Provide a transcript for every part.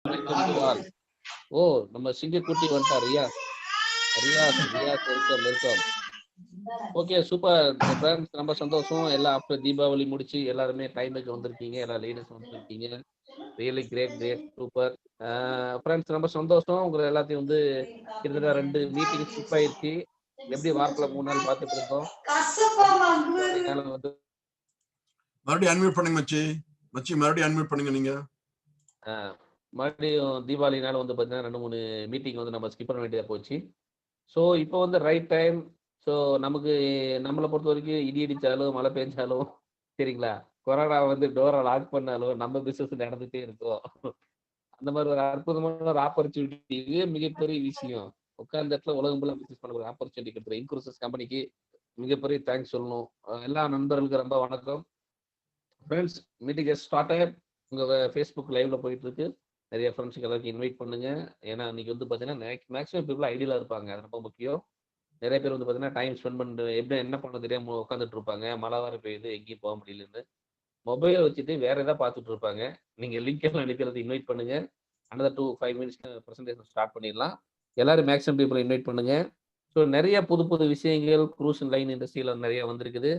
Welcome to all. ஓ, நம்ம சிங்கக்குட்டி வந்துட்டா Riyaz. Riyaz welcome. Okay, super friends. ரொம்ப சந்தோஷம். எல்லாம் ஆஃப்டர் தீபாவளி முடிச்சு எல்லாருமே டைமுக்கு வந்திருக்கீங்க. எல்லா லேடிஸும் வந்திருக்கீங்க. Really great super friends. ரொம்ப சந்தோஷம். உங்களை எல்லாத்தையும் வந்து கிட்டத்தட்ட 2 மீட்டிங் ஸ்கிப் ஆயிடுச்சு. எப்படி வாரத்தில் 3 நாள் பார்த்துட்டு இருந்தோம். வந்து மறுபடியும் அன்மியூட் பண்ணுங்க மச்சி மறுபடியும் அன்மியூட் பண்ணுங்க. நீங்க மறுபடியும் தீபாவளினால வந்து பார்த்தீங்கன்னா 2-3 மீட்டிங் வந்து நம்ம ஸ்கிப் பண்ண வேண்டியதாக போச்சு. ஸோ இப்போ வந்து ரைட் டைம். ஸோ நமக்கு நம்மளை பொறுத்த வரைக்கும் இடி அடித்தாலும் மழை பெஞ்சாலும் சரிங்களா, கொரோனா வந்து டோரை லாக் பண்ணாலும் நம்ம பிஸ்னஸ் நடந்துகிட்டே இருக்கோம். அந்த மாதிரி ஒரு அற்புதமான ஒரு ஆப்பர்ச்சுனிட்டி, இதுவே மிகப்பெரிய விஷயம். உட்கார்ந்த இடத்துல உலகம் ஃபுல்லாக பிஸ்னஸ் பண்ண ஒரு ஆப்பர்ச்சுனிட்டி கொடுத்துரு இன்க்ரூசஸ் கம்பெனிக்கு மிகப்பெரிய தேங்க்ஸ் சொல்லணும். எல்லா நண்பர்களுக்கு ரொம்ப வணக்கம். Friends, meeting started. உங்கள் ஃபேஸ்புக் லைவ்ல போயிட்டு இருக்கு. நிறைய ஃப்ரெண்ட்ஸுக்கு எல்லாருக்கும் இன்வைட் பண்ணுங்க. ஏன்னா இன்னைக்கு வந்து பார்த்தீங்கன்னா மேக்ஸிமம் பீப்புள் ஐடியில் இருப்பாங்க. அது ரொம்ப முக்கியம். நிறைய பேர் வந்து பார்த்தீங்கன்னா டைம் ஸ்பெண்ட் பண்ணிட்டு எப்படி என்ன பண்ண தெரியாம உட்காந்துட்டு இருப்பாங்க. மழை வர பெய்யுது, எங்கேயும் போக முடியலன்னு மொபைலை வச்சுட்டு வேற ஏதாவது பார்த்துட்டு இருப்பாங்க. நீங்கள் லிங்க் எல்லாம் அனுப்பிடுறது இன்வைட் பண்ணுங்க. another 2-5 மினிட்ஸ் ப்ரெசன்டேஷன் ஸ்டார்ட் பண்ணிடலாம். எல்லாரும் மேக்ஸிமம் பீப்புள் இன்வைட் பண்ணுங்க. ஸோ நிறைய புது விஷயங்கள் க்ரூஸ் லைன் இண்டஸ்ட்ரியில் நிறைய வந்திருக்குது.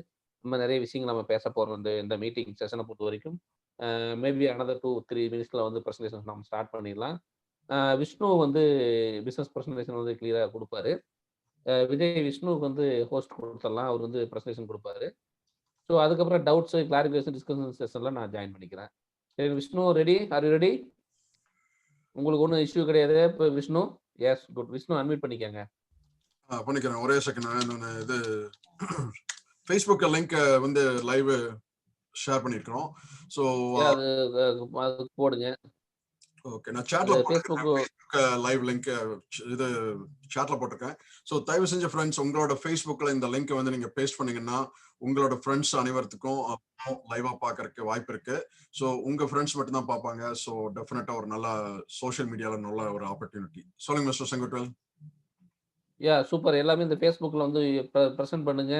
நம்ம நிறைய விஷயங்கள் நம்ம பேச போகிறோம் இந்த மீட்டிங் செஷனை பொறுத்த வரைக்கும். மேபி another 2-3 மினிட்ஸில் வந்து ப்ரெசன்டேஷன் நம்ம ஸ்டார்ட் பண்ணிடலாம். விஷ்ணு வந்து பிஸ்னஸ் ப்ரெசன்டேஷன் வந்து கிளியராக கொடுப்பாரு. விஜய் விஷ்ணுவுக்கு வந்து ஹோஸ்ட் கொடுத்துடலாம். அவர் வந்து ப்ரெசன்டேஷன் கொடுப்பாரு. ஸோ அதுக்கப்புறம் டவுட்ஸ், கிளாரிஃபிகேஷன், டிஸ்கஷன் செஷனில் நான் ஜாயின் பண்ணிக்கிறேன். சரி Vishnu, ready? Are you ready? உங்களுக்கு ஒன்றும் இஷ்யூ கிடையாது இப்போ Vishnu? Yes, good. Vishnu unmute பண்ணிக்கங்க. பண்ணிக்கிறேன். ஒரே செகண்ட். நான் இது ஃபேஸ்புக் லிங்க் வந்து லைவ் ஷேர் பண்ணிருக்கோம். ஸோ அது போடுங்க. ஓகே, நான் சாட்ல ஃபேஸ்புக் லைவ் லிங்க் இது சாட்ல போட்டிருக்கேன். ஸோ தயவு செஞ்ச ஃப்ரெண்ட்ஸ், உங்களோட ஃபேஸ்புக்கில் இந்த லிங்க் வந்து நீங்க பேஸ்ட் பண்ணீங்கன்னா உங்களோட ஃப்ரெண்ட்ஸ் அனைவருக்கும் லைவா பார்க்கறதுக்கு வாய்ப்பு இருக்கு. ஸோ உங்க ஃப்ரெண்ட்ஸ் மட்டும் தான் பார்ப்பாங்க. ஸோ டெஃபினட்டா ஒரு நல்ல சோஷியல் மீடியால நல்ல ஒரு ஆப்பர்ச்சுனிட்டி. சொல்லுங்க மிஸ்டர் செங்குட்டுவல். சூப்பர். எல்லாமே இந்த ஃபேஸ்புக்கில் வந்து ப்ரெசென்ட் பண்ணுங்க.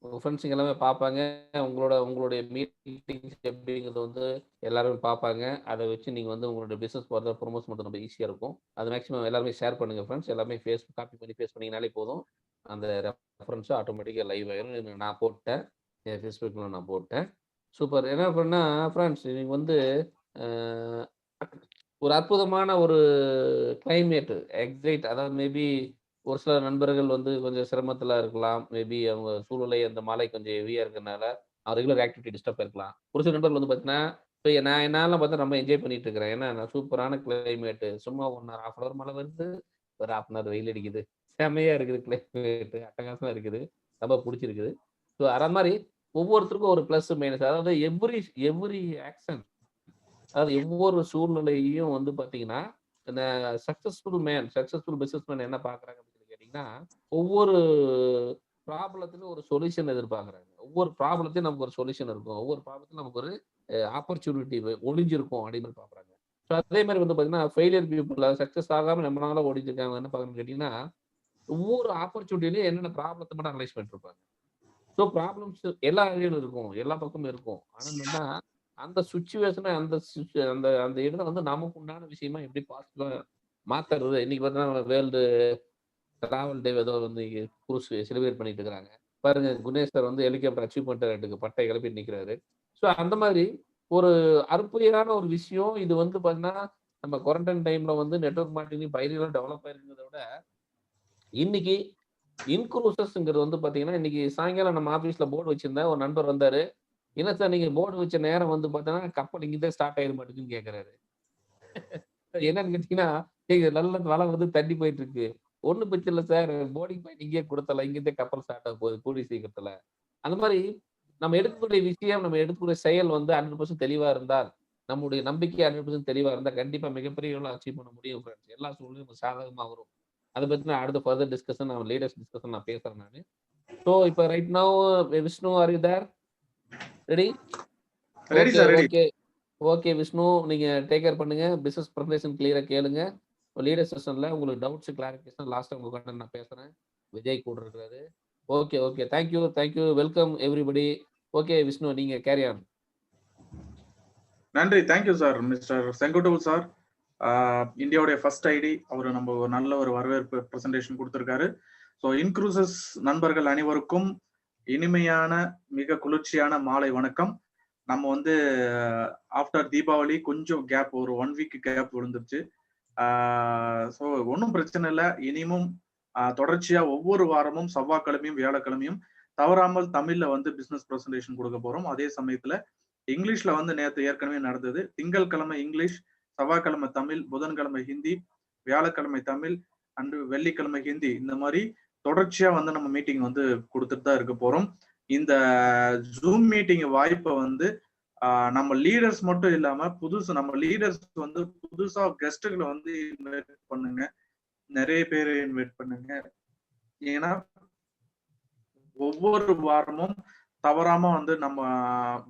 உங்கள் ஃப்ரெண்ட்ஸுங்க எல்லாமே பார்ப்பாங்க. உங்களுடைய மீட்டிங்ஸ் எப்படிங்கிறது வந்து எல்லாருமே பார்ப்பாங்க. அதை வச்சு நீங்கள் வந்து உங்களோட பிஸ்னஸ் ஃபர்தர் ப்ரொமோஷன் பண்ணுறது ரொம்ப ஈஸியாக இருக்கும். அது மேக்ஸிமம் எல்லாருமே ஷேர் பண்ணுங்கள் ஃப்ரெண்ட்ஸ். எல்லாமே ஃபேஸ்புக் காப்பி பண்ணி பேஸ்ட் பண்ணிங்கனாலே போதும். அந்த ரெஃபரன்ஸும் ஆட்டோமேட்டிக்காக லைவ் ஆயிரும். நான் போட்டேன், என் ஃபேஸ்புக்கில் நான் போட்டேன். சூப்பர். என்ன பண்ணால் ஃப்ரெண்ட்ஸ், நீங்கள் வந்து ஒரு அற்புதமான ஒரு கிளைமேட்டு எக்ஸைட். அதாவது மேபி ஒரு சில நண்பர்கள் வந்து கொஞ்சம் சிரமத்தில் இருக்கலாம். மேபி அவங்க சூழ்நிலை அந்த மழை கொஞ்சம் ஹெவியாக இருக்கிறதுனால ரெகுலர் ஆக்டிவிட்டி டிஸ்டர்ப் இருக்கலாம். ஒரு சில நண்பர்கள் வந்து பார்த்தீங்கன்னா, இப்போ என்னாலாம் பார்த்தா ரொம்ப என்ஜாய் பண்ணிட்டு இருக்கிறேன். ஏன்னா நான் சூப்பரான கிளைமேட்டு. சும்மா 1 1/2 மழை வருது, ஒரு 1/2 வெயில் அடிக்குது. செம்மையாக இருக்குது கிளைமேட்டு, அட்டகாசமாக இருக்குது, ரொம்ப பிடிச்சிருக்குது. ஸோ அதை மாதிரி ஒவ்வொருத்தருக்கும் ஒரு ப்ளஸ் மைனஸ். அதாவது எவ்ரி ஆக்ஷன், அதாவது ஒவ்வொரு சூழ்நிலையும் வந்து பார்த்தீங்கன்னா, இந்த சக்சஸ்ஃபுல் பிசினஸ் மேன் என்ன பார்க்குறாங்க அப்படின்னு கேட்டிங்கன்னா, ஒவ்வொரு ப்ராப்ளத்திலும் ஒரு சொல்யூஷன் எதிர்பார்க்குறாங்க. ஒவ்வொரு ப்ராப்ளத்தையும் நமக்கு ஒரு சொல்யூஷன் இருக்கும். ஒவ்வொரு ப்ராப்ளத்திலும் நமக்கு ஒரு ஆப்பர்ச்சுனிட்டி ஒளிஞ்சிருக்கும் அப்படின்னு பார்க்குறாங்க. ஸோ அதே மாதிரி வந்து பார்த்தீங்கன்னா, ஃபெயிலியர் பீப்புள் சக்ஸஸ் ஆகாமல் நம்ம நாளாக ஓடிச்சிருக்காங்க என்ன பார்க்கணும்னு கேட்டிங்கன்னா, ஒவ்வொரு ஆப்பர்ச்சுனிட்டிலையும் என்னென்ன ப்ராப்ளத்தை மட்டும் அனலைஸ் பண்ணிட்டு இருப்பாங்க. ஸோ ப்ராப்ளம்ஸ் எல்லா ஏரியாலும் இருக்கும், எல்லா பக்கமும் இருக்கும். ஆனால் என்னன்னா, அந்த சுச்சுவேஷனை அந்த அந்த இடத்துல வந்து நமக்கு உண்டான விஷயமா எப்படி பாசிட்டிவா மாத்துறது. இன்னைக்கு பார்த்தீங்கன்னா வேர்ல்டு டிராவல் டே ஏதோ வந்து குரூஸ் செலிப்ரேட் பண்ணிட்டு இருக்கிறாங்க. பாருங்க, குணேஷ் சார் வந்து ஹெலிகாப்டர் அச்சீவ் பண்ணிட்டு பட்டை கிளப்பி நிற்கிறாரு. ஸோ அந்த மாதிரி ஒரு அற்புதமான ஒரு விஷயம் இது வந்து பார்த்தீங்கன்னா, நம்ம குவாரண்டைன் டைம்ல வந்து நெட்வொர்க் மார்க்கெட்டிங் பயிர்கள் டெவலப் ஆயிருக்கிறத விட இன்னைக்கு இன்க்ரூசஸ்ங்கிறது வந்து பார்த்தீங்கன்னா, இன்னைக்கு சாயங்காலம் நம்ம ஆஃபீஸில் போர்டு வச்சிருந்தேன். ஒரு நண்பர் வந்தாரு. என்ன சார் நீங்க போர்டு வச்ச நேரம் வந்து பார்த்தீங்கன்னா, கப்பல் இங்கதான் ஸ்டார்ட் ஆயிட மாட்டேங்குன்னு கேட்கறாரு. என்னன்னு கேட்டீங்கன்னா, நல்ல மழை வந்து தண்ணி போயிட்டு இருக்கு. ஒண்ணும் பிரச்சனை இல்லை சார், போர்டிங் பாயிண்ட் இங்கேயே கொடுத்தலாம், இங்கேருந்தே கப்பல் ஸ்டார்ட் ஆக போகுது கூடிய சீக்கிரத்துல. அந்த மாதிரி நம்ம எடுக்கக்கூடிய விஷயம், நம்ம எடுக்கக்கூடிய செயல் வந்து 100% தெளிவா இருந்தால், நம்முடைய நம்பிக்கை 100% தெளிவா இருந்தா கண்டிப்பா மிகப்பெரிய அச்சீவ் பண்ண முடியும் ஃப்ரெண்ட்ஸ். எல்லா சூழ்நிலையும் சாதகமா வரும். அதை பத்தி நான் அடுத்த ஃபர்தர் டிஸ்கஷன், லீடர்ஸ் டிஸ்கஷன் நான் பேசுறேன் நானு. ஸோ இப்போ right now Vishnu, are you there? Ready? Okay Vishnu, நீங்க டேக் கேர் பண்ணுங்க. பிசினஸ் ப்ரெசன்டேஷன் கிளியரா கேளுங்க. லீடர் செஷன்ல உங்களுக்கு டவுட்ஸ் கிளாரிஃபிகேஷன் லாஸ்ட் உங்களுக்கு நான் பேசுறேன். விஜய் கூட இருக்கிறாரு. Okay thank you welcome everybody. Okay Vishnu, நீங்க கேரி ஆன். நன்றி. Thank you sir. மிஸ்டர் செங்குட்டுவல் சார், இந்தியாவுடைய ஃபர்ஸ்ட் ஐடி அவர் நம்ம ஒரு நல்ல ஒரு வரவேற்பு பிரசன்டேஷன் கொடுத்திருக்காரு. ஸோ இன்க்ரூசஸ் நண்பர்கள் அனைவருக்கும் இனிமையான மிக குளிர்ச்சியான மாலை வணக்கம். நம்ம வந்து ஆஃப்டர் தீபாவளி கொஞ்சம் கேப், ஒரு 1 வீக் கேப் விழுந்துருச்சு. ஸோ ஒன்றும் பிரச்சனை இல்லை. இனிமும் தொடர்ச்சியா ஒவ்வொரு வாரமும் செவ்வாய்க்கிழமையும் வியாழக்கிழமையும் தவறாமல் தமிழ்ல வந்து பிசினஸ் பிரசன்டேஷன் கொடுக்க போறோம். அதே சமயத்துல இங்கிலீஷ்ல வந்து நேற்று ஏற்கனவே நடந்தது. திங்கட்கிழமை இங்கிலீஷ், செவ்வாய்க்கிழமை தமிழ், புதன்கிழமை ஹிந்தி, வியாழக்கிழமை தமிழ் அண்டு வெள்ளிக்கிழமை ஹிந்தி, இந்த மாதிரி தொடர்ச்சியா வந்து நம்ம மீட்டிங் வந்து கொடுத்துட்டு தான் இருக்க போறோம். இந்த ஜூம் மீட்டிங் வாய்ப்பை வந்து நம்ம லீடர்ஸ் மட்டும் இல்லாம நம்ம லீடர்ஸ் வந்து புதுசா கெஸ்ட்டுகளை வந்து இன்வைட் பண்ணுங்க, நிறைய பேர் இன்வைட் பண்ணுங்க. ஏன்னா ஒவ்வொரு வாரமும் தவறாம வந்து நம்ம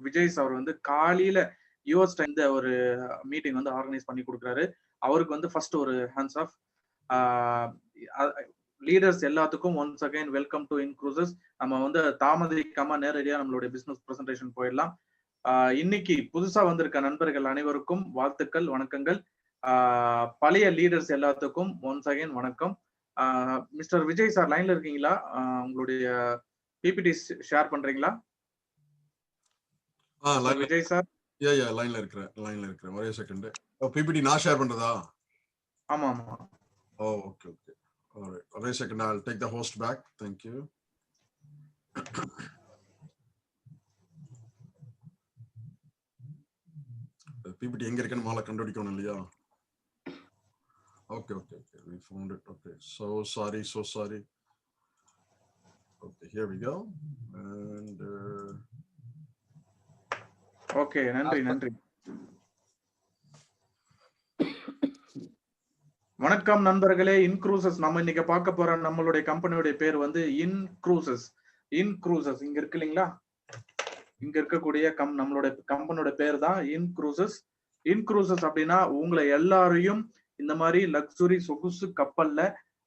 விஜய் சார் வந்து காலையில யூஎஸ் டைம் ஒரு மீட்டிங் வந்து ஆர்கனைஸ் பண்ணி கொடுக்குறாரு. அவருக்கு வந்து ஃபர்ஸ்ட் ஒரு ஹேண்ட்ஸ் ஆஃப். லீடர்ஸ் எல்லாத்துக்கும் ஒன்ஸ் அகைன் வெல்கம் டு இன்க்ரூசஸ். நம்ம வந்து தாமதிக்காம நேரடியா நம்மளுடைய பிசினஸ் பிரசன்டேஷன் போயிடலாம். இன்னைக்கு புதுசா வந்திருக்க நண்பர்கள் அனைவருக்கும் வாழ்த்துக்கள், வணக்கங்கள். பழைய லீடர்ஸ் எல்லாத்துக்கும் ஒன்ஸ் அகைன் வணக்கம். மிஸ்டர் விஜய் சார் லைன்ல இருக்கீங்களா? உங்களுடைய பிபிடி ஷேர் பண்றீங்களா? விஜய் சார் லைன்ல இருக்கிறேன். ஒரே செகண்ட். பிபிடி நான் ஷேர் பண்றதா? ஆமா ஆமா. ஓகே. Alright. ஒரே second. I'll take the host back. Thank you. PPT எங்க இருக்குன்னு மாலை கண்டுபிடிக்கணும் இல்லையா? Okay. We found it. Okay. So sorry. Okay, here we go. And okay, நன்றி. வணக்கம் நண்பர்களே. இன்க்ரூசஸ் நம்ம இன்னைக்கு பார்க்க போற நம்மளுடைய கம்பெனியோட பேர் வந்து இன்க்ரூசஸ். இங்க இருக்கு இல்லைங்களா? இங்க இருக்கக்கூடிய நம்மளோட கம்பெனியோட பேர் தான் இன்க்ரூசஸ். இன்க்ரூசஸ் அப்படின்னா உங்களை எல்லாரையும் இந்த மாதிரி லக்ஸுரி சொகுசு கப்பல்ல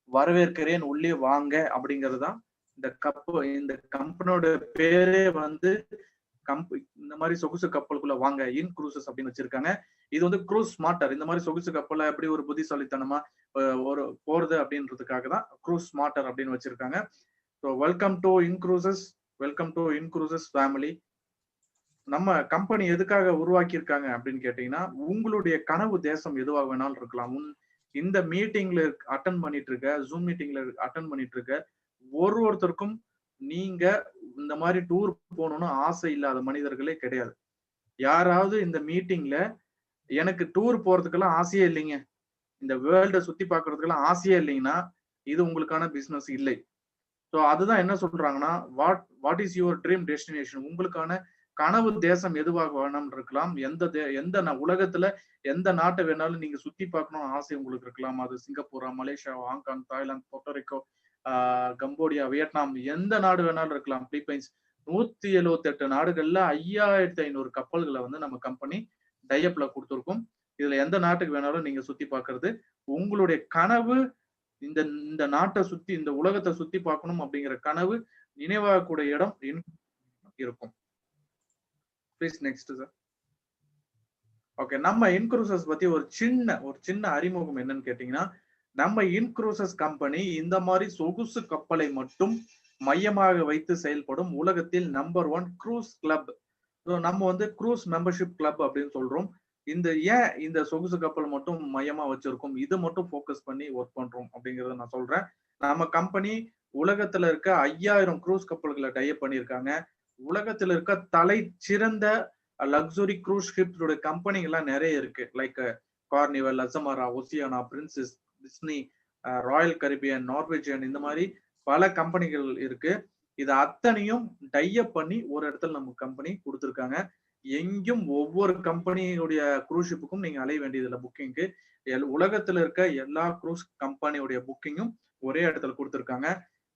வரவேற்கிறேன், உள்ளே வாங்க அப்படிங்கிறது தான் இந்த கம்பெனியோட பேரே வந்து இந்த மாதிரி சொகுசு கப்பலுக்குள்ள வாங்க இன்க்ரூசஸ் அப்படின்னு வச்சிருக்காங்க. இது வந்து க்ரூஸ் ஸ்மார்ட்டர். இந்த மாதிரி சொகுசு கப்பல்ல எப்படி ஒரு புத்திசாலித்தனமா ஒரு போறது அப்படின்றதுக்காக தான் க்ரூஸ் ஸ்மார்ட்டர் அப்படின்னு வச்சிருக்காங்க. So welcome to InCruises family. நம்ம கம்பெனி எதுக்காக உருவாக்கி இருக்காங்க அப்படின்னு கேட்டீங்கன்னா, உங்களுடைய கனவு தேசம் எதுவாக வேணாலும் இருக்கலாம். இந்த மீட்டிங்ல அட்டன் பண்ணிட்டு இருக்க, ஜூம் மீட்டிங்ல அட்டன் பண்ணிட்டு இருக்க ஒருத்தருக்கும் நீங்க இந்த மாதிரி டூர் போகணும்னு ஆசை இல்லாத மனிதர்களே கிடையாது. யாராவது இந்த மீட்டிங்ல எனக்கு டூர் போறதுக்கெல்லாம் ஆசையே இல்லைங்க, இந்த வேர்ல்ட சுத்தி பாக்குறதுக்கெல்லாம் ஆசையே இல்லைங்கன்னா இது உங்களுக்கான பிசினஸ் இல்லை. ஸோ அதுதான் என்ன சொல்றாங்கன்னா, what is your dream destination? உங்களுக்கான கனவு தேசம் எதுவாக வேணும் இருக்கலாம். எந்த உலகத்துல எந்த நாட்டை வேணாலும் நீங்க சுத்தி பார்க்கணும்னு ஆசை உங்களுக்கு இருக்கலாம். அது சிங்கப்பூரா, Malaysia, Hong Kong, Thailand, Puerto Rico, Cambodia, Vietnam, எந்த நாடு வேணாலும் இருக்கலாம். பிலிப்பைன்ஸ், 178 நாடுகள்ல 5500 கப்பல்களை வந்து நம்ம கம்பெனி டைஅப்ல கொடுத்துருக்கோம். இதுல எந்த நாட்டுக்கு வேணாலும் நீங்க சுத்தி பார்க்கறது உங்களுடைய கனவு. இந்த நாட்டை சுத்தி, இந்த உலகத்தை சுத்தி பார்க்கணும் அப்படிங்கிற கனவு நினைவாகக்கூடிய இடம் இருக்கும். Please next sir. ஓகே, நம்ம இன்க்ரூசஸ் பத்தி ஒரு சின்ன அறிமுகம் என்னன்னு கேட்டீங்கன்னா, நம்ம இன்க்ரூசஸ் கம்பெனி இந்த மாதிரி சொகுசு கப்பலை மட்டும் மையமாக வைத்து செயல்படும் உலகத்தில் நம்பர் 1 க்ரூஸ் கிளப். நம்ம வந்து க்ரூஸ் மெம்பர்ஷிப் கிளப் அப்படின்னு சொல்றோம். ஏன் இந்த சொகுசு கப்பல் மட்டும் மையமா வச்சிருக்கோம், இது மட்டும் போக்கஸ் பண்ணி ஒர்க் பண்றோம் அப்படிங்கறத நான் சொல்றேன். நம்ம கம்பெனி உலகத்துல இருக்க 5000 க்ரூஸ் கப்பல்களை டைப் பண்ணியிருக்காங்க. உலகத்துல இருக்க தலை சிறந்த லக்ஸுரி க்ரூஸ் ஷிப்ஸோட கம்பெனிகள்லாம் நிறைய இருக்கு. Like Carnival, Azamara, Oceania, Princess, Disney, Royal Caribbean, Norwegian, இந்த மாதிரி பல கம்பெனிகள் இருக்கு. இது அத்தனையும் டைப் பண்ணி ஒரு இடத்துல நம்ம கம்பெனி கொடுத்துருக்காங்க. எங்கும் ஒவ்வொரு கம்பெனியுடைய க்ரூஸ் ஷிப்புக்கும் நீங்க அலைய வேண்டியதில்லை புக்கிங்க்கு. உலகத்துல இருக்க எல்லா க்ரூஸ் கம்பெனியுடைய புக்கிங்கும் ஒரே இடத்துல கொடுத்துருக்காங்க.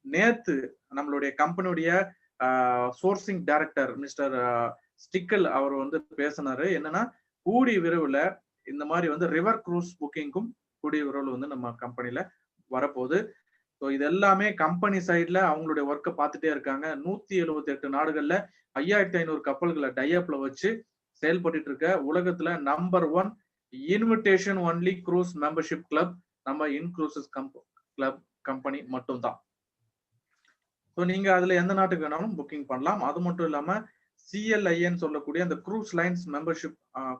நேத்து நம்மளுடைய கம்பெனியுடைய சோர்சிங் டைரக்டர் மிஸ்டர் ஸ்டிக்கல் அவர் வந்து பேசினாரு. என்னன்னா, கூடிய விரைவில் இந்த மாதிரி வந்து ரிவர் க்ரூஸ் புக்கிங்கும் கூடிய விரைவில் வந்து நம்ம கம்பெனில வரப்போகுது. ஸோ இது எல்லாமே கம்பெனி சைட்ல அவங்களுடைய ஒர்க்கை பார்த்துட்டே இருக்காங்க. 178 நாடுகள்ல 5500 கப்பல்களை டைஅப்ல வச்சு செயல்பட்டு இருக்க உலகத்துல number 1 invitation only cruise membership club நம்ம இன்க்ளூசிவ் கிளப் கம்பெனி மட்டும்தான். ஸோ நீங்க அதுல எந்த நாட்டுக்கு வேணாலும் புக்கிங் பண்ணலாம். அது மட்டும் இல்லாம CLIN சொல்லக்கூடிய அந்த cruise lines membership,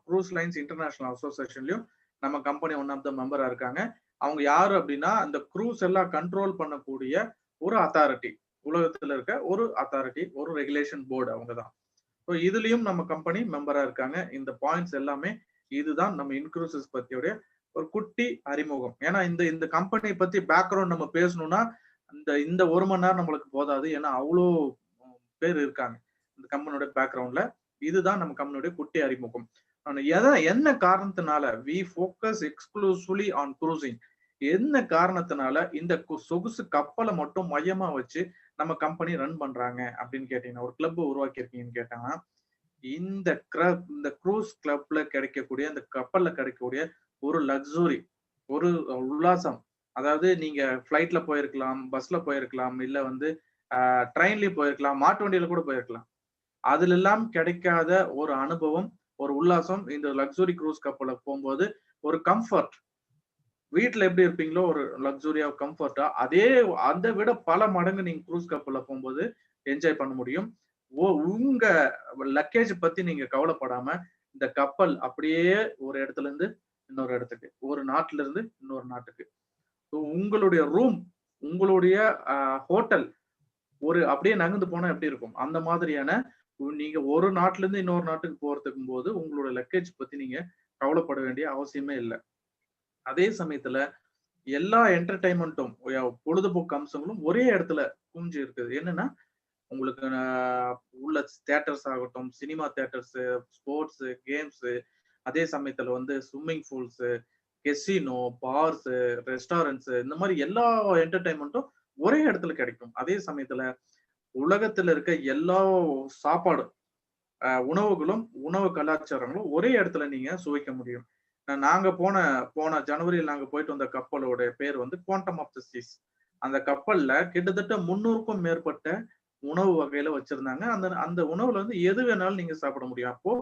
cruise lines international அசோசியேஷன்லயும் நம்ம கம்பெனி ஒன் ஆஃப் த மெம்பரா இருக்காங்க. அவங்க யாரு அப்படின்னா அந்த க்ரூஸ் எல்லாம் கண்ட்ரோல் பண்ணக்கூடிய ஒரு அத்தாரிட்டி, உலகத்துல இருக்க ஒரு அத்தாரிட்டி, ஒரு ரெகுலேஷன் போர்டு அவங்க தான். ஸோ இதுலயும் நம்ம கம்பெனி மெம்பரா இருக்காங்க. இந்த பாயிண்ட்ஸ் எல்லாமே இதுதான் நம்ம இன்க்ளூசிவ் பத்தியோடைய ஒரு குட்டி அறிமுகம். ஏன்னா இந்த கம்பெனி பத்தி பேக்ரவுண்ட் நம்ம பேசணும்னா இந்த 1 மணி நேரம் நம்மளுக்கு போதாது. ஏன்னா அவ்வளோ பேர் இருக்காங்க இந்த கம்பெனியோட பேக்ரவுண்ட்ல. இதுதான் நம்ம கம்பெனியோட குட்டி அறிமுகம். என்ன காரணத்தினால we focus exclusively on cruising, என்ன காரணத்தினால இந்த சொகுசு கப்பலை மட்டும் மையமா வச்சு நம்ம கம்பெனி ரன் பண்றாங்க அப்படின்னு கேட்டீங்கன்னா, ஒரு கிளப் உருவாக்கி இருக்கீங்கன்னு கேட்டாங்கன்னா, இந்த க்ரூஸ் கிளப்ல கிடைக்கக்கூடிய அந்த கப்பல்ல கிடைக்கக்கூடிய ஒரு லக்ஸுரி, ஒரு உல்லாசம். அதாவது நீங்க ஃபிளைட்ல போயிருக்கலாம், பஸ்ல போயிருக்கலாம், இல்ல வந்து ட்ரெயின்லயும் போயிருக்கலாம், மாட்டு வண்டியில கூட போயிருக்கலாம். அதுல எல்லாம் கிடைக்காத ஒரு அனுபவம், ஒரு உல்லாசம் இந்த லக்ஸுரி க்ரூஸ் கப்பல்ல போகும்போது ஒரு கம்ஃபர்ட். வீட்டுல எப்படி இருப்பீங்களோ ஒரு லக்ஸுரியா கம்ஃபர்ட்டா, அதை விட பல மடங்கு நீங்க க்ரூஸ் கப்பல்ல போகும்போது என்ஜாய் பண்ண முடியும். உங்க லக்கேஜ் பத்தி நீங்க கவலைப்படாம இந்த கப்பல் அப்படியே ஒரு இடத்துல இருந்து இன்னொரு இடத்துக்கு, ஒரு நாட்டுல இருந்து இன்னொரு நாட்டுக்கு, உங்களுடைய ரூம், உங்களுடைய ஹோட்டல் ஒரு அப்படியே நகர்ந்து போனா எப்படி இருக்கும், அந்த மாதிரியான நீங்க ஒரு நாட்டுல இருந்து இன்னொரு நாட்டுக்கு போறதுக்கும் போது உங்களோட லக்கேஜ் பத்தி நீங்க கவலைப்பட வேண்டிய அவசியமே இல்லை. அதே சமயத்துல எல்லா என்டர்டைன்மெண்ட்டும், பொழுதுபோக்கு அம்சங்களும் ஒரே இடத்துல குமிஞ்சு இருக்குது. என்னன்னா உங்களுக்கு உள்ள தியேட்டர்ஸ் ஆகட்டும், சினிமா தியேட்டர்ஸ், ஸ்போர்ட்ஸ், கேம்ஸ், அதே சமயத்துல வந்து swimming pools, casino, bars, restaurants, இந்த மாதிரி எல்லா என்டர்டைன்மெண்ட்டும் ஒரே இடத்துல கிடைக்கும். அதே சமயத்துல உலகத்துல இருக்க எல்லா சாப்பாடு, உணவுகளும், உணவு கலாச்சாரங்களும் ஒரே இடத்துல நீங்க சுவைக்க முடியும். நாங்க போன ஜனவரியில் நாங்க போயிட்டு வந்த கப்பலோட பேர் வந்து குவாண்டம் ஆஃப் தி சீஸ். அந்த கப்பல்ல கிட்டத்தட்ட 300க்கும் மேற்பட்ட உணவு வகையில வச்சிருந்தாங்க. அந்த உணவுல வந்து எது வேணாலும் நீங்க சாப்பிட முடியும். அப்போ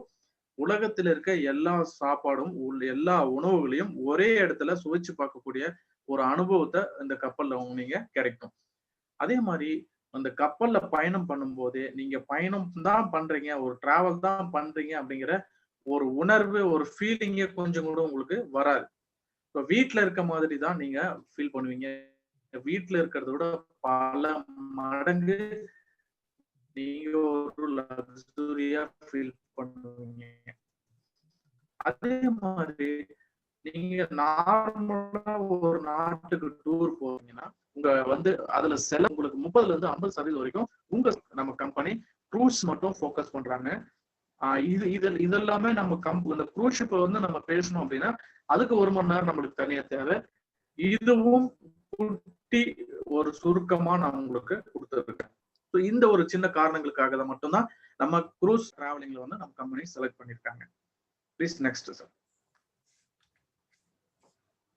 உலகத்துல இருக்க எல்லா சாப்பாடும், எல்லா உணவுகளையும் ஒரே இடத்துல சுவைச்சு பார்க்கக்கூடிய ஒரு அனுபவத்தை இந்த கப்பல்ல நீங்க கிடைக்கும். அதே மாதிரி அந்த கப்பல்ல பயணம் பண்ணும்போதே நீங்க பயணம் தான் பண்றீங்க, ஒரு டிராவல் தான் பண்றீங்க அப்படிங்கிற ஒரு உணர்வு, ஒரு ஃபீலிங்கே கொஞ்சம் கூட உங்களுக்கு வராது. இப்போ வீட்டுல இருக்க மாதிரி தான் நீங்க ஃபீல் பண்ணுவீங்க. வீட்டுல இருக்கிறத விட பல மடங்கு நீங்க ஒரு லக்ஸுரியா ஃபீல் பண்ணுவீங்க. அதே மாதிரி நீங்க நார்மலா ஒரு நாட்டுக்கு டூர் போறீங்கன்னா உங்க வந்து அதுல செலவு உங்களுக்கு 30% இருந்து 50% வரைக்கும் நம்ம கம்பெனி க்ரூஸ் மட்டும் ஃபோக்கஸ் பண்றாங்க. இதெல்லாமே நம்ம இந்த க்ரூஸ் ஷிப்பை வந்து நம்ம பேசணும் அப்படின்னா அதுக்கு 1 மணி நேரம் நம்மளுக்கு தனியா தேவை. இதுவும் குட்டி ஒரு சுருக்கமா நான் உங்களுக்கு கொடுத்துருக்கேன். இந்த ஒரு சின்ன காரணங்களுக்காக தான் மட்டும்தான் நம்ம க்ரூஸ் டிராவலிங்ல வந்து நம்ம கம்பெனி செலக்ட் பண்ணிருக்காங்க. Please next sir.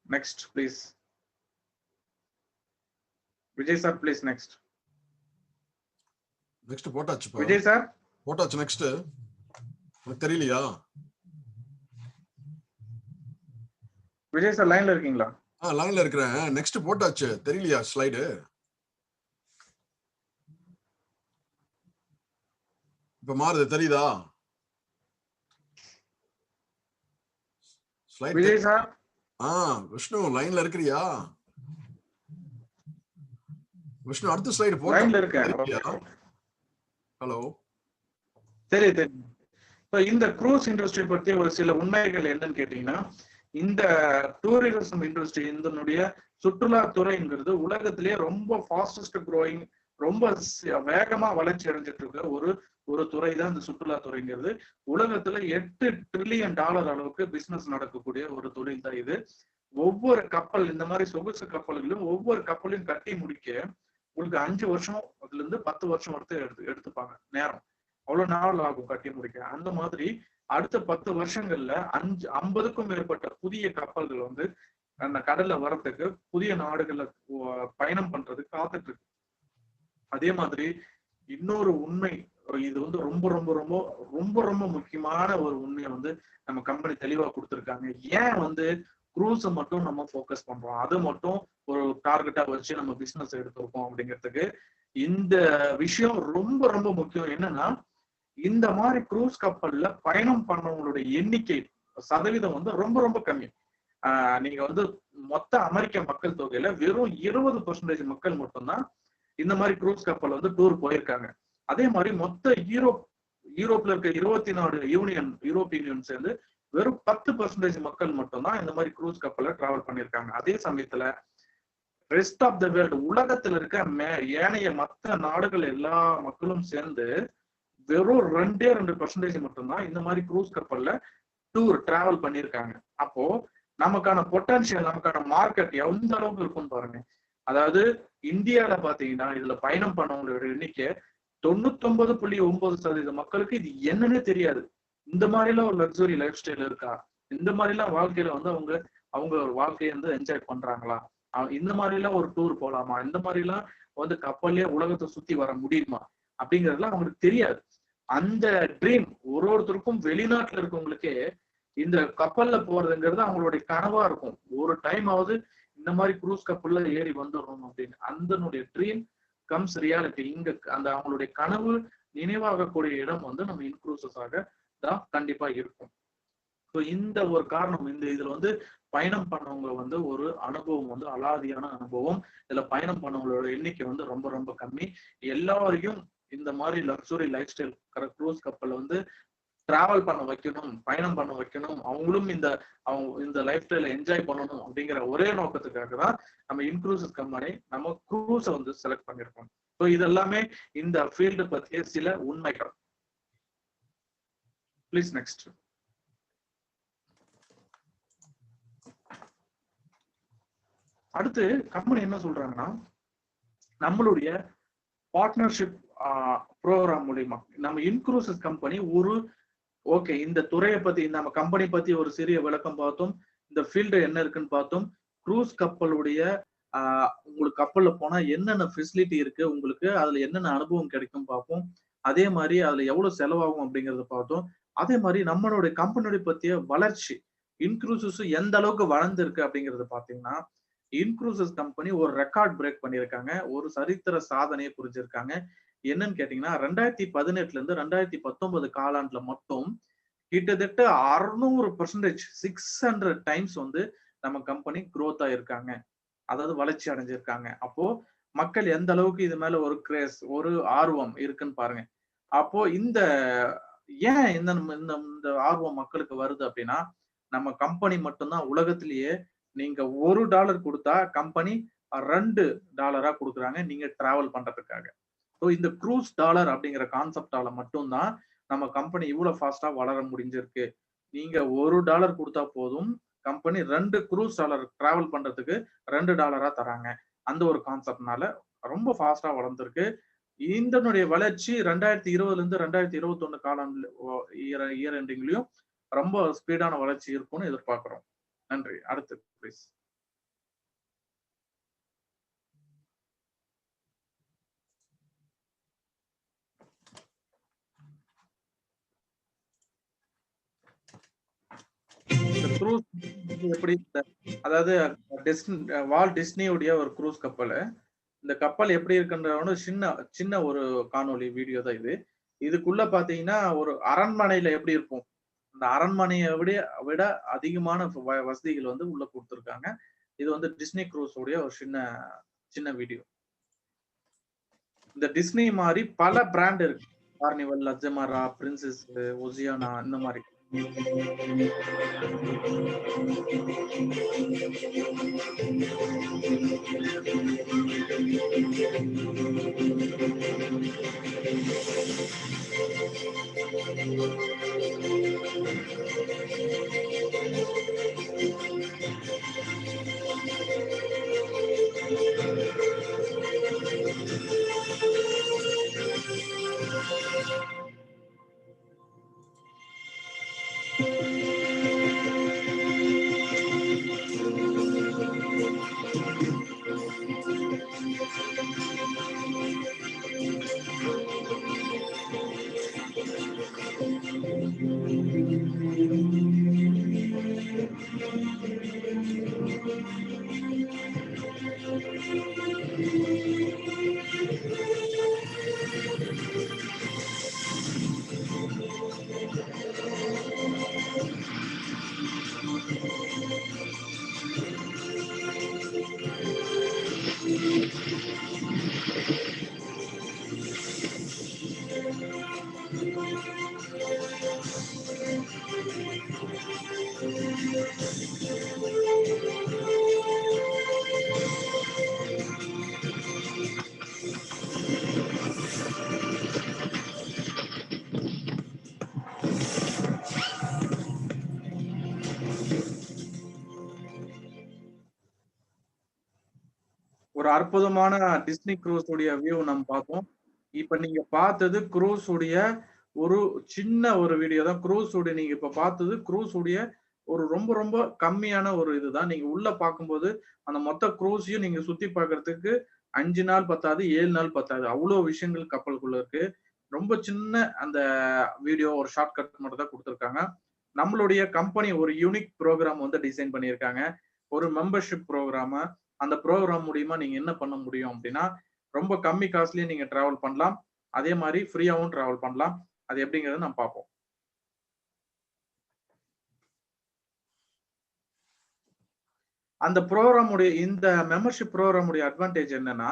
Next please Vijay sir, please next. Next போட்டாச்சு விஜய் சார், போட்டாச்சு. நெக்ஸ்ட் உங்களுக்கு தெரியலையா? விஜய் சார் லைன்ல இருக்கீங்களா? லைன்ல இருக்கிறேன். நெக்ஸ்ட் போட்டாச்சு, தெரியலையா ஸ்லைடு? இப்ப மாறுது, தெரியுதா ஸ்லைட்? விஜய் சார், விஷ்ணு லைன்ல இருக்கிறியா? விஷ்ணு அடுத்த ஸ்லைடு போட்டா. லைன்ல இருக்கேன். ஹலோ, தெரியுது. இந்த க்ரூஸ் இண்டஸ்ட்ரி பத்தி ஒரு சில உண்மைகள் என்னன்னு கேட்டீங்கன்னா, இந்த டூரிசம் இண்டஸ்ட்ரி, இதனுடைய சுற்றுலாத்துறைங்கிறது உலகத்திலேயே ரொம்ப ஃபாஸ்டஸ்ட் க்ரோயிங், ரொம்ப வேகமா வளர்ச்சி அடைஞ்சிட்டு இருக்க ஒரு துறை தான் இந்த சுற்றுலாத்துறைங்கிறது. உலகத்துல $8 trillion அளவுக்கு பிசினஸ் நடக்கக்கூடிய ஒரு தொழில் தான் இது. ஒவ்வொரு கப்பல், இந்த மாதிரி சொகுசு கப்பல்களும் ஒவ்வொரு கப்பலையும் கட்டி முடிக்க உங்களுக்கு 5 வருஷம் அதுல இருந்து 10 வருஷம் வரைக்கும் எடுத்துப்பாங்க நேரம். அவ்வளவு நாள் ஆகும் கட்டி முடிக்க. அந்த மாதிரி அடுத்த 10 வருஷங்கள்ல 50க்கும் மேற்பட்ட புதிய கப்பல்கள் வந்து அந்த கடல்ல வர்றதுக்கு, புதிய நாடுகள்ல பயணம் பண்றதுக்கு காத்துட்டு இருக்கு. அதே மாதிரி இன்னொரு உண்மை இது வந்து ரொம்ப ரொம்ப ரொம்ப ரொம்ப ரொம்ப முக்கியமான ஒரு உண்மையை வந்து நம்ம கம்பெனி தெளிவா கொடுத்துருக்காங்க. ஏன் வந்து க்ரூஸை மட்டும் நம்ம ஃபோக்கஸ் பண்றோம், அது மட்டும் ஒரு டார்கெட்டா வச்சு நம்ம பிசினஸ் எடுத்திருக்கோம் அப்படிங்கிறதுக்கு இந்த விஷயம் ரொம்ப ரொம்ப முக்கியம். என்னன்னா, இந்த மாதிரி க்ரூஸ் கப்பல்ல பயணம் பண்ணவங்களுடைய எண்ணிக்கை சதவீதம் வந்து ரொம்ப ரொம்ப கம்மி. நீங்க வந்து மொத்த அமெரிக்க மக்கள் தொகையில வெறும் 20% மக்கள் மட்டும்தான் இந்த மாதிரி க்ரூஸ் கப்பல் வந்து டூர் போயிருக்காங்க. அதே மாதிரி மொத்த யூரோப்ல இருக்க 24 யூரோப்பியன் யூனியன் சேர்ந்து வெறும் 10% மக்கள் மட்டும்தான் இந்த மாதிரி க்ரூஸ் கப்பல்ல டிராவல் பண்ணியிருக்காங்க. அதே சமயத்துல ரெஸ்ட் ஆஃப் த வேர்ல்டு, உலகத்துல இருக்க ஏனைய மற்ற நாடுகள் எல்லா மக்களும் சேர்ந்து வெறும் 2% மட்டும்தான் இந்த மாதிரி க்ரூஸ் கப்பல்ல டூர் டிராவல் பண்ணியிருக்காங்க. அப்போ நமக்கான பொட்டன்ஷியல், நமக்கான மார்க்கெட் எந்த அளவுக்கு இருக்குன்னு பாருங்க. அதாவது இந்தியாவில பாத்தீங்கன்னா இதுல பயணம் பண்ணவங்களோட எண்ணிக்கை 99.9% மக்களுக்கு இது என்னன்னே தெரியாது. இந்த மாதிரிலாம் ஒரு லக்ஸுரி லைஃப் ஸ்டைல் இருக்கா, இந்த மாதிரிலாம் வாழ்க்கையில வந்து அவங்க வாழ்க்கையை வந்து என்ஜாய் பண்றாங்களா, இந்த மாதிரிலாம் ஒரு டூர் போலாமா, இந்த மாதிரிலாம் வந்து கப்பல்லே உலகத்தை சுத்தி வர முடியுமா அப்படிங்கிறதுலாம் அவங்களுக்கு தெரியாது. அந்த ட்ரீம் ஒருத்தருக்கும் வெளிநாட்டுல இருக்கவங்களுக்கே இந்த கப்பல்ல போறதுங்கிறது அவங்களுடைய கனவா இருக்கும். ஒரு டைம் ஆவது இந்த மாதிரி க்ரூஸ் கப்பல்ல ஏறி வந்துடணும் அப்படின்னு. அந்த ட்ரீம் கம்ஸ் ரியாலிட்டி. இங்க அந்த அவங்களுடைய கனவு நினைவாகக்கூடிய இடம் வந்து நம்ம இன்க்ரூசஸாக தான் கண்டிப்பா இருக்கும். ஸோ இந்த ஒரு காரணம், இதுல வந்து பயணம் பண்ணவங்க வந்து ஒரு அனுபவம் வந்து அலாதியான அனுபவம். இதுல பயணம் பண்ணவங்களோட எண்ணிக்கை வந்து ரொம்ப ரொம்ப கம்மி. எல்லாரையும் இந்த மாதிரி லக்ஸுரி லைஃப் ஸ்டைல் க்ரூஸ் கப்பல்ல வந்து டிராவல் பண்ண வைக்கணும், பயணம் பண்ண வைக்கணும், அவங்களும் இந்த லைஃப் ஸ்டைல என்ஜாய் பண்ணணும் அப்படிங்கிற ஒரே நோக்கத்துக்காக தான் நம்ம இன்க்ரூசஸ் கம்பெனி நம்ம க்ரூஸை வந்து செலக்ட் பண்ணிருக்கோம். ஸோ இதெல்லாமே இந்த ஃபீல்டு பற்றிய சில உண்மைகள். Please next. அடுத்து கம்பெனி என்ன சொல்றாங்கன்னா, நம்மளுடைய பார்ட்னர்ஷிப் ப்ரோக்ராம் மூலியமா நம்ம இன்க்ரூசஸ் கம்பெனி ஓகே, இந்த துறையை பத்தி, நம்ம கம்பெனி பத்தி ஒரு சிறிய விளக்கம் பார்த்தோம், இந்த ஃபீல்டு என்ன இருக்குன்னு பார்த்தோம், க்ரூஸ் கப்பலுடைய உங்களுக்கு கப்பல்ல போனா என்னென்ன ஃபெசிலிட்டி இருக்கு, உங்களுக்கு அதுல என்னென்ன அனுபவம் கிடைக்கும் பார்ப்போம். அதே மாதிரி அதுல எவ்வளவு செலவாகும் அப்படிங்கறத பார்த்தோம். அதே மாதிரி நம்மளுடைய கம்பெனியுடைய பத்திய வளர்ச்சி, இன்க்ரூசஸ் எந்த அளவுக்கு வளர்ந்துருக்கு அப்படிங்கறத பாத்தீங்கன்னா, இன்க்ரூசஸ் கம்பெனி ஒரு ரெக்கார்ட் பிரேக் பண்ணியிருக்காங்க, ஒரு சரித்திர சாதனையை புரிஞ்சிருக்காங்க. என்னன்னு கேட்டீங்கன்னா, 2018 இருந்து 2019 காலாண்டுல மட்டும் கிட்டத்தட்ட 600%, 600 டைம்ஸ் வந்து நம்ம கம்பெனி குரோத் ஆயிருக்காங்க, அதாவது வளர்ச்சி அடைஞ்சிருக்காங்க. அப்போ மக்கள் எந்த அளவுக்கு இது மேல ஒரு கிரேஸ், ஒரு ஆர்வம் இருக்குன்னு பாருங்க. அப்போ ஏன் இந்த ஆர்வம் மக்களுக்கு வருது அப்படின்னா, நம்ம கம்பெனி மட்டும்தான் உலகத்திலேயே நீங்க $1 கொடுத்தா கம்பெனி $2 கொடுக்குறாங்க நீங்க டிராவல் பண்றதுக்காக. ஸோ இந்த க்ரூஸ் டாலர் அப்படிங்கிற கான்செப்டால மட்டும்தான் நம்ம கம்பெனி இவ்வளவு ஃபாஸ்டா வளர முடிஞ்சிருக்கு. நீங்க $1 கொடுத்தா போதும், கம்பெனி 2 க்ரூஸ் டாலர் டிராவல் பண்றதுக்கு $2 தராங்க. அந்த ஒரு கான்செப்ட்னால ரொம்ப ஃபாஸ்டா வளர்ந்துருக்கு. இதனுடைய வளர்ச்சி 2020 இருந்து 2021 காலாண்டு இயர் எண்டிங்லயும் ரொம்ப ஸ்பீடான வளர்ச்சி இருக்கும்னு எதிர்பார்க்கிறோம். நன்றி. அடுத்து ப்ளீஸ். எப்படி, அதாவது வால்ட் டிஸ்னியுடைய ஒரு க்ரூஸ் கப்பல். இந்த கப்பல் எப்படி இருக்குன்ற சின்ன ஒரு காணொலி வீடியோ தான் இது. இதுக்குள்ள பாத்தீங்கன்னா ஒரு அரண்மனையில எப்படி இருக்கும், இந்த அரண்மனையை விட அதிகமான வசதிகள் வந்து உள்ள கொடுத்துருக்காங்க. இது வந்து டிஸ்னி க்ரூஸ் உடைய ஒரு சின்ன வீடியோ. இந்த டிஸ்னி மாதிரி பல பிராண்ட் இருக்கு, கார்னிவல், லஜ்ஜமாரா, பிரின்சஸ், ஒசியானா, இந்த மாதிரி. ஒரு அற்புதமான டிஸ்னி க்ரூஸ் உடைய வியூ நம்ம பார்த்தோம். இப்ப நீங்க பார்த்தது க்ரூஸ் உடைய ஒரு சின்ன ஒரு வீடியோ தான். க்ரூஸ் உடைய நீங்க இப்ப பார்த்தது க்ரூஸ் உடைய ஒரு ரொம்ப ரொம்ப கம்மியான ஒரு இதுதான். நீங்க உள்ள பார்க்கும்போது அந்த மொத்த க்ரூஸையும் நீங்க சுத்தி பார்க்கிறதுக்கு 5 நாள் பத்தாது, 7 நாள் பத்தாது. அவ்வளவு விஷயங்கள் கப்பலுக்குள்ள இருக்கு. ரொம்ப சின்ன அந்த வீடியோ ஒரு ஷார்ட் கட் மட்டும் தான் கொடுத்துருக்காங்க. நம்மளுடைய கம்பெனி ஒரு யூனிக் ப்ரோக்ராம் வந்து டிசைன் பண்ணியிருக்காங்க. ஒரு மெம்பர்ஷிப் ப்ரோக்ராம. அந்த ப்ரோக்ராம் மூலியமா நீங்க என்ன பண்ண முடியும் அப்படின்னா, ரொம்ப கம்மி காஸ்ட்லயே நீங்க டிராவல் பண்ணலாம். அதே மாதிரி ஃப்ரீயாவும் டிராவல் பண்ணலாம். அது எப்படிங்கிறத நம்ம பார்ப்போம். அந்த ப்ரோக்ராமுடைய இந்த மெம்பர்ஷிப் ப்ரோக்ராமுடைய அட்வான்டேஜ் என்னன்னா,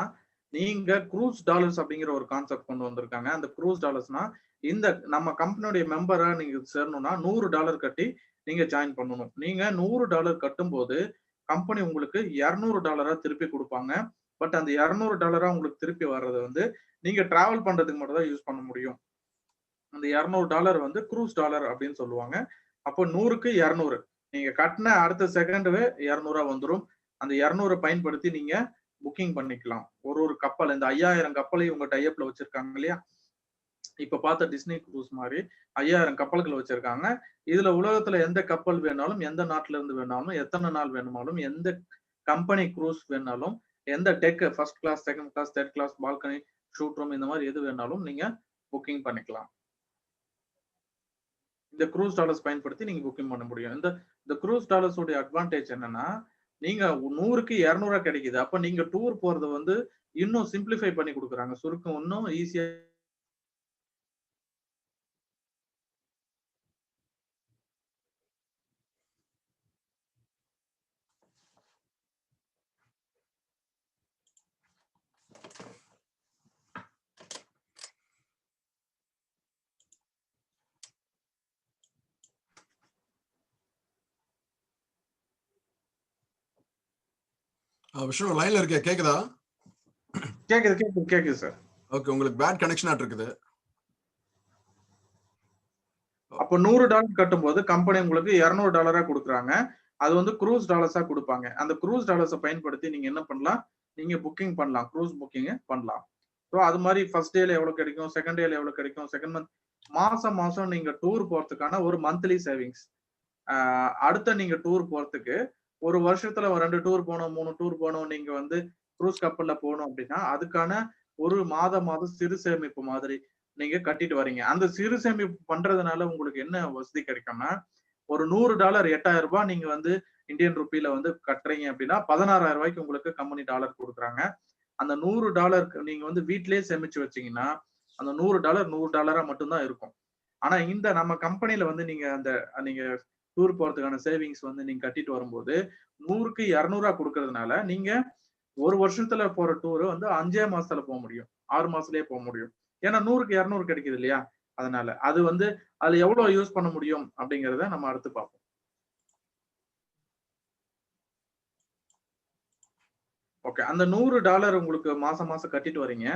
நீங்க க்ரூஸ் டாலர்ஸ் அப்படிங்கிற ஒரு கான்செப்ட் கொண்டு வந்திருக்காங்க. அந்த க்ரூஸ் டாலர்ஸ்னா, இந்த நம்ம கம்பெனியுடைய மெம்பரா நீங்க சேரணும்னா $100 கட்டி நீங்க ஜாயின் பண்ணணும். நீங்க $100 கட்டும்போது கம்பெனி உங்களுக்கு $200 திருப்பி கொடுப்பாங்க. பட் அந்த $200 உங்களுக்கு திருப்பி வர்றது வந்து நீங்க டிராவல் பண்றதுக்கு மட்டும் தான் யூஸ் பண்ண முடியும். அந்த $200 வந்து க்ரூஸ் டாலர் அப்படின்னு சொல்லுவாங்க. அப்போ 100க்கு 200 நீங்க கட்டின அடுத்த செகண்டவே 200 வந்துரும். அந்த 200 பயன்படுத்தி நீங்க புக்கிங் பண்ணிக்கலாம். ஒரு கப்பல் இந்த 5000 கப்பலை உங்க டைப்ல வச்சிருக்காங்க இல்லையா? இப்ப பார்த்த டிஸ்னி க்ரூஸ் மாதிரி 5000 கப்பல்கள் வச்சிருக்காங்க. இதுல உலகத்துல எந்த கப்பல் வேணாலும், எந்த நாட்டுல இருந்து வேணாலும், எத்தனை நாள் வேணுமாலும், எந்த கம்பெனி க்ரூஸ் வேணாலும், எந்த deck first class, second class, third class, balcony, suite room இந்த மாதிரி எது வேணாலும் நீங்க புக்கிங் பண்ணிக்கலாம். இந்த க்ரூஸ் டாலர்ஸ் பயன்படுத்தி நீங்க புக்கிங் பண்ண முடியும். இந்த க்ரூஸ் டாலர்ஸ் உடைய அட்வான்டேஜ் என்னன்னா, நீங்க 100க்கு 200 கிடைக்குது. அப்ப நீங்க டூர் போறது வந்து இன்னும் சிம்பிளிஃபை பண்ணி கொடுக்குறாங்க. சுருக்கம் இன்னும் ஈஸியா விஷ்ணு லைன்ல இருக்கே, கேக்குதா? கேக்குது சார். ஓகே, உங்களுக்கு பேட் கனெக்ஷன் இருக்குது. அப்ப $100 கட்டும்போது கம்பெனி உங்களுக்கு $200 கொடுக்குறாங்க. அது வந்து க்ரூஸ் டாலர்ஸா கொடுப்பாங்க. அந்த க்ரூஸ் டாலர்ஸை பயன்படுத்தி நீங்க என்ன பண்ணலாம்? நீங்க புக்கிங் பண்ணலாம். க்ரூஸ் புக்கிங் பண்ணலாம். ஸோ அது மாதிரி ஃபர்ஸ்ட் டேல எவ்வளவு கிடைக்கும், செகண்ட் டேல எவ்வளவு கிடைக்கும், செகண்ட் மந்த் மாசம் நீங்க டூர் போறதுக்கான ஒரு மந்த்லி சேவிங்ஸ். அடுத்த நீங்க டூர் போறதுக்கு ஒரு வருஷத்துல 2 டூர் போகணும், 3 டூர் போகணும், நீங்க வந்து க்ரூஸ் கப்பல்ல போகணும் அப்படின்னா அதுக்கான ஒரு மாதம் சிறு சேமிப்பு மாதிரி நீங்க கட்டிட்டு வரீங்க. அந்த சிறு சேமிப்பு பண்றதுனால உங்களுக்கு என்ன வசதி கிடைக்கும்னா, ஒரு $100 8,000 நீங்க வந்து இந்தியன் ருப்பில வந்து கட்டுறீங்க அப்படின்னா 16,000 ரூபாய்க்கு உங்களுக்கு கம்பெனி டாலர் கொடுக்குறாங்க. அந்த $100 நீங்க வந்து வீட்டிலேயே சேமிச்சு வச்சீங்கன்னா அந்த $100 மட்டும்தான் இருக்கும். ஆனா இந்த நம்ம கம்பெனில வந்து நீங்க டூர் போறதுக்கான சேவிங்ஸ் வந்து நீங்க கட்டிட்டு வரும்போது 100க்கு 200 கொடுக்கறதுனால நீங்க ஒரு வருஷத்துல போற டூர் வந்து 5 மாசத்துல போக முடியும், 6 மாசத்துலயே போக முடியும். ஏன்னா 100க்கு 200 கிடைக்குது இல்லையா? அதனால அது வந்து அதுல எவ்வளவு யூஸ் பண்ண முடியும் அப்படிங்கறத நம்ம அடுத்து பார்ப்போம். ஓகே, அந்த $100 உங்களுக்கு மாசம் கட்டிட்டு வரீங்க.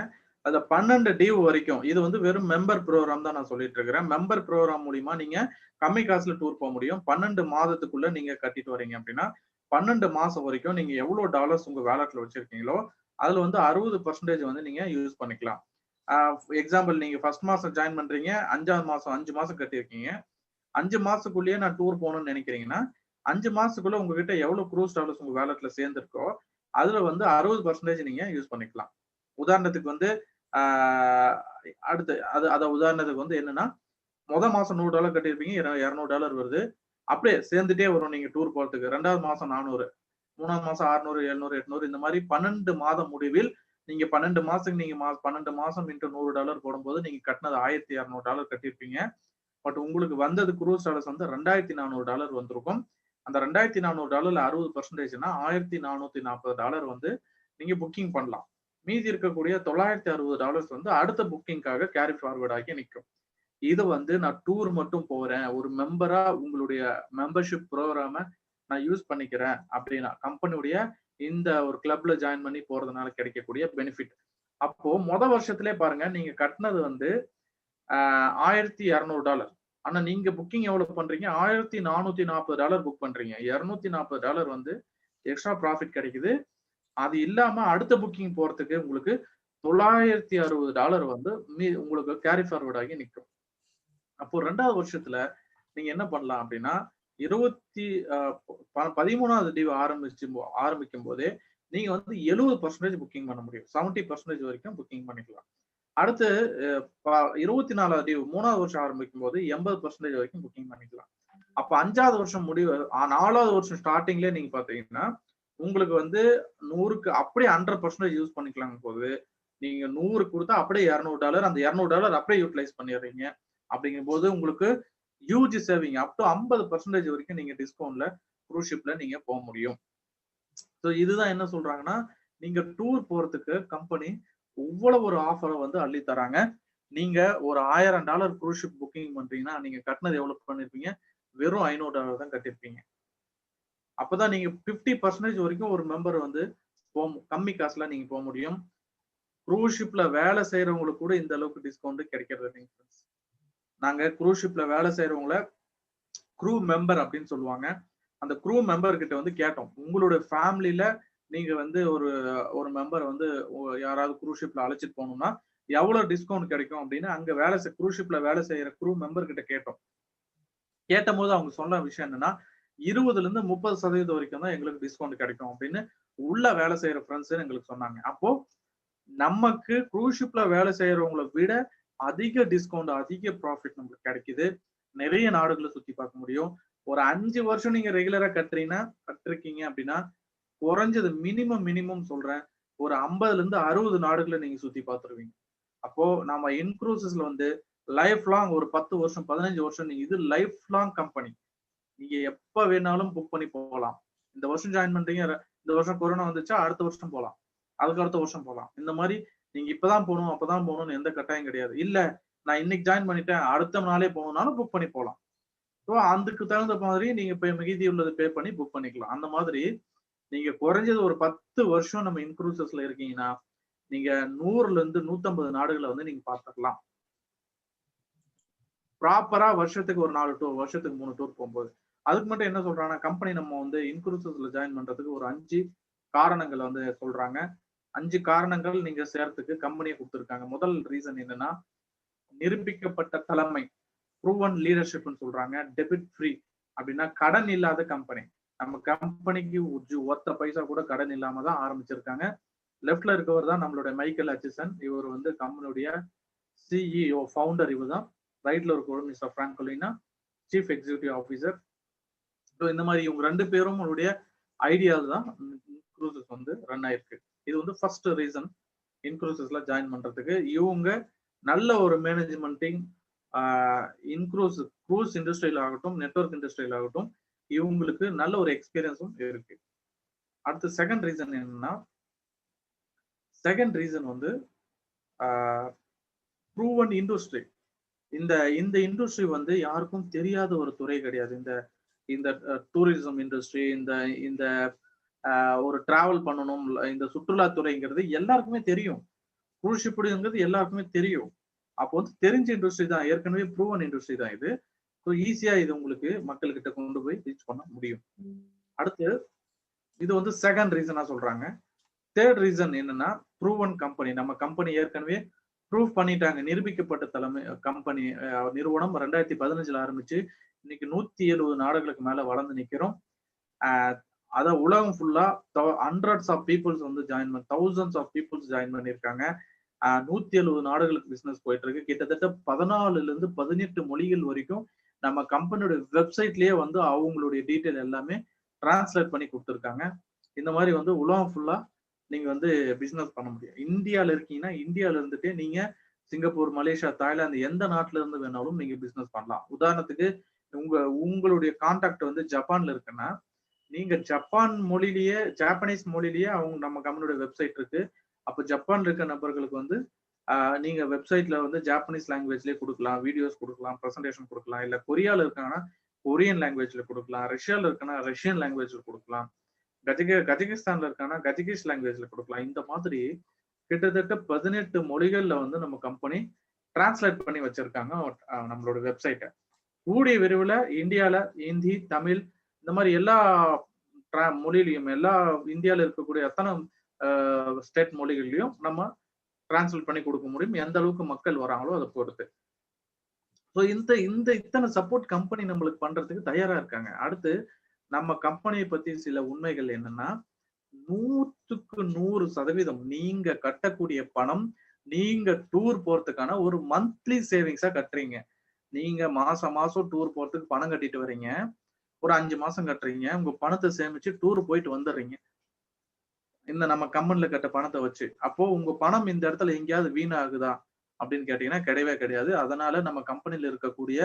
அதுல 12 டியூ வரைக்கும். இது வந்து வெறும் மெம்பர் ப்ரோக்ராம் தான் நான் சொல்லிட்டு இருக்கிறேன். மெம்பர் ப்ரோக்ராம் மூலியமா நீங்க கம்மி காசுல டூர் போக முடியும். 12 மாதத்துக்குள்ள நீங்க கட்டிட்டு வரீங்க அப்படின்னா 12 மாசம் வரைக்கும் நீங்க எவ்வளவு டாலர்ஸ் உங்க வேலட்ல வச்சிருக்கீங்களோ அதுல வந்து 60% வந்து நீங்க யூஸ் பண்ணிக்கலாம். எக்ஸாம்பிள் நீங்க ஃபர்ஸ்ட் மாசம் ஜாயின் பண்றீங்க, 5ஆவது மாசம் 5 மாசம் கட்டியிருக்கீங்க. 5 மாசத்துக்குள்ளேயே நான் டூர் போகணும்னு நினைக்கிறீங்கன்னா 5 மாசத்துக்குள்ள உங்ககிட்ட எவ்வளவு க்ரூஸ் டாலர்ஸ் உங்க வேலட்ல சேர்ந்திருக்கோ அதுல வந்து 60% நீங்க யூஸ் பண்ணிக்கலாம். உதாரணத்துக்கு வந்து அடுத்து அத உதாரணத்துக்கு வந்து என்னன்னா, மாசம் $100 கட்டியிருப்பீங்க, $200 வருது. அப்படியே சேர்ந்துட்டே வரும் நீங்க டூர் போறதுக்கு. 2வது மாசம் 400, 3வது மாசம் 600, 700, 800 இந்த மாதிரி 12 மாத முடிவில் நீங்க 12 மாசத்துக்கு நீங்க 12 மாசம் இன்டு $100 போடும்போது நீங்க கட்டினது $1,200 கட்டியிருப்பீங்க. பட் உங்களுக்கு வந்தது க்ரூஸ் டாலர்ஸ் வந்து $2,400 வந்திருக்கும். அந்த $2,400ல 60%னா $1,440 வந்து நீங்க புக்கிங் பண்ணலாம். மீதி இருக்கக்கூடிய $960 வந்து அடுத்த புக்கிங்காக கேரி ஃபார்வர்ட் ஆகி நிற்கும். இது வந்து நான் டூர் மட்டும் போறேன், ஒரு மெம்பரா உங்களுடைய மெம்பர்ஷிப் ப்ரோக்ராம நான் யூஸ் பண்ணிக்கிறேன் அப்படின்னா கம்பெனியுடைய இந்த ஒரு கிளப்ல ஜாயின் பண்ணி போறதுனால கிடைக்கக்கூடிய பெனிஃபிட். அப்போ வருஷத்திலே பாருங்க நீங்க கட்டினது வந்து $1,200. ஆனா நீங்க புக்கிங் எவ்வளவு பண்றீங்க? $1,440 புக் பண்றீங்க. $240 வந்து எக்ஸ்ட்ரா ப்ராஃபிட் கிடைக்குது. அது இல்லாம அடுத்த புக்கிங் போறதுக்கு உங்களுக்கு $960 வந்து உங்களுக்கு கேரி ஃபார்வர்ட் ஆகி நிற்கும். அப்போ 2வது வருஷத்துல நீங்க என்ன பண்ணலாம் அப்படின்னா 13வது டியூ ஆரம்பிக்கும் போதே நீங்க வந்து 70% புக்கிங் பண்ண முடியும். 70% வரைக்கும் புக்கிங் பண்ணிக்கலாம். அடுத்து 24வது டியூ 3வது வருஷம் ஆரம்பிக்கும் போது 80% வரைக்கும் புக்கிங் பண்ணிக்கலாம். அப்ப 5வது வருஷம் முடிவு 4வது வருஷம் ஸ்டார்டிங்ல நீங்க பாத்தீங்கன்னா உங்களுக்கு வந்து 100க்கு அப்படியே 100% யூஸ் பண்ணிக்கலாம் போது நீங்க 100 கொடுத்தா அப்படியே $200 அந்த $200 அப்படியே யூட்டிலைஸ் பண்ணிடுறீங்க. அப்படிங்கும் போது உங்களுக்கு ஹியூஜ் சேவிங் அப் டு 50% வரைக்கும் நீங்க டிஸ்கவுண்ட்ல க்ரூஸ் ஷிப்ல நீங்க போக முடியும். ஸோ இதுதான் என்ன சொல்றாங்கன்னா நீங்க டூர் போறதுக்கு கம்பெனி இவ்வளவு ஒரு ஆஃபரை வந்து அள்ளி தராங்க. நீங்க ஒரு $1000 க்ரூஸ் ஷிப் புக்கிங் பண்றீங்கன்னா நீங்க கட்டினது எவ்வளவு பண்ணிருப்பீங்க? வெறும் $500 தான் கட்டிருப்பீங்க. அப்பதான் நீங்க 50% வரைக்கும் ஒரு மெம்பர் வந்து கம்மி காசுல நீங்க போக முடியும். க்ரூஸ் ஷிப்ல வேலை செய்யறவங்களுக்கு கூட இந்த அளவுக்கு டிஸ்கவுண்ட் கிடைக்கிறது இல்லைங்க. நாங்க க்ரூஸ் ஷிப்ல வேலை செய்யறவங்கள க்ரூ மெம்பர் அப்படின்னு சொல்லுவாங்க. அந்த க்ரூ மெம்பர் கிட்ட வந்து கேட்டோம், உங்களோட ஃபேமிலியில நீங்க வந்து ஒரு மெம்பர் வந்து யாராவது க்ரூஸ் ஷிப்ல அழைச்சிட்டு போகணும்னா எவ்வளவு டிஸ்கவுண்ட் கிடைக்கும் அப்படின்னு அங்க க்ரூஸ் ஷிப்ல வேலை செய்யற க்ரூ மெம்பர் கிட்ட கேட்டோம். கேட்டும் போது அவங்க சொன்ன விஷயம் என்னன்னா 20% வரைக்கும் தான் எங்களுக்கு டிஸ்கவுண்ட் கிடைக்கும் அப்படின்னு உள்ள வேலை செய்யற ஃப்ரெண்ட்ஸ் எங்களுக்கு சொன்னாங்க. அப்போ நமக்கு க்ரூஸ் ஷிப்ல வேலை செய்யறவங்களை விட அதிக டிஸ்கவுண்ட் அதிக ப்ராஃபிட் நமக்கு கிடைக்குது. நிறைய நாடுகளை சுத்தி பார்க்க முடியும். ஒரு 5 வருஷம் நீங்க ரெகுலரா கட்டிருக்கீங்க அப்படின்னா குறைஞ்சது மினிமம் சொல்றேன் ஒரு 50-60 நாடுகளை நீங்க சுத்தி பார்த்துருவீங்க. அப்போ நம்ம இன்க்ரூசஸ்ல வந்து லைஃப் லாங் ஒரு 10 வருஷம் 15 வருஷம் நீங்க இது லைஃப் லாங் கம்பெனி. நீங்க எப்ப வேணாலும் புக் பண்ணி போகலாம். இந்த வருஷம் ஜாயின் பண்றீங்க, இந்த வருஷம் கொரோனா வந்துச்சா அடுத்த வருஷம் போகலாம், அதுக்கு அடுத்த வருஷம் போகலாம். இந்த மாதிரி நீங்க இப்பதான் போகணும் அப்பதான் போகணும்னு எந்த கட்டாயம் கிடையாது. இல்ல நான் இன்னைக்கு ஜாயின் பண்ணிட்டேன் அடுத்த நாளே போகணும்னாலும் புக் பண்ணி போகலாம். ஸோ அதுக்கு தகுந்த மாதிரி நீங்க மீதி உள்ளது பே பண்ணி புக் பண்ணிக்கலாம். அந்த மாதிரி நீங்க குறைஞ்சது ஒரு 10 வருஷம் நம்ம இன்க்ரூசஸ்ல இருக்கீங்கன்னா நீங்க 100-150 நாடுகளை வந்து நீங்க பார்த்துக்கலாம். ப்ராப்பரா வருஷத்துக்கு ஒரு 4 டூர், வருஷத்துக்கு 3 டூர் போகும்போது அதுக்கு மட்டும் என்ன சொல்றாங்கன்னா கம்பெனி நம்ம வந்து இன்க்ரூசஸ்ல ஜாயின் பண்றதுக்கு ஒரு 5 காரணங்கள் வந்து சொல்றாங்க. 5 காரணங்கள் நீங்க சேர்த்துக்கு கம்பெனியை கொடுத்துருக்காங்க. முதல் ரீசன் என்னன்னா நிரூபிக்கப்பட்ட தலைமை, ப்ரூவன் லீடர்ஷிப்னு சொல்றாங்க. டெபிட் ஃப்ரீ அப்படின்னா கடன் இல்லாத கம்பெனி. நம்ம கம்பெனிக்கு ஒத்த பைசா கூட கடன் இல்லாம தான் ஆரம்பிச்சிருக்காங்க. லெஃப்ட்ல இருக்கவர் தான் நம்மளுடைய மைக்கேல் ஹட்சிசன். இவர் வந்து கம்பெனியுடைய சிஇஓ ஃபவுண்டர். இவர் தான். ரைட்ல இருக்கவர் மிஸ்டர் பிராங்கோலினா, சீஃப் எக்ஸிகியூட்டிவ் ஆஃபீஸர். ஸோ இந்த மாதிரி இவங்க 2 பேரும் உங்களுடைய ஐடியால் தான் இன்க்ரூசஸ் வந்து ரன் ஆயிருக்கு. இது வந்து ஃபர்ஸ்ட் ரீசன் இன்க்ரூசஸ்ல ஜாயின் பண்றதுக்கு. இவங்க நல்ல ஒரு மேனேஜ்மெண்டிங் க்ரூஸ் இண்டஸ்ட்ரியில் ஆகட்டும் நெட்வொர்க் இண்டஸ்ட்ரியில் ஆகட்டும் இவங்களுக்கு நல்ல ஒரு எக்ஸ்பீரியன்ஸும் இருக்கு. அடுத்து செகண்ட் ரீசன் என்னன்னா வந்து ப்ரூவன் இண்டஸ்ட்ரி. இந்த இண்டஸ்ட்ரி வந்து யாருக்கும் தெரியாத ஒரு துறை கிடையாது. இந்த டூரிசம் இண்டஸ்ட்ரி, இந்த ஒரு டிராவல் பண்ணணும், இந்த சுற்றுலாத்துறைங்கிறது எல்லாருக்குமே தெரியும். க்ரூஸ் ஷிப்ங்கிறது எல்லாருக்குமே தெரியும். அப்போ வந்து தெரிஞ்ச இண்டஸ்ட்ரி தான், ஏற்கனவே ப்ரூவன் இண்டஸ்ட்ரி தான் இது. ஸோ ஈஸியா இது உங்களுக்கு மக்கள்கிட்ட கொண்டு போய் ரீச் பண்ண முடியும். அடுத்து இது வந்து செகண்ட் ரீசனா சொல்றாங்க. தேர்ட் ரீசன் என்னன்னா ப்ரூவன் கம்பெனி. நம்ம கம்பெனி ஏற்கனவே ப்ரூவ் பண்ணிட்டாங்க. நிரூபிக்கப்பட்ட தலைமை கம்பெனி நிறுவனம் 2015 ஆரம்பிச்சு இன்னைக்கு 170 நாடுகளுக்கு மேல வளர்ந்து நிக்கிறோம். அதான் உலகம் ஃபுல்லா ஹண்ட்ரட்ஸ் ஆஃப் பீப்புள்ஸ் வந்து thousands ஆஃப் பீப்புள்ஸ் ஜாயின் பண்ணியிருக்காங்க. 170 நாடுகளுக்கு பிசினஸ் போயிட்டு இருக்கு. கிட்டத்தட்ட 14-18 மொழிகள் வரைக்கும் நம்ம கம்பெனியோட வெப்சைட்லயே வந்து அவங்களுடைய டீட்டெயில் எல்லாமே டிரான்ஸ்லேட் பண்ணி கொடுத்துருக்காங்க. இந்த மாதிரி வந்து உலகம் ஃபுல்லா நீங்க வந்து பிசினஸ் பண்ண முடியும். இந்தியால இருக்கீங்கன்னா இந்தியால இருந்துட்டு நீங்க சிங்கப்பூர், மலேசியா, தாய்லாந்து எந்த நாட்டுல இருந்து வேணாலும் நீங்க பிசினஸ் பண்ணலாம். உதாரணத்துக்கு உங்களுடைய கான்டாக்ட் வந்து ஜப்பான்ல இருக்குன்னா நீங்க ஜப்பானீஸ் மொழியிலேயே அவங்க நம்ம கம்பெனியோட வெப்சைட் இருக்கு. அப்போ ஜப்பான்ல இருக்க நபர்களுக்கு வந்து நீங்க வெப்சைட்ல வந்து ஜாப்பனீஸ் லாங்குவேஜ்லயே கொடுக்கலாம், வீடியோஸ் கொடுக்கலாம், ப்ரெசன்டேஷன் கொடுக்கலாம். இல்ல கொரியால இருக்காங்கன்னா கொரியன் லாங்குவேஜ்ல கொடுக்கலாம், ரஷ்யால இருக்கான்னா ரஷ்யன் லாங்குவேஜ்ல கொடுக்கலாம், கஜகிஸ்தான்ல இருக்கான்னா கஜகிஸ் லாங்குவேஜ்ல கொடுக்கலாம். இந்த மாதிரி கிட்டத்தட்ட 18 மொழிகள்ல வந்து நம்ம கம்பெனி டிரான்ஸ்லேட் பண்ணி வச்சிருக்காங்க நம்மளோட வெப்சைட்டை. கூடிய விரைவில் இந்தியால ஹிந்தி, தமிழ் இந்த மாதிரி எல்லா மொழியிலையும் இந்தியால இருக்கக்கூடிய அத்தனை ஸ்டேட் மொழிகள்லையும் நம்ம டிரான்ஸ்லேட் பண்ணி கொடுக்க முடியும், எந்த அளவுக்கு மக்கள் வராங்களோ அதை பொறுத்து. ஸோ இத்தனை சப்போர்ட் கம்பெனி நம்மளுக்கு பண்றதுக்கு தயாரா இருக்காங்க. அடுத்து நம்ம கம்பெனியை பத்தி சில உண்மைகள் என்னன்னா, 100% நீங்க கட்டக்கூடிய பணம் நீங்க டூர் போறதுக்கான ஒரு மந்த்லி சேவிங்ஸா கட்டுறீங்க. நீங்க மாசம் மாசம் டூர் போறதுக்கு பணம் கட்டிட்டு வர்றீங்க, ஒரு 5 மாசம் கட்டுறீங்க, உங்க பணத்தை சேமிச்சு டூர் போயிட்டு வந்துடுறீங்க இந்த நம்ம கம்பெனில கட்ட பணத்தை வச்சு. அப்போ உங்க பணம் இந்த இடத்துல எங்கேயாவது வீணாகுதா அப்படின்னு கேட்டீங்கன்னா கிடையவே கிடையாது. அதனால நம்ம கம்பெனில இருக்கக்கூடிய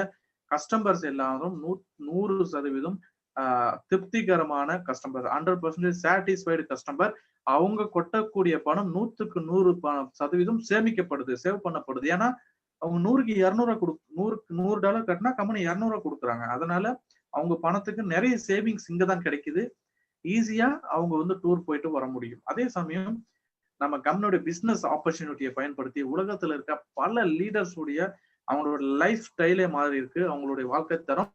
கஸ்டமர்ஸ் எல்லாரும் 100% திருப்திகரமான கஸ்டமர், 100% சாட்டிஸ்ஃபைடு கஸ்டமர். அவங்க கொட்டக்கூடிய பணம் 100% சேமிக்கப்படுது, சேவ் பண்ணப்படுது. ஏன்னா அவங்க 100க்கு 200 $100 கட்டினா கம்பெனி 200 கொடுக்குறாங்க. அதனால அவங்க பணத்துக்கு நிறைய சேவிங்ஸ் இங்கதான் கிடைக்குது. ஈஸியா அவங்க வந்து டூர் போயிட்டு வர முடியும். அதே சமயம் நம்ம கம்பெனியோட பிசினஸ் ஆப்பர்ச்சுனிட்டியை பயன்படுத்தி உலகத்துல இருக்க பல லீடர்ஸ் உடைய அவங்களோட லைஃப் ஸ்டைலே மாறி இருக்கு. அவங்களுடைய வாழ்க்கை தரம்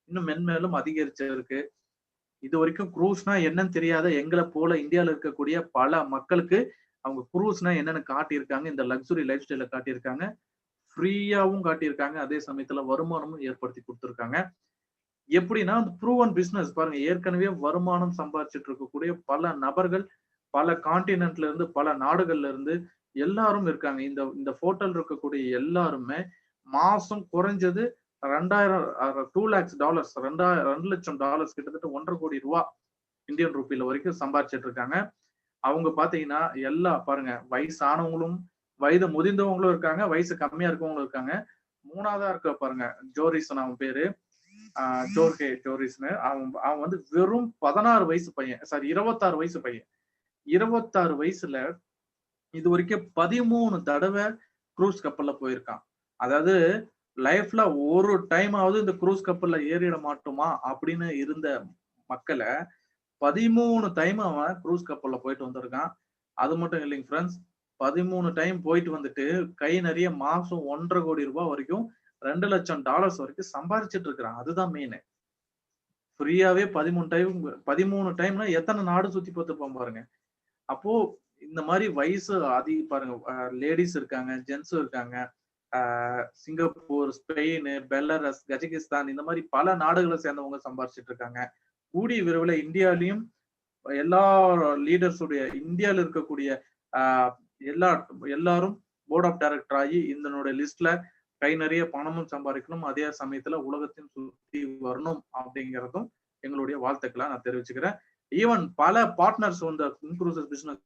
இன்னும் மென்மேலும் அதிகரிச்சிருக்கு. இது வரைக்கும் குரூஸ்னா என்னன்னு தெரியாத எங்களை போல இந்தியாவில இருக்கக்கூடிய பல மக்களுக்கு அவங்க குரூஸ்னா என்னன்னு காட்டியிருக்காங்க. இந்த லக்ஸுரி லைஃப் ஸ்டைல காட்டியிருக்காங்க, ஃப்ரீயாவும் காட்டியிருக்காங்க. அதே சமயத்துல வருமானமும் ஏற்படுத்தி கொடுத்துருக்காங்க. எப்படின்னா ப்ரூவன் பிசினஸ் பாருங்க, ஏற்கனவே வருமானம் சம்பாதிச்சுட்டு இருக்கக்கூடிய பல நபர்கள் பல கான்டினென்ட்ல இருந்து பல நாடுகள்ல இருந்து எல்லாரும் இருக்காங்க. இந்த போட்டோல இருக்கக்கூடிய எல்லாருமே மாசம் குறைஞ்சது $2 lakhs $2 லட்சம் கிட்டத்தட்ட $1.5 கோடி இந்தியன் ரூபியில வரைக்கும் சம்பாதிச்சிட்டு இருக்காங்க. அவங்க பாத்தீங்கன்னா எல்லா பாருங்க, வயசானவங்களும் வயது முதிர்ந்தவங்களும் இருக்காங்க, வயசு கம்மியா இருக்கவங்களும் இருக்காங்க. மூணாவதா இருக்க பாருங்க ஜோரிசன், அவன் பேரு ஜோரிஸ்னு. அவன் வந்து வெறும் 16 வயசு பையன், சாரி 26 வயசு பையன். 26 வயசுல இது வரைக்கும் 13 தடவை குரூஸ் கப்பல்ல போயிருக்கான். அதாவது லைஃப்ல ஒரு டைம் ஆவது இந்த குரூஸ் கப்பல்ல ஏறிட மாட்டோமா அப்படின்னு இருந்த மக்களை 13 டைம் அவன் குரூஸ் கப்பல்ல போயிட்டு வந்திருக்கான். அது மட்டும் இல்லைங்க ஃப்ரெண்ட்ஸ், 13 டைம் போயிட்டு வந்துட்டு கை நிறைய மாசம் $1.5 கோடி வரைக்கும் $2 லட்சம் வரைக்கும் சம்பாதிச்சுட்டு இருக்கிறான். அதுதான் மெயின். ஃப்ரீயாவே 13 டைம்னா எத்தனை நாடு சுத்தி பார்த்துப்போம் பாருங்க. அப்போ இந்த மாதிரி வயசு பாருங்க, லேடிஸ் இருக்காங்க, ஜென்ஸும் இருக்காங்க. சிங்கப்பூர், ஸ்பெயின், பெலரஸ், கஜகிஸ்தான் இந்த மாதிரி பல நாடுகளை சேர்ந்தவங்க சம்பாதிச்சுட்டு இருக்காங்க. கூடிய விரைவில் இந்தியாலையும் எல்லா லீடர்ஸுடைய இந்தியாவில் இருக்கக்கூடிய எல்லாரும் போர்ட் ஆஃப் டைரக்டர் ஆகி இதனுடைய லிஸ்ட்ல கை நிறைய பணமும் சம்பாதிக்கணும், அதே சமயத்துல உலகத்தையும் சுத்தி வரணும் அப்படிங்கிறதும் எங்களுடைய வாழ்த்துக்களை நான் தெரிவிச்சுக்கிறேன். ஈவன் பல பார்ட்னர்ஸ் வந்து இன்க்ளூசிவ் பிசினஸ்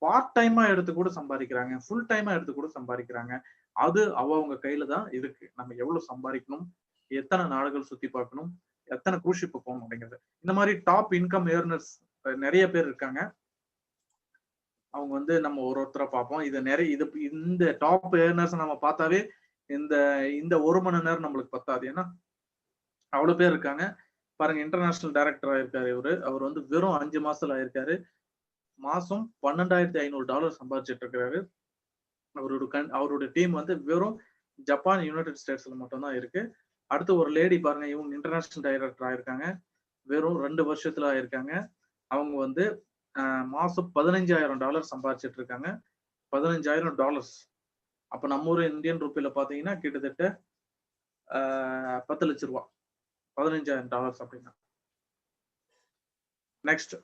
பார்ட் டைமா எடுத்து கூட சம்பாதிக்கிறாங்க, ஃபுல் டைமா எடுத்து கூட சம்பாதிக்கிறாங்க. அது அவங்க கையில தான் இருக்கு. நம்ம எவ்வளவு சம்பாதிக்கணும், எத்தனை நாடுகள் சுத்தி பார்க்கணும், எத்தனை cruise ship போகணும் அப்படிங்கிறது. இந்த மாதிரி டாப் இன்கம் ஏர்னர்ஸ் நிறைய பேர் இருக்காங்க. அவங்க வந்து நம்ம ஒருத்தரை பார்ப்போம். இந்த டாப் ஏர்னர்ஸ் நம்ம பார்த்தாவே இந்த 1 மணி நேரம் நம்மளுக்கு பத்தாது. ஏன்னா அவ்வளவு பேர் இருக்காங்க பாருங்க. இன்டர்நேஷனல் டைரக்டர் ஆயிருக்காரு அவர் வந்து வெறும் 5 மாசத்துல ஆயிருக்காரு. மாசம் $12,500 சம்பாதிச்சிட்டு இருக்கிறாரு. அவரோட டீம் வந்து வெறும் ஜப்பான், யுனைடெட் ஸ்டேட்ஸ்ல மட்டும்தான் இருக்கு. அடுத்து ஒரு லேடி பாருங்க, இவங்க இன்டர்நேஷனல் டைரக்டர் ஆயிருக்காங்க, வெறும் 2 வருஷத்துல ஆயிருக்காங்க. அவங்க வந்து மாசம் $15,000 சம்பாதிச்சிட்டு இருக்காங்க. $15,000 அப்ப நம்ம ஊர் இந்தியன் ரூபியில பாத்தீங்கன்னா கிட்டத்தட்ட $10 லட்சம் $15,000 அப்படின்னா. நெக்ஸ்ட்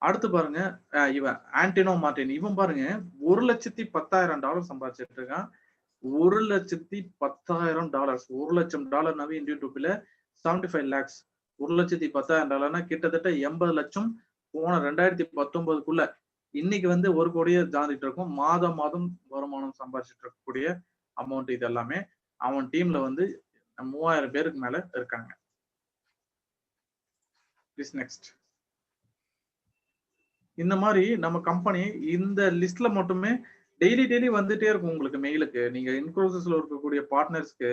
அடுத்து பாருங்க, இவன் ஆன்டினோ மார்டின். இவன் பாருங்க $1,10,000 சம்பாதிச்சிட்டு இருக்கான். $1,10,000 $1 லட்சம் இந்தியன் ரூபியில 75 lakhs. $1,10,000 கிட்டத்தட்ட 80 லட்சம் போன 2019 இன்னைக்கு வந்து 1 கோடியே தாண்டிட்டு இருக்கும். மாதம் வருமானம் சம்பாதிச்சிட்டு இருக்கக்கூடிய அமௌண்ட் இது எல்லாமே. அவன் டீம்ல வந்து 3000 பேருக்கு மேல இருக்காங்க. நெக்ஸ்ட் இந்த மாதிரி நம்ம கம்பெனி இந்த லிஸ்ட்ல மட்டுமே டெய்லி வந்துட்டே இருக்கும் உங்களுக்கு மெயிலுக்கு. நீங்க இன்க்ளூசிவ்ல இருக்கக்கூடிய பார்ட்னர்ஸ்க்கு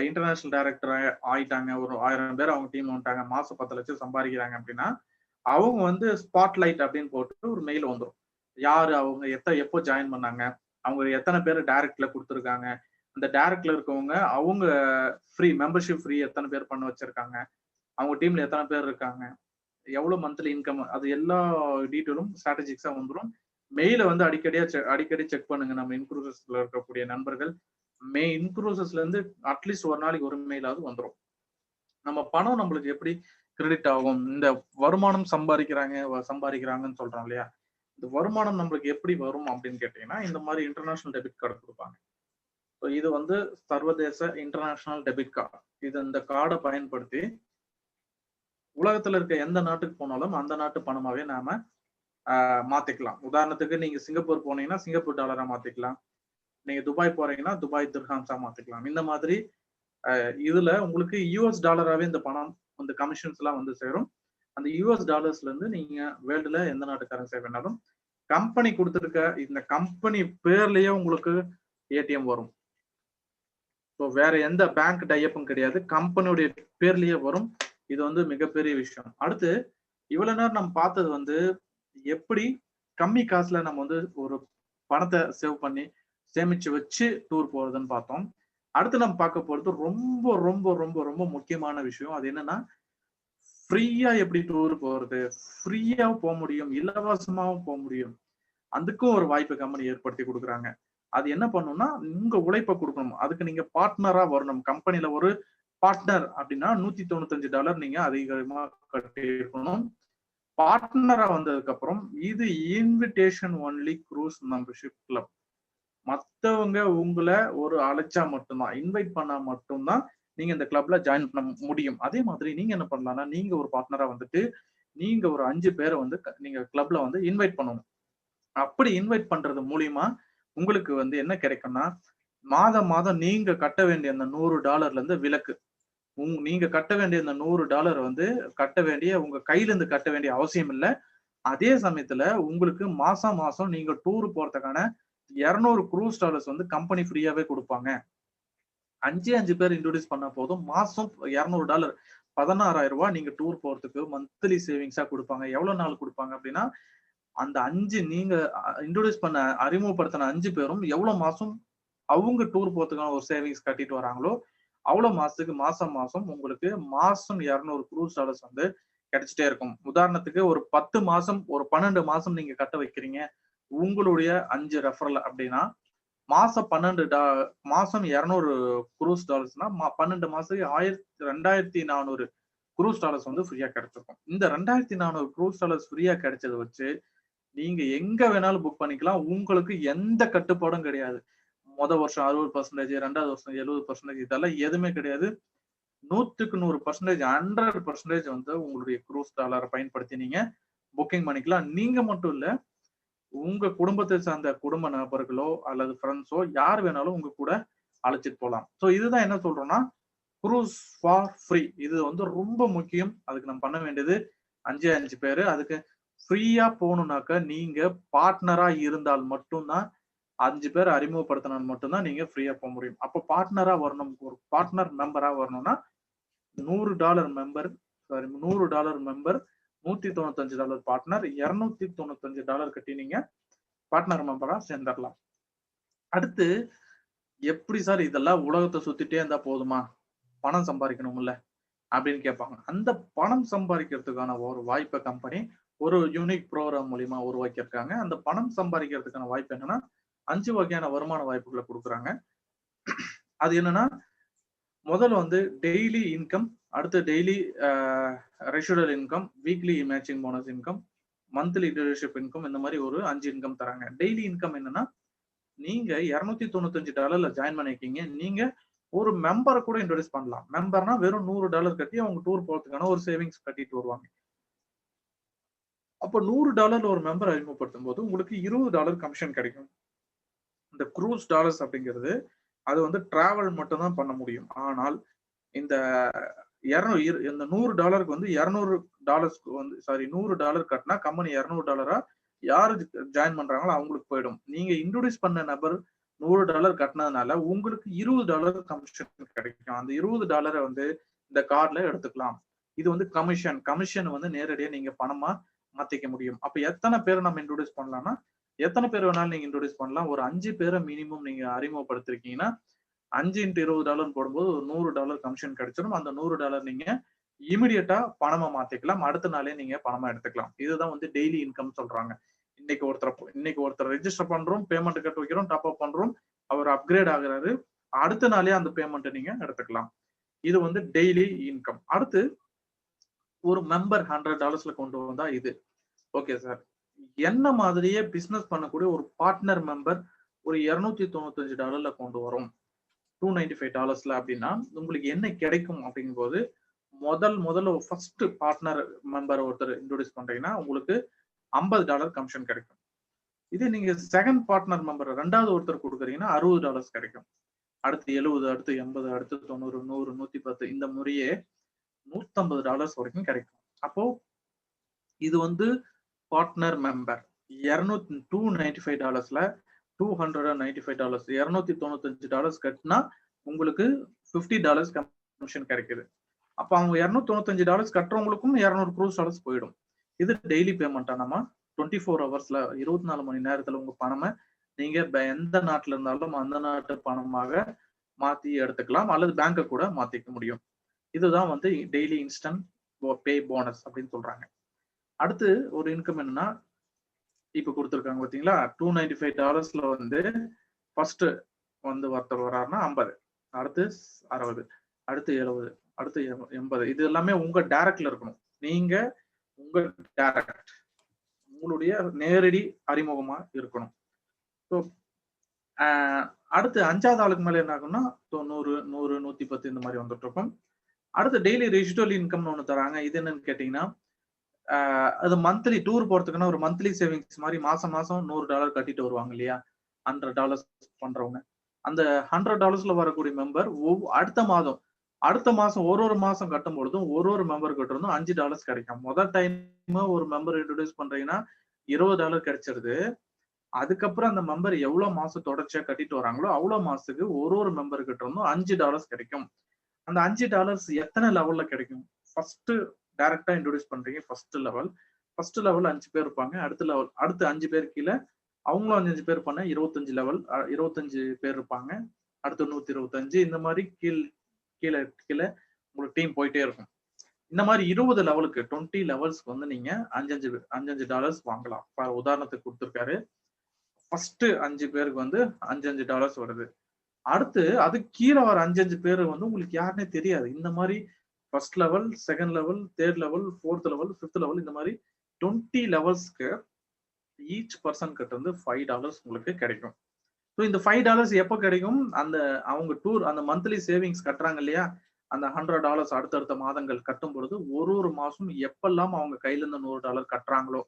இன்டர்நேஷனல் டைரக்டர் ஆயிட்டாங்க, ஒரு 1000 பேர் அவங்க டீம் வந்துட்டாங்க, மாசம் 10 லட்சம் சம்பாதிக்கிறாங்க அப்படின்னா அவங்க வந்து ஸ்பாட்லைட் அப்படின்னு போட்டு ஒரு மெயில் வந்துடும். யாரு அவங்க, எப்போ ஜாயின் பண்ணாங்க, அவங்க எத்தனை பேர் டைரக்ட்ல கொடுத்துருக்காங்க, அந்த டைரக்ட்ல இருக்கவங்க அவங்க ஃப்ரீ மெம்பர்ஷிப் ஃப்ரீ எத்தனை பேர் பண்ண வச்சிருக்காங்க, அவங்க டீம்ல எத்தனை பேர் இருக்காங்க, எவ்வளவு மந்த்லி இன்கம், அது எல்லா டீட்டெயிலும் ஸ்ட்ராட்டஜிக்ஸா வந்துடும். மெயில வந்து அடிக்கடி செக் பண்ணுங்க. நம்ம இன்க்ரூசஸ்ல இருக்கக்கூடிய நண்பர்கள் இன்க்ரூசஸ்ல இருந்து அட்லீஸ்ட் ஒரு நாளைக்கு ஒரு மெயிலாவது வந்துடும். நம்ம பணம் நம்மளுக்கு எப்படி கிரெடிட் ஆகும், இந்த வருமானம் சம்பாதிக்கிறாங்கன்னு சொல்றோம் இல்லையா, இந்த வருமானம் நம்மளுக்கு எப்படி வரும் அப்படின்னு கேட்டீங்கன்னா இந்த மாதிரி இன்டர்நேஷனல் டெபிட் கார்டு கொடுப்பாங்க. இது வந்து சர்வதேச இன்டர்நேஷனல் டெபிட் கார்டு. இது இந்த கார்டை பயன்படுத்தி உலகத்துல இருக்க எந்த நாட்டுக்கு போனாலும் அந்த நாட்டு பணமாவே நாம மாத்திக்கலாம். உதாரணத்துக்கு நீங்க சிங்கப்பூர் போனீங்கன்னா சிங்கப்பூர் டாலரா மாத்திக்கலாம், நீங்க துபாய் போறீங்கன்னா துபாய் திர்ஹாம்ஸா மாத்திக்கலாம். இந்த மாதிரி இதுல உங்களுக்கு யூஎஸ் டாலராவே இந்த பணம், இந்த கமிஷன்ஸ் எல்லாம் வந்து சேரும். அந்த யூஎஸ் டாலர்ஸ்ல இருந்து நீங்க வேர்ல்டுல எந்த நாட்டு கரன்சி வேணாலும் கம்பெனி கொடுத்துருக்க இந்த கம்பெனி பேர்லயே உங்களுக்கு ஏடிஎம் வரும். ஸோ வேற எந்த பேங்க் டைப்பும் கிடையாது, கம்பெனியுடைய பேர்லயே வரும். இது வந்து மிகப்பெரிய விஷயம். அடுத்து இவ்வளவு நேரம் நம்ம பார்த்தது வந்து எப்படி கம்மி காசுல நம்ம வந்து ஒரு பணத்தை சேமிச்சு வச்சு டூர் போறதுன்னு பார்த்தோம். அடுத்து நம்ம பார்க்க போறது ரொம்ப ரொம்ப ரொம்ப ரொம்ப முக்கியமான விஷயம். அது என்னன்னா ஃப்ரீயா எப்படி டூர் போறது, ஃப்ரீயாவும் போக முடியும், இலவசமாவும் போக முடியும். அதுக்கும் ஒரு வாய்ப்பு கம்பெனி ஏற்படுத்தி கொடுக்குறாங்க. அது என்ன பண்ணணும்னா உங்க உழைப்பை கொடுக்கணும். அதுக்கு நீங்க பார்ட்னரா வரணும். கம்பெனில ஒரு பார்ட்னர் அப்படின்னா $195 நீங்க அதிகமா கட்டி இருக்கணும். பார்ட்னரா வந்ததுக்கு அப்புறம் இது invitation only cruise membership club. மத்தவங்க உங்களை ஒரு அழைச்சா மட்டும்தான், இன்வைட் பண்ணா மட்டும்தான் நீங்க இந்த கிளப்ல ஜாயின் பண்ண முடியும். அதே மாதிரி நீங்க என்ன பண்ணலாம்னா நீங்க ஒரு பார்ட்னரா வந்துட்டு நீங்க ஒரு 5 பேரை வந்து நீங்க கிளப்ல வந்து இன்வைட் பண்ணணும். அப்படி இன்வைட் பண்றது மூலியமா உங்களுக்கு வந்து என்ன கிடைக்கும்னா மாதம் நீங்க கட்ட வேண்டிய அந்த $100 இருந்து விலக்கு. நீங்க கட்ட வேண்டிய அந்த $100 வந்து உங்க கையில இருந்து கட்ட வேண்டிய அவசியம் இல்லை. அதே சமயத்துல உங்களுக்கு மாசம் நீங்க டூர் போறதுக்கான 200 க்ரூஸ் டாலர்ஸ் வந்து கம்பெனி ஃப்ரீயாவே கொடுப்பாங்க. 5 பேர் இன்ட்ரோடியூஸ் பண்ண போதும் மாசம் $200 16,000 நீங்க டூர் போறதுக்கு மந்த்லி சேவிங்ஸா கொடுப்பாங்க. எவ்வளவு நாள் கொடுப்பாங்க அப்படின்னா அந்த 5 நீங்க இன்ட்ரோடியூஸ் பண்ண அறிமுகப்படுத்தின 5 பேரும் எவ்வளவு மாசம் அவங்க டூர் போறதுக்கான ஒரு சேவிங்ஸ் கட்டிட்டு வராங்களோ அவ்வளவு மாசத்துக்கு மாசம் உங்களுக்கு மாசம் 200 க்ரூஸ் டாலர்ஸ் வந்து கிடைச்சிட்டே இருக்கும். உதாரணத்துக்கு ஒரு 10 மாசம் ஒரு 12 மாசம் நீங்க கட்ட வைக்கிறீங்க உங்களுடைய 5 ரெஃபரல் அப்படின்னா மாசம் 200 க்ரூஸ் டாலர்ஸ்னா 12 மாசத்துக்கு 2,400 க்ரூஸ் டாலர்ஸ் வந்து ஃப்ரீயா கிடைச்சிருக்கும். இந்த 2,400 க்ரூஸ் டாலர்ஸ் ஃப்ரீயா கிடைச்சதை வச்சு நீங்க எங்க வேணாலும் புக் பண்ணிக்கலாம். உங்களுக்கு எந்த கட்டுப்பாடும் கிடையாது. முதல் வருஷம் 60%, 2வது வருஷம் 70%, இதெல்லாம் எதுவுமே கிடையாது. 100க்கு 100%, 100% வந்து உங்களுடைய க்ரூஸ் டாலரை பயன்படுத்தி நீங்க புக்கிங் பண்ணிக்கலாம். நீங்க மட்டும் இல்ல, உங்க குடும்பத்தை சார்ந்த குடும்ப நபர்களோ அல்லது ஃப்ரெண்ட்ஸோ யார் வேணாலும் உங்க கூட அழைச்சிட்டு போகலாம். ஸோ இதுதான் என்ன சொல்றோம்னா க்ரூஸ் ஃபார் ஃப்ரீ. இது வந்து ரொம்ப முக்கியம். அதுக்கு நம்ம பண்ண வேண்டியது 5 பேரு. அதுக்கு ஃப்ரீயா போகணும்னாக்க நீங்க பார்ட்னரா இருந்தால் மட்டும்தான், 5 பேர் அறிமுகப்படுத்தினால் மட்டும்தான் நீங்க ஃப்ரீயா போக முடியும். அப்போ பார்ட்னரா வரணும், ஒரு பார்ட்னர் மெம்பரா வரணும்னா $100 மெம்பர், $195 பார்ட்னர், $295 கட்டி நீங்க பார்ட்னர் மெம்பரா சேர்ந்துடலாம். அடுத்து எப்படி சார் இதெல்லாம் உலகத்தை சுத்திட்டே இருந்தா போதுமா, பணம் சம்பாதிக்கணும்ல அப்படின்னு கேட்பாங்க. அந்த பணம் சம்பாதிக்கிறதுக்கான ஒரு வாய்ப்பை கம்பெனி ஒரு யூனிக் ப்ரோக்ராம் மூலியமா உருவாக்கியிருக்காங்க. அந்த பணம் சம்பாதிக்கிறதுக்கான வாய்ப்பு என்னன்னா 5 வகையான வருமான வாய்ப்புகளை கொடுக்குறாங்க. அது என்னன்னா முதல்ல வந்து டெய்லி இன்கம், அடுத்து daily residual income, weekly matching bonus income, monthly leadership income, இந்த மாதிரி ஒரு 5 இன்கம் தராங்க. டெய்லி இன்கம் என்னன்னா நீங்க $295 ஜாயின் பண்ணிருக்கீங்க, நீங்க ஒரு மெம்பரை கூட இன்ட்ரோடியூஸ் பண்ணலாம். மெம்பர்னா வெறும் $100 கட்டி அவங்க டூர் போறதுக்கான ஒரு சேவிங்ஸ் கட்டிட்டு வருவாங்க. அப்போ $100 ஒரு மெம்பர் அறிமுகப்படுத்தும் போது உங்களுக்கு $20 கமிஷன் கிடைக்கும். இந்த க்ரூஸ் டாலர்ஸ் அப்படிங்கிறது அது வந்து டிராவல் மட்டும் தான் பண்ண முடியும். ஆனால் இந்த $100 வந்து $200 வந்து $100 கட்டினா கம்பெனி $200 யாரு ஜாயின் பண்றாங்களோ அவங்களுக்கு போயிடும். நீங்க இன்ட்ரோடியூஸ் பண்ண நபர் $100 கட்டினதுனால உங்களுக்கு $20 கமிஷன் கிடைக்கும். அந்த $20 வந்து இந்த கார்டுல எடுத்துக்கலாம். இது வந்து கமிஷன் வந்து நேரடியா நீங்க பணமா மாத்திக்க முடியும். அப்ப எத்தனை பேரை நம்ம இன்ட்ரோடியூஸ் பண்ணலாம்னா எத்தனை பேர் வேணாலும் நீங்க இன்ட்ரோடியூஸ் பண்ணலாம். ஒரு 5 பேரை மினிமம் நீங்க அறிமுகப்படுத்திருக்கீங்கன்னா 5 × $20 போடும்போது ஒரு $100 கமிஷன் கிடைச்சிடும். அந்த $100 நீங்க இமிடியட்டா பணமா மாத்திக்கலாம், அடுத்த நாளே நீங்க பணமா எடுத்துக்கலாம். இதுதான் வந்து டெய்லி இன்கம் சொல்றாங்க. இன்னைக்கு ஒருத்தர் ரெஜிஸ்டர் பண்றோம், பேமெண்ட் கட்ட வைக்கிறோம், டாப் அப் பண்றோம், அவர் அப்கிரேட் ஆகுறாரு, அடுத்த நாளே அந்த பேமெண்ட் நீங்க எடுத்துக்கலாம். இது வந்து டெய்லி இன்கம். அடுத்து ஒரு மெம்பர் $100 கொண்டு வந்தா இது ஓகே சார். என்ன மாதிரியே பிசினஸ் பண்ணக்கூடிய ஒரு பார்ட்னர் மெம்பர் ஒரு $295 கொண்டு வரும், $295 அப்படின்னா உங்களுக்கு என்ன கிடைக்கும் அப்படிங்கும்போது, முதல்ல ஃபர்ஸ்ட் பார்ட்னர் மெம்பர் ஒருத்தர் இன்ட்ரோடியூஸ் பண்றீங்கன்னா உங்களுக்கு $50 கமிஷன் கிடைக்கும். இதே நீங்க செகண்ட் பார்ட்னர் மெம்பர் ரெண்டாவது ஒருத்தர் கொடுக்குறீங்கன்னா $60 கிடைக்கும். அடுத்து 70, அடுத்து 80, அடுத்து 90, 100, 110 இந்த முறையே $150 வரைக்கும் கிடைக்கும். அப்போ இது வந்து பார்ட்னர் மெம்பர். $295ல $295 $295 கட்டினா உங்களுக்கு $50 கமிஷன் கிடைக்குது. அப்ப அவங்க $295 கட்டுறவங்களுக்கும் $200 போயிடும். இது டெய்லி பேமெண்டா நம்ம 24 ஹவர்ஸ்ல 24 மணி நேரத்துல உங்க பணமை நீங்க எந்த நாட்டுல இருந்தாலும் அந்த நாட்டு பணமாக மாத்தி எடுத்துக்கலாம், அல்லது பேங்க கூட மாத்திக்க முடியும். இதுதான் வந்து டெய்லி இன்ஸ்டன்ட் பே போனஸ் அப்படின்னு சொல்றாங்க. அடுத்து ஒரு இன்கம் என்னன்னா, இப்ப கொடுத்துருக்காங்க பாத்தீங்களா, $295ல வந்து ஃபர்ஸ்ட் வந்து ஒருத்தர் வர்றாருன்னா 50, அடுத்து 60, அடுத்து 70, அடுத்து 80. இது எல்லாமே உங்க டைரக்ட்ல இருக்கணும். நீங்க உங்க டைரக்ட் உங்களுடைய நேரடி அறிமுகமா இருக்கணும். ஸோ அடுத்து 5வது ஆளுக்கு மேல என்ன ஆகும்னா 90, 100, 110 இந்த மாதிரி வந்துட்டு இருக்கும். அடுத்து டெய்லி ரெசிடுவல் இன்கம்னு ஒண்ணு தராங்க. இது என்னன்னு கேட்டீங்கன்னா, அது மந்த்லி டூர் போறதுக்குன்னா ஒரு மந்த்லி சேவிங்ஸ் மாதிரி மாசம் $100 கட்டிட்டு வருவாங்க இல்லையா, $100 பண்றவங்க. அந்த $100ல வரக்கூடிய மெம்பர் அடுத்த மாசம் ஒரு மாசம் கட்டும் பொழுதும் ஒரு மெம்பர் கிட்ட இருந்தும் $5 கிடைக்கும். முதல் டைம் ஒரு மெம்பர் இன்ட்ரோடியூஸ் பண்றீங்கன்னா $20 கிடைச்சிருது. அதுக்கப்புறம் அந்த மெம்பர் எவ்வளவு மாசம் தொடர்ச்சியா கட்டிட்டு வராங்களோ அவ்வளவு மாசத்துக்கு ஒரு மெம்பர் கிட்ட இருந்தும் $5 கிடைக்கும். அந்த $5 எத்தனை லெவல்ல கிடைக்கும்? ஃபர்ஸ்ட் டைரக்டா இன்ட்ரோடியூஸ் பண்றீங்க, ஃபர்ஸ்ட் லெவல் 5 பேர் இருப்பாங்க. அடுத்து 5 பேர் கீழே அவங்களும் 5 பேர் பண்ண 25 லெவல் 25 பேர் இருப்பாங்க. அடுத்து 125 இந்த மாதிரி கீழே உங்களுக்கு டீம் போயிட்டே இருக்கும். இந்த மாதிரி 20 லெவலுக்கு 20 லெவல்ஸ்க்கு வந்து நீங்க $5 வாங்கலாம். உதாரணத்துக்கு கொடுத்துருக்காரு, ஃபர்ஸ்ட் 5 பேருக்கு வந்து $5 வருது. அடுத்து அது கீழே வர 5 பேர் வந்து உங்களுக்கு யாருன்னே தெரியாது. இந்த மாதிரி first level, second level, third level, fourth level, fifth level இந்த மாதிரி 20 லெவல்ஸ்க்கு ஈச் பர்சன் கிட்ட இருந்து $5 உங்களுக்கு கிடைக்கும். ஸோ இந்த $5 எப்போ கிடைக்கும்? அந்த மந்த்லி சேவிங்ஸ் கட்டுறாங்க இல்லையா, அந்த $100 அடுத்தடுத்த மாதங்கள் கட்டும் பொழுது ஒரு மாசம் எப்பெல்லாம் அவங்க கையில இருந்து $100 கட்டுறாங்களோ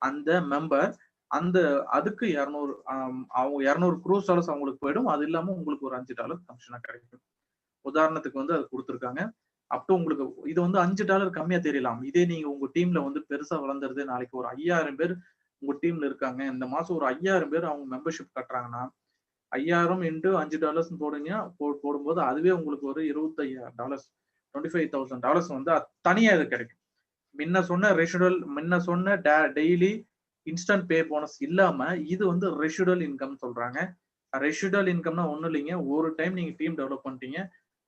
அந்த மெம்பர் அதுக்கு அவங்க $200 அவங்களுக்கு போயிடும். அது இல்லாம உங்களுக்கு ஒரு $5 கமிஷனா கிடைக்கும். உதாரணத்துக்கு வந்து அது கொடுத்துருக்காங்க. அப்போ உங்களுக்கு இது வந்து $5 கம்மியா தெரியலாம். இதே நீங்க உங்க டீம்ல வந்து பெருசா வளர்ந்துருது, நாளைக்கு ஒரு 5000 பேர் உங்க டீம்ல இருக்காங்க, இந்த மாசம் ஒரு 5000 பேர் அவங்க மெம்பர்ஷிப் கட்டுறாங்கன்னா 5000 × $5 போடும்போது அதுவே உங்களுக்கு ஒரு $25,000 $25,000 வந்து தனியா இது கிடைக்கும். முன்ன சொன்ன டெய்லி இன்ஸ்டன்ட் பே போனஸ் இல்லாம இது வந்து ரெசிடுவல் இன்கம் சொல்றாங்க. ரெசிடுவல் இன்கம்னா ஒண்ணும் இல்லைங்க, ஒரு டைம் நீங்க டீம் டெவலப் பண்ணிட்டீங்க,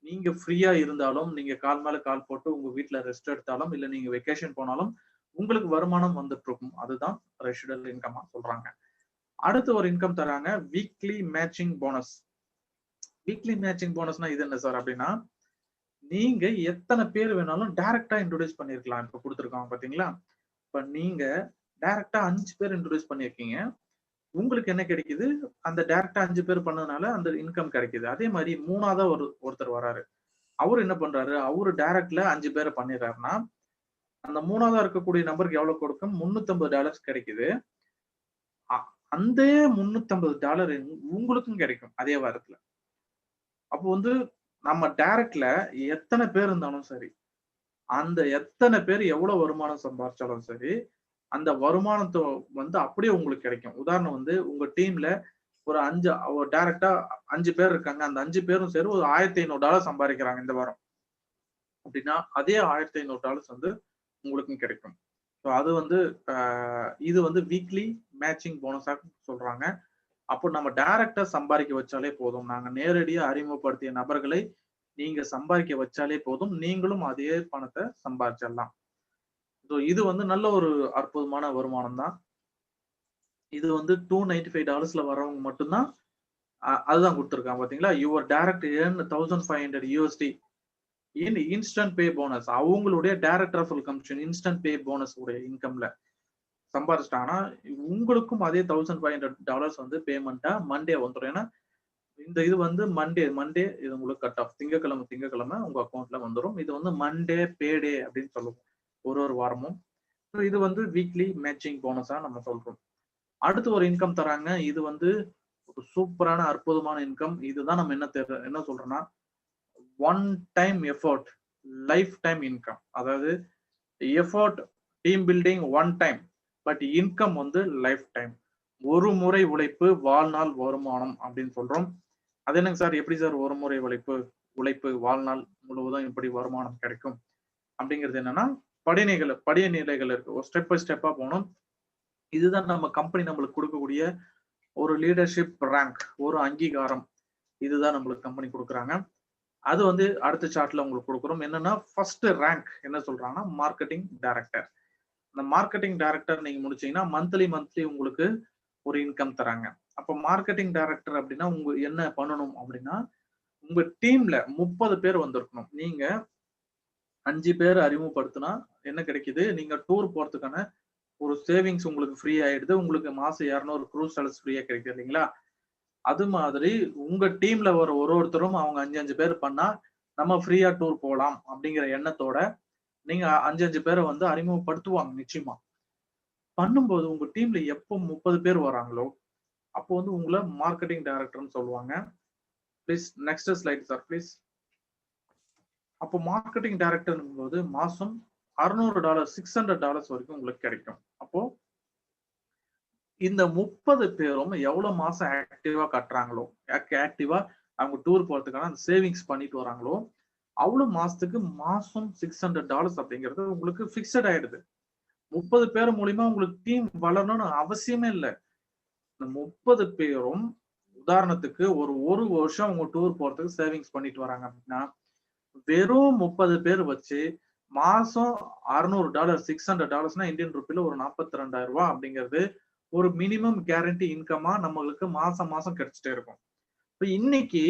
நீங்க ஃப்ரீயா இருந்தாலும், நீங்க கால் மேல கால் போட்டு உங்க வீட்டுல ரெஸ்ட் எடுத்தாலும், இல்ல நீங்க வெக்கேஷன் போனாலும் உங்களுக்கு வருமானம் வந்துட்டு இருக்கும். அதுதான் ரெசிடுவல் இன்கமா சொல்றாங்க. அடுத்து ஒரு இன்கம் தராங்க, weekly matching bonus. Weekly matching போனஸ்னா இது என்ன சார் அப்படின்னா, நீங்க எத்தனை பேர் வேணாலும் டைரக்டா இன்ட்ரோடியூஸ் பண்ணிருக்கலாம். இப்ப கொடுத்துருக்காங்க பாத்தீங்களா, இப்ப நீங்க டைரக்டா 5 பேர் இன்ட்ரோடியூஸ் பண்ணிருக்கீங்க, உங்களுக்கு என்ன கிடைக்குது? அந்த டைரக்டா 5 பேர் பண்ணதுனால அந்த இன்கம் கிடைக்குது. அதே மாதிரி மூணாவதா ஒருத்தர் வராரு, அவரு என்ன பண்றாரு, அவரு டைரக்ட்ல 5 பேரை பண்ணிடுறாருன்னா அந்த மூணாவதா இருக்கக்கூடிய நம்பருக்கு எவ்வளவு கொடுக்கும்? $350 கிடைக்குது. அந்த $350 உங்களுக்கும் கிடைக்கும் அதே வாரத்துல. அப்போ வந்து நம்ம டைரக்ட்ல எத்தனை பேர் இருந்தாலும் சரி, அந்த எத்தனை பேர் எவ்வளவு வருமானம் சம்பாதிச்சாலும் சரி, அந்த வருமானத்தை வந்து அப்படியே உங்களுக்கு கிடைக்கும். உதாரணம் வந்து உங்க டீம்ல ஒரு டைரக்டா 5 பேர் இருக்காங்க, அந்த 5 பேரும் சரி ஒரு $1500 சம்பாதிக்கிறாங்க இந்த வாரம் அப்படின்னா, அதே $1500 வந்து உங்களுக்கும் கிடைக்கும். ஸோ அது வந்து இது வந்து வீக்லி மேட்சிங் போனஸா சொல்றாங்க. அப்போ நம்ம டைரக்டா சம்பாதிக்க வச்சாலே போதும். நாங்க நேரடியா அறிமுகப்படுத்திய நபர்களை நீங்க சம்பாதிக்க வச்சாலே போதும், நீங்களும் அதே பணத்தை சம்பாதிச்சிடலாம். ஸோ இது வந்து நல்ல ஒரு அற்புதமான வருமானம் தான். இது வந்து $295 வரவங்க மட்டும்தான் அதுதான் கொடுத்துருக்கான் பாத்தீங்களா. Your direct earn $1500 in instant pay bonus. அவங்களுடைய டைரக்ட் ரெஃபரல் கமிஷன் இன்ஸ்டன்ட் பே போனஸ் உடைய இன்கம்ல சம்பாதிச்சிட்டாங்கன்னா உங்களுக்கும் அதே $1500 வந்து பேமெண்டா மண்டே வந்துடும். ஏன்னா இந்த இது வந்து மண்டே இது உங்களுக்கு கட் ஆஃப் திங்கக்கிழமை உங்க அக்கௌண்ட்ல வந்துடும். இது வந்து மண்டே பேடே அப்படின்னு சொல்லுவோம் ஒரு வாரமும். இது வந்து வீக்லி மேட்சிங் போனஸா நம்ம சொல்றோம். அடுத்து ஒரு இன்கம் தராங்க. இது வந்து ஒரு சூப்பரான அற்புதமான இன்கம். இதுதான் நம்ம என்ன சொல்றோம்னா one time effort lifetime income. அதாவது effort team building one time, but income வந்து லைஃப் டைம். ஒரு முறை உழைப்பு வாழ்நாள் வருமானம் அப்படின்னு சொல்றோம். அது என்னங்க சார், எப்படி சார் ஒரு முறை உழைப்பு வாழ்நாள் முழுவதும் இப்படி வருமானம் கிடைக்கும் அப்படிங்கிறது என்னன்னா படிநிலைகள் இருக்கு. ஒரு ஸ்டெப் பை ஸ்டெப்பா போகணும். இதுதான் நம்ம கம்பெனி நம்மளுக்கு கொடுக்கக்கூடிய ஒரு லீடர்ஷிப் ரேங்க், ஒரு அங்கீகாரம். இதுதான் நம்மளுக்கு கம்பெனி கொடுக்குறாங்க. அது வந்து அடுத்த சார்ட்ல உங்களுக்கு கொடுக்குறோம். என்னன்னா ஃபர்ஸ்ட் ரேங்க் என்ன சொல்றாங்கன்னா மார்க்கெட்டிங் டைரக்டர். அந்த மார்க்கெட்டிங் டைரக்டர் நீங்க முடிச்சீங்கன்னா மந்த்லி உங்களுக்கு ஒரு இன்கம் தராங்க. அப்ப மார்க்கெட்டிங் டைரக்டர் அப்படின்னா உங்க என்ன பண்ணணும் அப்படின்னா உங்க டீம்ல 30 பேர் வந்திருக்கணும். நீங்க 5 பேர் அறிமுகப்படுத்தினா என்ன கிடைக்குது, நீங்க டூர் போறதுக்கான ஒரு சேவிங்ஸ் உங்களுக்கு ஃப்ரீ ஆயிடுது. உங்களுக்கு மாசம் 200 க்ரூஸ் சார்ஜஸ் ஃப்ரீயா கிடைக்குது இல்லைங்களா. அது மாதிரி உங்க டீம்ல ஒருத்தரும் அவங்க 5 பேர் பண்ணா நம்ம ஃப்ரீயா டூர் போகலாம் அப்படிங்கிற எண்ணத்தோட நீங்க 5 பேரை வந்து அறிமுகப்படுத்துவாங்க. நிச்சயமா பண்ணும்போது உங்க டீம்ல எப்போ 30 பேர் வராங்களோ அப்போ வந்து உங்களை மார்க்கெட்டிங் டைரக்டர்னு சொல்லுவாங்க. Please next slide sir please. அப்போ மார்க்கெட்டிங் டைரக்டர் போது மாசம் $600 $600 வரைக்கும் உங்களுக்கு கிடைக்கும். அப்போ இந்த 30 பேரும் எவ்வளவு மாசம் ஆக்டிவா கட்டுறாங்களோ, ஆக்டிவா அவங்க டூர் போறதுக்கான அந்த சேவிங்ஸ் பண்ணிட்டு வராங்களோ அவ்வளவு மாசத்துக்கு மாசம் $600 அப்படிங்கிறது உங்களுக்கு பிக்சட் ஆயிடுது. 30 பேர் மூலியமா உங்களுக்கு டீம் வளரணும்னு அவசியமே இல்லை. இந்த 30 பேரும் உதாரணத்துக்கு ஒரு வருஷம் அவங்க டூர் போறதுக்கு சேவிங்ஸ் பண்ணிட்டு வராங்க அப்படின்னா வெறும் 30 பேர் வச்சு மாசம் $600 $600 இந்தியன் ருப்பில ஒரு 42,000 ரூபாய் அப்படிங்கிறது ஒரு மினிமம் கேரண்டி இன்கமா நம்மளுக்கு மாசம் கிடைச்சிட்டே இருக்கும். இப்ப இன்னைக்கு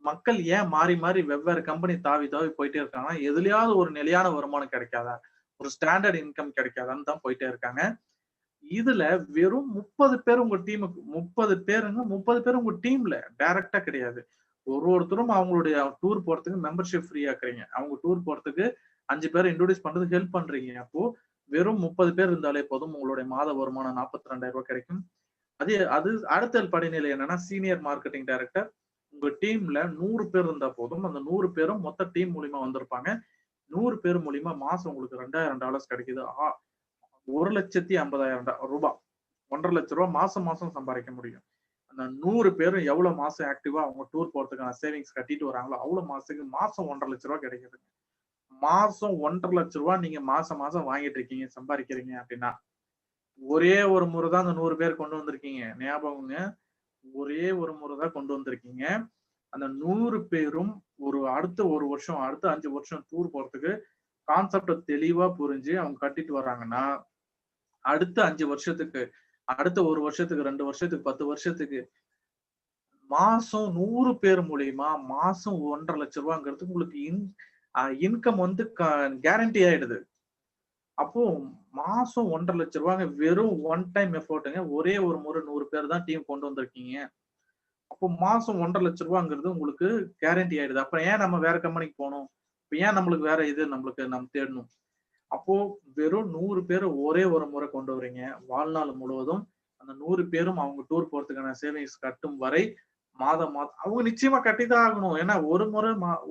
மக்கள் ஏன் மாறி வெவ்வேறு கம்பெனி தாவி போயிட்டே இருக்காங்கன்னா எதுலயாவது ஒரு நிலையான வருமானம் கிடைக்காதா, ஒரு ஸ்டாண்டர்ட் இன்கம் கிடைக்காதான்னு தான் போயிட்டே இருக்காங்க. இதுல வெறும் 30 பேர் உங்க டீமுக்கு 30 பேர் உங்க டீம்ல டைரக்டா கிடையாது. ஒருத்தரும் அவங்களுடைய டூர் போறதுக்கு மெம்பர்ஷிப் ஃப்ரீ ஆக்குறீங்க. அவங்க டூர் போறதுக்கு 5 பேரை இன்ட்ரோடியூஸ் பண்றதுக்கு ஹெல்ப் பண்றீங்க. அப்போ வெறும் 30 பேர் இருந்தாலே போதும் உங்களுடைய மாத வருமானம் 42,000 ரூபாய் கிடைக்கும். அது அடுத்த படிநிலை என்னன்னா சீனியர் மார்க்கெட்டிங் டைரக்டர். உங்க டீம்ல 100 பேர் இருந்தா போதும். அந்த 100 பேரும் மொத்த டீம் மூலியமா வந்திருப்பாங்க. 100 பேர் மூலியமா மாசம் உங்களுக்கு $2,000 கிடைக்குது. 1,50,000 ரூபாய் 1,50,000 ரூபாய் மாசம் சம்பாதிக்க முடியும். அந்த 100 பேரும் எவ்வளவு மாசம் ஆக்டிவா அவங்க டூர் போறதுக்கான சேவிங்ஸ் கட்டிட்டு வராங்களோ அவ்வளவு மாசத்துக்கு மாசம் 1,50,000 ரூபாய் கிடைக்குது. மாசம் 1,50,000 ரூபாய் நீங்க மாசம் சம்பாதிக்கிறீங்க அப்படின்னா ஒரே ஒரு முறை தான் அந்த 100 பேர் கொண்டு வந்திருக்கீங்க. ஞாபகங்க, ஒரே ஒரு முறை தான் கொண்டு வந்திருக்கீங்க. அந்த 100 பேரும் அடுத்த ஒரு வருஷம் அடுத்த 5 வருஷம் டூர் போறதுக்கு கான்செப்ட தெளிவா புரிஞ்சு அவங்க கட்டிட்டு வர்றாங்கன்னா அடுத்த 5 வருஷத்துக்கு, அடுத்த 1 வருஷத்துக்கு, 2 வருஷத்துக்கு, 10 வருஷத்துக்கு மாசம் 100 பேர் மூலியமா மாசம் 1,50,000 ரூபாங்கிறது உங்களுக்கு இன்கம் வந்து கேரண்டி ஆயிடுது. அப்போ மாசம் 1,50,000 ரூபாங்க வெறும் ஒன் டைம் எஃபோர்ட்டுங்க. ஒரே ஒரு முறை 100 பேர் தான் டீம் கொண்டு வந்திருக்கீங்க. அப்போ மாசம் 1,50,000 ரூபாங்கிறது உங்களுக்கு கேரண்டி ஆயிடுது. அப்ப ஏன் நம்ம வேற கம்பெனிக்கு போகணும்? இப்ப ஏன் நம்மளுக்கு வேற இது நம்ம தேடணும்? அப்போ வெறும் 100 பேர் ஒரே ஒரு முறை கொண்டு வரீங்க. வாழ்நாள் முழுவதும் அந்த 100 பேரும் அவங்க டூர் போறதுக்கான சேவிங்ஸ் கட்டும் வரை மாதம் அவங்க நிச்சயமா கட்டிதான் ஆகணும். ஏன்னா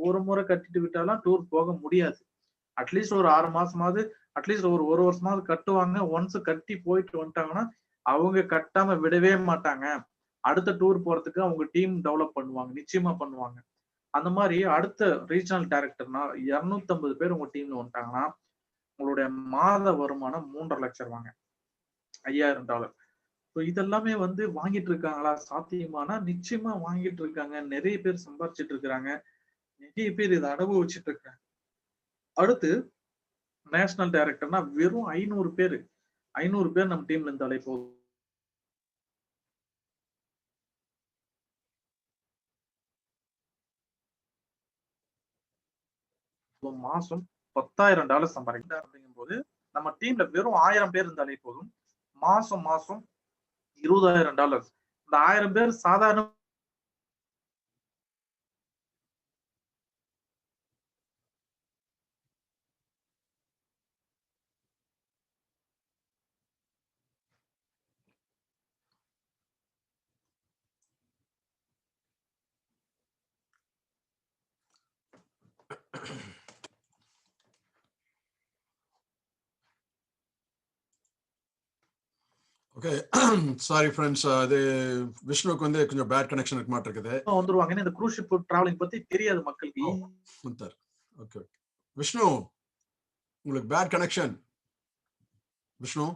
ஒரு முறை கட்டிட்டு விட்டாலும் டூர் போக முடியாது. அட்லீஸ்ட் ஒரு 6 மாசமாவது அட்லீஸ்ட் ஒரு வருஷமாவது கட்டுவாங்க. ஒன்ஸ் கட்டி போயிட்டு வந்துட்டாங்கன்னா அவங்க கட்டாம விடவே மாட்டாங்க. அடுத்த டூர் போறதுக்கு அவங்க டீம் டெவலப் பண்ணுவாங்க. நிச்சயமா பண்ணுவாங்க. அந்த மாதிரி அடுத்த ரீஜனல் டைரக்டர்னா 250 பேர் உங்க டீம்ல வந்துட்டாங்கன்னா உங்களுடைய மாத வருமானம் 3,50,000 லட்சம் ரூபாங்க. $5,000. இதெல்லாமே வந்து வாங்கிட்டு இருக்காங்களா? சாத்தியமானா நிச்சயமா வாங்கிட்டு இருக்காங்க. நிறைய பேர் சம்பாதிச்சுட்டு இருக்கிறாங்க. நிறைய பேர் இதை அனுபவிச்சுட்டு இருக்காங்க. அடுத்து நேஷனல் டைரக்டர்னா வெறும் 500 பேர் நம்ம டீம்ல இருந்தாலே போதும். மாசம் $10,000 சம்பாதிக்கிறார் அப்படிங்கும் போது நம்ம டீம்ல வெறும் 1000 பேர் இருந்தாலே போதும். மாசம் $20,000. இந்த 1000 பேர் சாதாரண ஓகே சாரி ஃப்ரெண்ட்ஸ், அது விஷ்ணுவுக்கு வந்து கொஞ்சம் பேட் கனெக்ஷன் இருக்க மாட்டிருக்குது. வந்துருவாங்க. இந்த க்ரூஸ் ஷிப் டிராவலிங் பத்தி தெரியாது மக்களுக்கு. ஓகே விஷ்ணு, உங்களுக்கு பேட் கனெக்ஷன். விஷ்ணு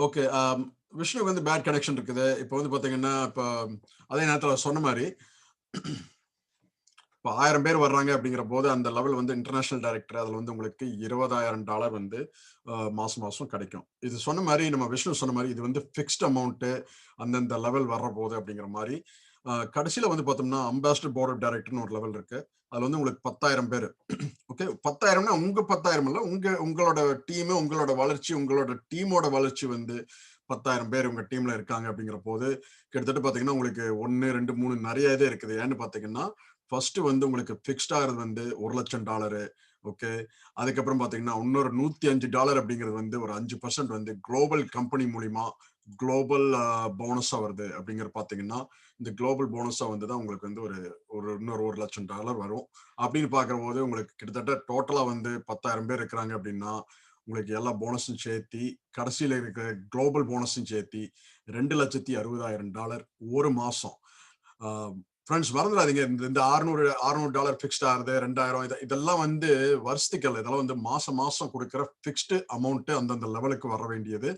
ஓகே, விஷ்ணுக்கு வந்து பேட் கனெக்ஷன் இருக்குது. இப்போ வந்து பாத்தீங்கன்னா, இப்போ அதே நேரத்தில் சொன்ன மாதிரி இப்போ 1000 பேர் வர்றாங்க அப்படிங்கிற போது அந்த லெவல் வந்து இன்டர்நேஷனல் டைரக்டர், அதில் வந்து உங்களுக்கு $20,000 வந்து மாசம் கிடைக்கும். இது சொன்ன மாதிரி நம்ம விஷ்ணு சொன்ன மாதிரி இது வந்து ஃபிக்ஸ்ட் அமௌண்ட்டு அந்தந்த லெவல் வர்ற போது அப்படிங்கிற மாதிரி. கடைசியில் வந்து பார்த்தோம்னா அம்பாசிடர் போர்ட் ஆஃப் டைரக்டர்னு ஒரு லெவல் இருக்கு. அதில் வந்து உங்களுக்கு 10,000 பேர். ஓகே, 10,000னா உங்க 10,000 இல்லை, உங்களோட டீமு, உங்களோட வளர்ச்சி, உங்களோட டீமோட வளர்ச்சி வந்து 10,000 பேர் உங்க டீம்ல இருக்காங்க அப்படிங்கிற போது கிட்டத்தட்ட பாத்தீங்கன்னா உங்களுக்கு 1, 2, 3 நிறைய இது இருக்குது. ஏன்னு பாத்தீங்கன்னா ஃபர்ஸ்ட் வந்து உங்களுக்கு ஃபிக்ஸ்ட் ஆகிறது வந்து $1,00,000. ஓகே, அதுக்கப்புறம் பாத்தீங்கன்னா இன்னொரு $105 அப்படிங்கிறது வந்து ஒரு 5% வந்து குளோபல் கம்பெனி மூலியமா குளோபல் போனஸா வருது. அப்படிங்கிற பாத்தீங்கன்னா இந்த குளோபல் போனஸா வந்து தான் உங்களுக்கு வந்து ஒரு இன்னொரு $1,00,000 வரும். அப்படின்னு பாக்குற போது உங்களுக்கு கிட்டத்தட்ட டோட்டலா வந்து 10,000 பேர் இருக்கிறாங்க அப்படின்னா உங்களுக்கு எல்லா போனஸும் சேர்த்தி கடைசியில இருக்கிற குளோபல் போனஸும் சேர்த்தி $2,60,000 ஒரு மாசம். ஃப்ரெண்ட்ஸ் மறந்துடாதீங்க, இந்த $600 ஃபிக்ஸ்ட் ஆகுது, 2,000 இதெல்லாம் வந்து வருஷத்துக்கு அல்ல, இதெல்லாம் வந்து மாசம் கொடுக்குற ஃபிக்ஸ்டு அமௌண்ட். அந்தந்த லெவலுக்கு வர வேண்டியது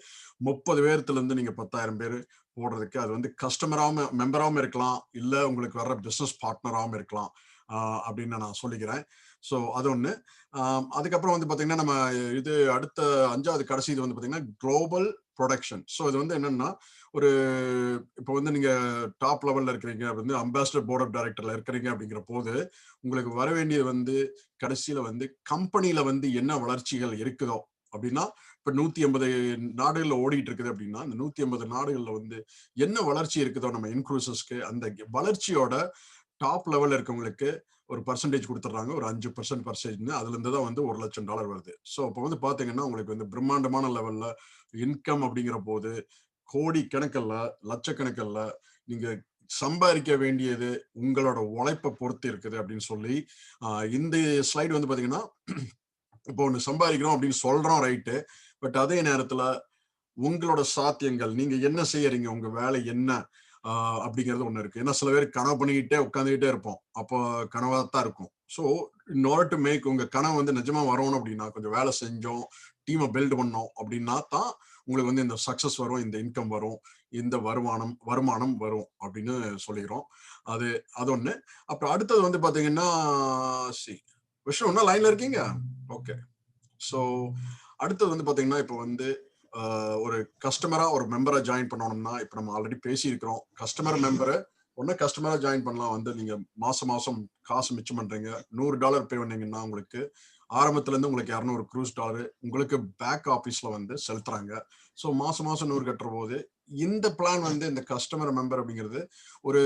30 பேர்த்துல இருந்து நீங்க 10,000 பேர் போடுறதுக்கு. அது வந்து கஸ்டமராகவும் மெம்பராகவும் இருக்கலாம், இல்ல உங்களுக்கு வர்ற பிசினஸ் பார்ட்னராகவும் இருக்கலாம் அப்படின்னு நான் சொல்லிக்கிறேன். ஸோ அது ஒன்று. அதுக்கப்புறம் வந்து பார்த்தீங்கன்னா நம்ம இது அடுத்த 5வது கடைசி இது வந்து பார்த்தீங்கன்னா குளோபல் ப்ரொடக்ஷன். ஸோ இது வந்து என்னன்னா ஒரு இப்போ வந்து நீங்க டாப் லெவல்ல இருக்கிறீங்க, வந்து அம்பாசிடர் போர்ட் ஆஃப் டைரக்டர்ல இருக்கிறீங்க அப்படிங்கிற போது உங்களுக்கு வர வேண்டியது வந்து கடைசியில வந்து கம்பெனியில வந்து என்ன வளர்ச்சிகள் இருக்குதோ அப்படின்னா, இப்ப 180 நாடுகள்ல ஓடிட்டு இருக்குது அப்படின்னா, அந்த 180 நாடுகள்ல வந்து என்ன வளர்ச்சி இருக்குதோ நம்ம இன்க்ரூசஸ்க்கு, அந்த வளர்ச்சியோட டாப் லெவல்ல இருக்கவங்களுக்கு ஒரு பர்சன்டேஜ் கொடுத்துட்றாங்க, ஒரு 5% அதுல இருந்து தான் வந்து $1,00,000 வருது. ஸோ இப்போ வந்து பாத்தீங்கன்னா உங்களுக்கு வந்து பிரம்மாண்டமான லெவல்ல இன்கம் அப்படிங்கிற போது கோடி கணக்கல்ல, லட்சக்கணக்கல்ல நீங்க சம்பாதிக்க வேண்டியது உங்களோட உழைப்பை பொறுத்து இருக்குது அப்படின்னு சொல்லி இந்த ஸ்லைடு வந்து பாத்தீங்கன்னா இப்போ ஒண்ணு சம்பாதிக்கிறோம் அப்படின்னு சொல்றோம், ரைட்டு. பட் அதே நேரத்துல உங்களோட சாத்தியங்கள், நீங்க என்ன செய்யறீங்க, உங்க வேலை என்ன அப்படிங்கிறது ஒண்ணு இருக்கு. ஏன்னா சில பேர் கனவு பண்ணிக்கிட்டே உட்காந்துக்கிட்டே இருப்போம், அப்போ கனவாத்தான் இருக்கும். So in order to make உங்க கனவு வந்து நிஜமா வரணும் அப்படின்னா கொஞ்சம் வேலை செஞ்சோம், டீமை பில்ட் பண்ணோம் அப்படின்னா தான் உங்களுக்கு வந்து இந்த சக்சஸ் வரும், இந்த இன்கம் வரும், இந்த வருமானம் வரும் அப்படின்னு சொல்லிக்கிறோம். அது ஒண்ணு. அப்புறம் அடுத்தது வந்து பாத்தீங்கன்னா விஷயம் ஒன்னும் லைன்ல இருக்கீங்க. ஓகே, ஸோ அடுத்தது வந்து பாத்தீங்கன்னா இப்போ வந்து ஒரு கஸ்டமரா ஒரு மெம்பரா ஜாயின் பண்ணணும்னா, இப்ப நம்ம ஆல்ரெடி பேசியிருக்கிறோம். கஸ்டமரா ஜாயின் பண்ணலாம். வந்து நீங்க மாசம் காசு மிச்சம் பண்றீங்க, $100 பே பண்ணீங்கன்னா உங்களுக்கு ஆரம்பத்துல இருந்து உங்களுக்கு $200 க்ரூஸ் டாலர் உங்களுக்கு பேக் ஆபீஸ்ல வந்து செலுத்துறாங்க. ஸோ மாசம் 100 கட்டுற போது இந்த பிளான் வந்து இந்த கஸ்டமர் மெம்பர் அப்படிங்கிறது ஒரு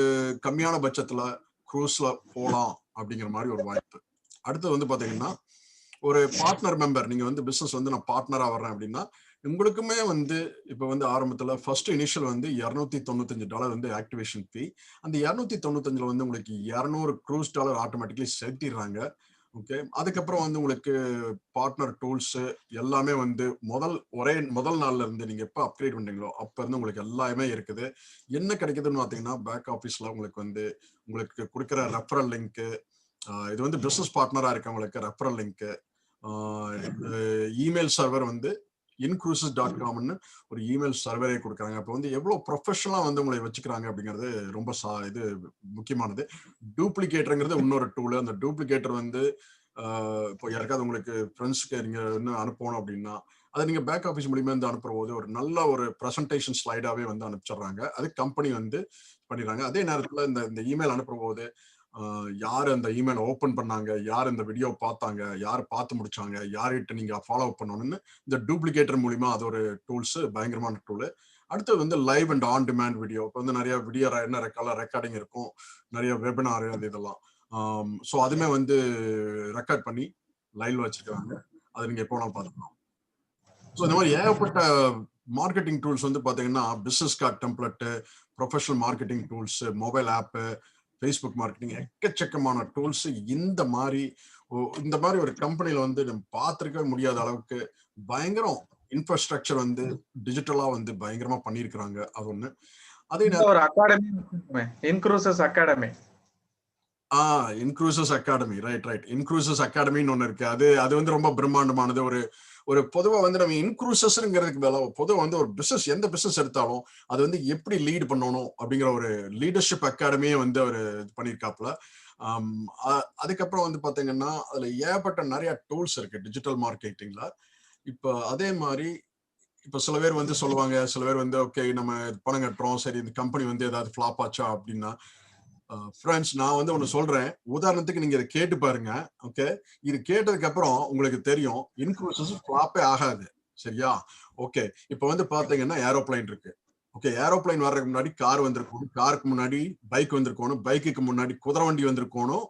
கம்மியான பட்சத்துல க்ரூஸ்ல போலாம் அப்படிங்கிற மாதிரி ஒரு வாய்ப்பு. அடுத்தது வந்து பாத்தீங்கன்னா ஒரு பார்ட்னர் மெம்பர், நீங்க வந்து பிசினஸ் வந்து நான் பார்ட்னரா வர்றேன் அப்படின்னா உங்களுக்குமே வந்து இப்ப வந்து ஆரம்பத்துல ஃபர்ஸ்ட் இனிஷியல் வந்து $295 வந்து ஆக்டிவேஷன் ஃபீ. அந்த 295 வந்து உங்களுக்கு $200 க்ரூஸ் டாலர் ஆட்டோமேட்டிக்கலி செலுத்திடுறாங்க. ஓகே, அதுக்கப்புறம் வந்து உங்களுக்கு பார்ட்னர் டூல்ஸ் எல்லாமே வந்து முதல் நாள்ல இருந்து நீங்க எப்ப அப்கிரேட் பண்றீங்களோ அப்ப இருந்து உங்களுக்கு எல்லாமே இருக்குது. என்ன கிடைக்குதுன்னு பாத்தீங்கன்னா பேக் ஆபீஸ்ல உங்களுக்கு கொடுக்குற ரெஃபரல் லிங்க், இது வந்து பிசினஸ் பார்ட்னரா இருக்கவங்களுக்கு ரெஃபரல் லிங்க், இமெயில் சர்வர் வந்து incruises.comன்னு ஒரு இமெயில் சர்வரே கொடுக்குறாங்க. அப்போ வந்து எவ்வளவு ப்ரொஃபஷனலா வந்து உங்களை வச்சுக்கிறாங்க அப்படிங்கிறது ரொம்ப இது முக்கியமானது. டூப்ளிகேட்டருங்கிறது இன்னொரு டூல். அந்த டூப்ளிகேட்டர் வந்து இப்போ யாருக்காவது உங்களுக்கு ஃப்ரெண்ட்ஸ்க்கு நீங்க இன்னும் அனுப்பணும் அப்படின்னா அதை நீங்க பேக் ஆஃபீஸ் மூலியமா வந்து அனுப்புற போது ஒரு நல்ல ஒரு ப்ரெசன்டேஷன் ஸ்லைடாவே வந்து அனுப்பிச்சிடுறாங்க. அது கம்பெனி வந்து பண்ணிடுறாங்க. அதே நேரத்துல இந்த இமெயில் அனுப்புற போது யார் அந்த இமெயில் ஓபன் பண்ணாங்க, யார் இந்த வீடியோ பார்த்தாங்க, யார் பார்த்து முடிச்சாங்க, யார்கிட்ட நீங்க ஃபாலோ பண்ணணும்னு இந்த டூப்ளிகேட்டர் மூலியமா அது ஒரு டூல்ஸ், பயங்கரமான டூல். அடுத்தது வந்து live and on demand video. இப்போ வந்து நிறைய வீடியோ என்ன ரெக்கார்டிங் இருக்கும், நிறைய வெபினார் அது இதெல்லாம். ஸோ அதுமே வந்து ரெக்கார்ட் பண்ணி லைவ்ல வச்சிருக்காங்க. அது நீங்க எப்போ வேணாலும் பார்த்துக்கலாம். ஸோ இந்த மாதிரி ஏகப்பட்ட மார்க்கெட்டிங் டூல்ஸ் வந்து பாத்தீங்கன்னா business card template, professional marketing tools, mobile app, Facebook marketing, எக்கச்சக்கமான டூல்ஸ் இந்த மாதிரி ஒரு கம்பெனில வந்து நம்ம பார்த்திருக்கவே முடியாத அளவுக்கு பயங்கரம் இன்ஃப்ராஸ்ட்ரக்சர் வந்து டிஜிட்டலா வந்து பயங்கரமா பண்ணியிருக்கிறாங்க. அது ஒண்ணு. அதே ஒரு academy, InCruises academy. InCruises academy, right. InCruises அகாடமின்னு ஒண்ணு இருக்கு. அது வந்து ரொம்ப பிரம்மாண்டமானது. ஒரு பொதுவா வந்து நம்ம இன்க்ரூசஸ்ங்கிறதுக்கு மேல பொதுவாக வந்து ஒரு பிசினஸ், எந்த பிசினஸ் எடுத்தாலும் அது வந்து எப்படி லீட் பண்ணணும் அப்படிங்கிற ஒரு லீடர்ஷிப் அகாடமியே வந்து அவர் இது பண்ணியிருக்காப்புல. அதுக்கப்புறம் வந்து பாத்தீங்கன்னா அதுல ஏகப்பட்ட நிறைய டூல்ஸ் இருக்கு டிஜிட்டல் மார்க்கெட்டிங்ல. இப்ப அதே மாதிரி இப்ப சில பேர் வந்து சொல்லுவாங்க, சில பேர் வந்து ஓகே நம்ம பணம் கட்டுறோம், சரி இந்த கம்பெனி வந்து ஏதாவது ஃபிளாப் ஆச்சா அப்படின்னா, ஃப்ரெண்ட்ஸ் நான் வந்து ஒன்னு சொல்றேன். உதாரணத்துக்கு நீங்க இதை கேட்டு பாருங்க. ஓகே, இது கேட்டதுக்கு அப்புறம் உங்களுக்கு தெரியும் இன்க்ரூசஸ் ஃபிளாப்பே ஆகாது. சரியா? ஓகே, இப்ப வந்து பாத்தீங்கன்னா ஏரோப்ளைன் இருக்கு. ஓகே, ஏரோப்ளைன் வர்றதுக்கு முன்னாடி கார் வந்திருக்கணும், காருக்கு முன்னாடி பைக் வந்திருக்கணும், பைக்குக்கு முன்னாடி குதிரை வண்டி வந்திருக்கணும்,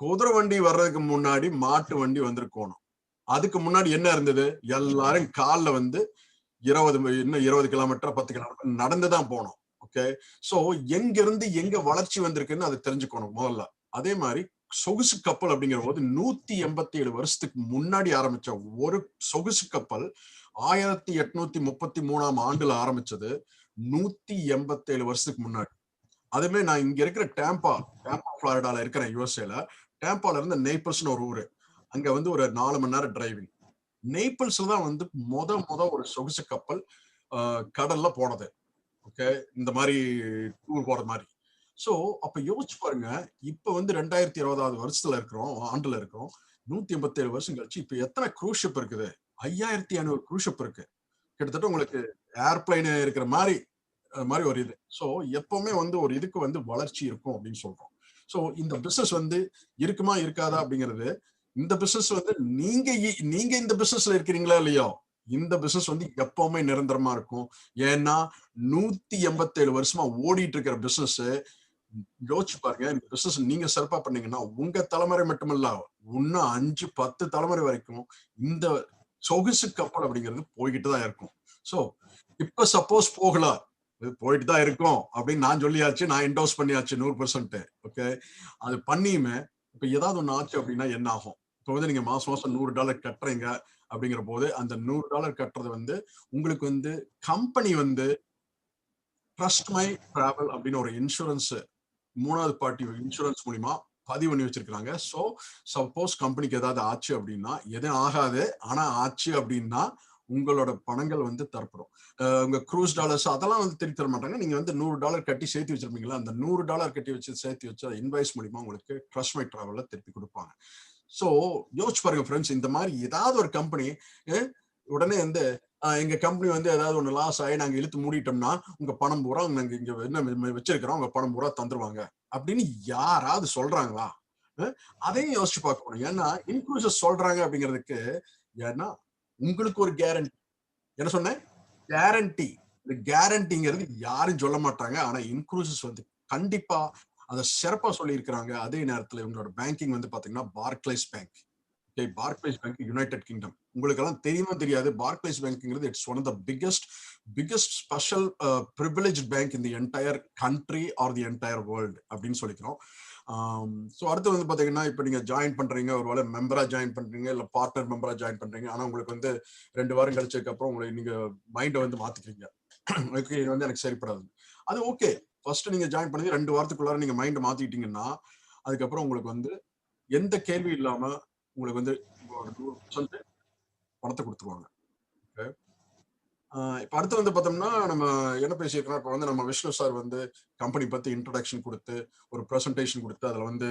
குதிரை வண்டி வர்றதுக்கு முன்னாடி மாட்டு வண்டி வந்திருக்கணும். அதுக்கு முன்னாடி என்ன இருந்தது? எல்லாரும் காலில் வந்து 20 கிலோமீட்டர் 10 கிலோமீட்டர் நடந்துதான் போனோம். ஓகே, சோ எங்க இருந்து எங்க வளர்ச்சி வந்திருக்குன்னு அதை தெரிஞ்சுக்கணும் முதல்ல. அதே மாதிரி சொகுசு கப்பல் அப்படிங்கிற போது 187 வருஷத்துக்கு முன்னாடி ஆரம்பிச்ச ஒரு சொகுசு கப்பல் 1833 ஆண்டுல ஆரம்பிச்சது. 187 வருஷத்துக்கு முன்னாடி. அதுமே நான் இங்க இருக்கிற டேம்பா பிளாரிடால இருக்கிறேன், யுஎஸ்ஏல. டேம்பால இருந்து நேபிள்ஸ்னு ஒரு ஊரு. அங்க வந்து ஒரு 4 மணி நேரம் டிரைவிங். நேபிள்ஸ்ல தான் வந்து முத ஒரு சொகுசு கப்பல் கடல்ல போனது. ஓகே, இந்த மாதிரி டூர் போற மாதிரி. சோ அப்ப யோசிச்சு பாருங்க, இப்ப வந்து 2020 வருஷத்துல இருக்கிறோம், ஆண்டுல இருக்கிறோம். 187 வருஷம் கழிச்சு இப்ப எத்தனை க்ரூஸ் ஷிப் இருக்குது? 5500 க்ரூஸ் ஷிப் இருக்கு. கிட்டத்தட்ட உங்களுக்கு ஏர்பிளைன் இருக்கிற மாதிரி ஒரு இது. சோ எப்பவுமே வந்து ஒரு இதுக்கு வந்து வளர்ச்சி இருக்கும் அப்படின்னு சொல்றோம். சோ இந்த பிசினஸ் வந்து இருக்குமா இருக்காதா அப்படிங்கிறது, இந்த பிசினஸ் வந்து நீங்க இந்த பிசினஸ்ல இருக்கிறீங்களா இல்லையோ, இந்த பிசினஸ் வந்து எப்பவுமே நிரந்தரமா இருக்கும். ஏன்னா 187 வருஷமா ஓடிட்டு இருக்கிற பிசினஸ். யோசிச்சு பாருங்க, இந்த பிசினஸ் நீங்க சிறப்பா பண்ணீங்கன்னா உங்க தலைமுறை மட்டுமல்ல, இன்னும் 5-10 தலைமுறை வரைக்கும் இந்த சொகுசு கப்பல் அப்படிங்கிறது போய்கிட்டு தான் இருக்கும். சோ இப்ப சப்போஸ் போகல, போயிட்டு தான் இருக்கும் அப்படின்னு நான் சொல்லியாச்சு, நான் என்டோஸ் பண்ணியாச்சு 100%. ஓகே, அது பண்ணியுமே இப்ப ஏதாவது ஒண்ணு ஆச்சு அப்படின்னா என்ன ஆகும்? இப்ப வந்து நீங்க மாசம் $100 கட்டுறீங்க அப்படிங்கிற போது அந்த $100 கட்டுறது வந்து உங்களுக்கு வந்து கம்பெனி வந்து ட்ரஸ்ட் மை டிராவல் அப்படின்னு ஒரு இன்சூரன்ஸ், 3rd பார்ட்டி இன்சூரன்ஸ் மூலியமா பதிவு பண்ணி வச்சிருக்காங்க. சோ சப்போஸ் கம்பெனிக்கு ஏதாவது ஆச்சு அப்படின்னா, எதுவும் ஆகாது, ஆனா ஆச்சு அப்படின்னா உங்களோட பணங்கள் வந்து தரப்படும். உங்க க்ரூஸ் டாலர்ஸ் அதெல்லாம் வந்து திருப்பி தர மாட்டாங்க. நீங்க வந்து $100 கட்டி சேர்த்து வச்சிருப்பீங்களா, அந்த $100 கட்டி வச்சு சேர்த்து வச்ச இன்வாய்ஸ் மூலியமா உங்களுக்கு ட்ரஸ்ட் மை டிராவல்ல திருப்பி கொடுப்பாங்க. சோ யோசிச்சு பாருங்க ஃப்ரெண்ட்ஸ், இந்த மாதிரி ஏதாவது ஒரு கம்பெனி உடனே வந்து எங்க கம்பெனி வந்து ஏதாவது ஒண்ணு லாஸ் ஆகி நாங்க இழுத்து மூடிட்டோம்னா உங்க பணம் பூரா நாங்க இங்க என்ன வச்சிருக்கிறோம், உங்க பணம் பூரா தந்துருவாங்க அப்படின்னு யாராவது சொல்றாங்களா? அதையும் யோசிச்சு பார்க்கணும். ஏன்னா இன்க்ளூசிவ் சொல்றாங்க அப்படிங்கிறதுக்கு, ஏன்னா உங்களுக்கு ஒரு கேரண்டி. என்ன சொன்னேன்? கேரண்டி. இந்த கேரண்டிங்கிறது யாரும் சொல்ல மாட்டாங்க. ஆனா இன்க்ளூசிவ் வந்து கண்டிப்பா அதை சிறப்பா சொல்லி இருக்கிறாங்க. அதே நேரத்துல இவங்களோட பேங்கிங் வந்து பாத்தீங்கன்னா Barclays bank. Barclays bank United Kingdom. உங்களுக்கு எல்லாம் தெரியுமா தெரியாது, பார்க்லைஸ் பேங்க்ங்கிறது it's one of the biggest special privileged bank in the entire country or the entire world அப்படின்னு சொல்லிக்கிறோம். ஸோ அடுத்து வந்து பாத்தீங்கன்னா இப்ப நீங்க ஜாயின் பண்றீங்க, ஒருவேளை மெம்பரா ஜாயின் பண்றீங்க, இல்ல பார்ட்னர் மெம்பரா ஜாயின் பண்றீங்க. ஆனா உங்களுக்கு வந்து 2 வாரம் கழிச்சதுக்கு அப்புறம் உங்களை நீங்க மைண்டை வந்து மாத்திக்கிறீங்க. இது வந்து எனக்கு சரிப்படாது. அது ஓகே, ஃபர்ஸ்ட் நீங்க ஜாயின் பண்ணி 2 வாரத்துக்குள்ளார நீங்க மைண்டை மாத்திக்கிட்டீங்கன்னா அதுக்கப்புறம் உங்களுக்கு வந்து எந்த கேள்வி இல்லாம உங்களுக்கு வந்து 100% பணத்தை கொடுத்துருவாங்க. இப்ப அடுத்து வந்து பார்த்தோம்னா நம்ம என்ன பேசியிருக்கோம், இப்ப வந்து நம்ம விஷ்ணு சார் வந்து கம்பெனி பத்தி இன்ட்ரடக்ஷன் கொடுத்து ஒரு ப்ரெசன்டேஷன் கொடுத்து அதுல வந்து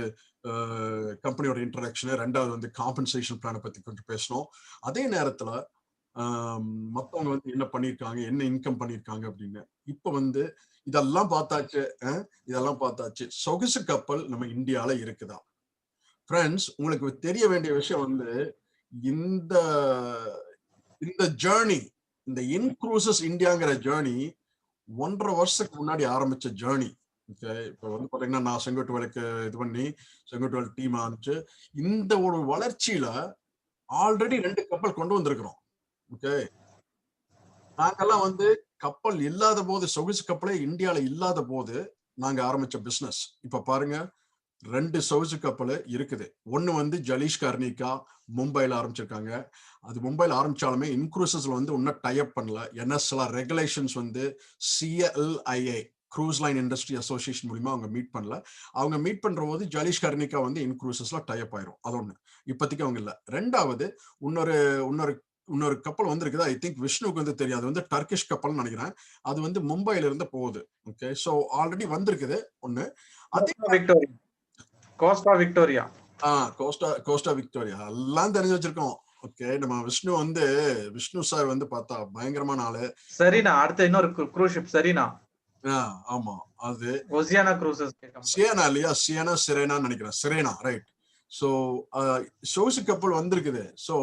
கம்பெனியோட இன்ட்ரடக்ஷன், ரெண்டாவது வந்து காம்பன்சேஷன் பிளானை பத்தி கொஞ்சம் பேசணும். அதே நேரத்துல மத்தவங்க வந்து என்ன பண்ணிருக்காங்க, என்ன இன்கம் பண்ணிருக்காங்க அப்படின்னு. இப்ப வந்து இதெல்லாம் பார்த்தாச்சு, இதெல்லாம் பார்த்தாச்சு. சொகுசு கப்பல் நம்ம இந்தியால இருக்குதா? ஃப்ரெண்ட்ஸ், உங்களுக்கு தெரிய வேண்டிய விஷயம் வந்து இந்த இந்த ஜேர்னி, இந்த இன்க்ரூசஸ் இந்தியாங்கிற ஜேர்னி 1.5 வருஷத்துக்கு முன்னாடி ஆரம்பிச்ச ஜேர்னி. ஓகே, இப்ப வந்து பாத்தீங்கன்னா நான் செங்கோட்டுவலுக்கு இது பண்ணி செங்கோட்டுவல் டீம் ஆரம்பிச்சு இந்த ஒரு வளர்ச்சியில ஆல்ரெடி 2 கப்பல் கொண்டு வந்திருக்கிறோம். ஓகே, நாங்கெல்லாம் வந்து கப்பல் இல்லாத போது, சொகுசு கப்பலே இந்தியால இல்லாத போது நாங்க ஆரம்பிச்ச பிசினஸ். இப்ப பாருங்க 2 சொகுசு கப்பல் இருக்குது. ஒண்ணு வந்து ஜலீஷ் கர்ணிகா மும்பைல ஆரம்பிச்சிருக்காங்க. அது மும்பைல ஆரம்பிச்சாலுமே இன்க்ரூசஸ்ல வந்து இன்னும் டை அப் பண்ணல. ஏன்னா சில ரெகுலேஷன்ஸ் வந்து CLIA cruise line industry association மூலமா அவங்க மீட் பண்ணல. அவங்க மீட் பண்ற போது ஜலீஷ் கர்ணிகா வந்து இன்க்ரூசஸ்ல டை அப் ஆயிரும். அது ஒண்ணு. இப்போதைக்கு அவங்க இல்ல. ரெண்டாவது இன்னொரு இன்னொரு இன்னொரு கப்பல் வந்திருக்குது. ஐ திங்க் விஷ்ணுக்கு வந்து தெரியாது. வந்து டர்கிஷ் கப்பல்னு நினைக்கிறேன். அது வந்து மும்பைல இருந்து போகுது. ஓகே, சோ ஆல்ரெடி வந்திருக்குது ஒண்ணு. அதே கோஸ்டா விக்டோரியா கோஸ்டா விக்டோரியா எல்லாம் தெரிஞ்சு வச்சிருக்கோம். ஓகே, நம்ம விஷ்ணு சார் வந்து பார்த்தா பயங்கரமான ஆளு. சரிண்ணா, அடுத்த இன்னொரு க்ரூஸ் ஷிப் சரிண்ணா. ஆமா, அது ஒசியானா க்ரூசஸ் சியனா இல்லையா? சிரேனான்னு நினைக்கிறேன். சிரேனா, ரைட். சோ சொகுசு கப்பல் வந்திருக்குது. சோ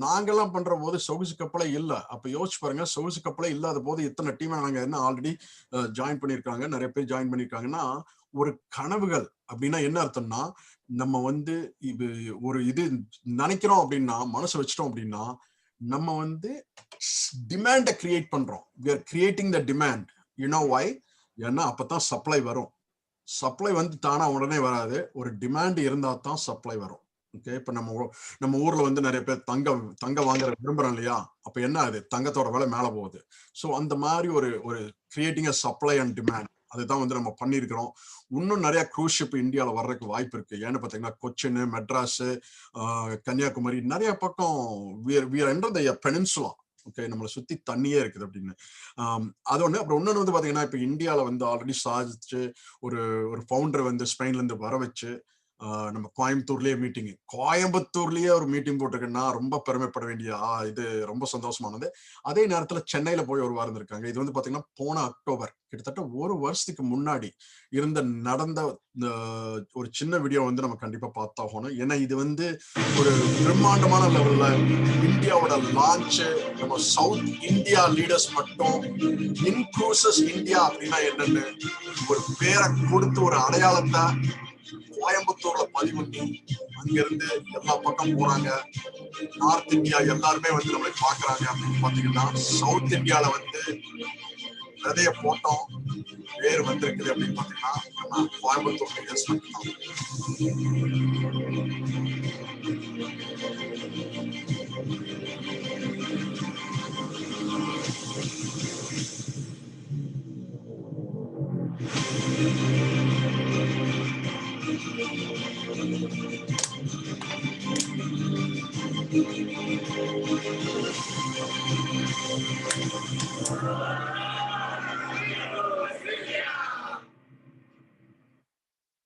நாங்கெல்லாம் பண்ற போது சொகுசு கப்பலே இல்ல. அப்ப யோசிச்சு பாருங்க, சொகுசு கப்பலே இல்லாத போது இத்தனை டீம் நாங்க என்ன ஆல்ரெடி ஜாயின் பண்ணிருக்காங்க, நிறைய பேர் ஜாயின் பண்ணிருக்காங்கன்னா ஒரு கனவுகள் அப்படின்னா என்ன அர்த்தம்னா, நம்ம வந்து இது ஒரு இது நினைக்கிறோம் அப்படின்னா, மனசு வச்சிட்டோம் அப்படின்னா, நம்ம வந்து டிமாண்ட கிரியேட் பண்றோம். we are creating the demand. you know why? ஏன்னா அப்பதான் சப்ளை வரும். சப்ளை வந்து தானா உடனே வராது. ஒரு டிமாண்ட் இருந்தா தான் சப்ளை வரும். ஓகே, இப்ப நம்ம ஊர்ல வந்து நிறைய பேர் தங்க வாங்குற விரும்புறோம் இல்லையா? அப்ப என்ன ஆகுது? தங்கத்தோட விலை மேல போகுது. சோ அந்த மாதிரி ஒரு creating a supply and demand, அதுதான் வந்து நம்ம பண்ணிருக்கிறோம். இன்னும் நிறைய க்ரூஸ் ஷிப் இந்தியாவில் வர்றதுக்கு வாய்ப்பு இருக்கு. ஏன்னு பாத்தீங்கன்னா கொச்சின், மெட்ராஸ், கன்னியாகுமரி நிறைய பக்கம் பெனின்சுலா. ஓகே, நம்மளை சுத்தி தண்ணியே இருக்குது அப்படின்னு. அது ஒண்ணு. அப்புறம் இன்னொன்னு வந்து பாத்தீங்கன்னா இப்ப இந்தியாவில வந்து ஆல்ரெடி சாதிச்சு ஒரு ஃபவுண்டர் வந்து ஸ்பெயின்ல இருந்து வர வச்சு நம்ம கோயம்புத்தூர்லயே ஒரு மீட்டிங் போட்டிருக்குன்னா ரொம்ப பெருமைப்பட வேண்டிய இது ரொம்ப சந்தோஷமானது. அதே நேரத்துல சென்னையில போய் ஒரு வாரம் இருக்காங்க. இது வந்து பாத்தீங்கன்னா போன அக்டோபர், கிட்டத்தட்ட 1 வருஷத்துக்கு முன்னாடி நடந்த ஒரு சின்ன வீடியோ வந்து நம்ம கண்டிப்பா பார்த்தாகணும். ஏன்னா இது வந்து ஒரு பிரம்மாண்டமான லெவல்ல இந்தியாவோட லான்ச். நம்ம சவுத் இந்தியா லீடர்ஸ் மட்டும் இன்க்ளூசிவ் இந்தியா அப்படின்னா என்னன்னு ஒரு பேரை கொடுத்து ஒரு அடையாளத்தை கோயம்புத்தூர்ல பதிவு பண்ணி அங்கிருந்து எல்லா பக்கம் போறாங்க. நார்த் இந்தியா எல்லாருமே வந்து நம்மளை பாக்குறாங்க. அப்படின்னு பாத்தீங்கன்னா சவுத் இந்தியால வந்து விதைய போட்டோம், பேர் வந்திருக்குது அப்படின்னு பாத்தீங்கன்னா நம்ம கோயம்புத்தூர் லீடர்ஸ் மட்டும்தான்.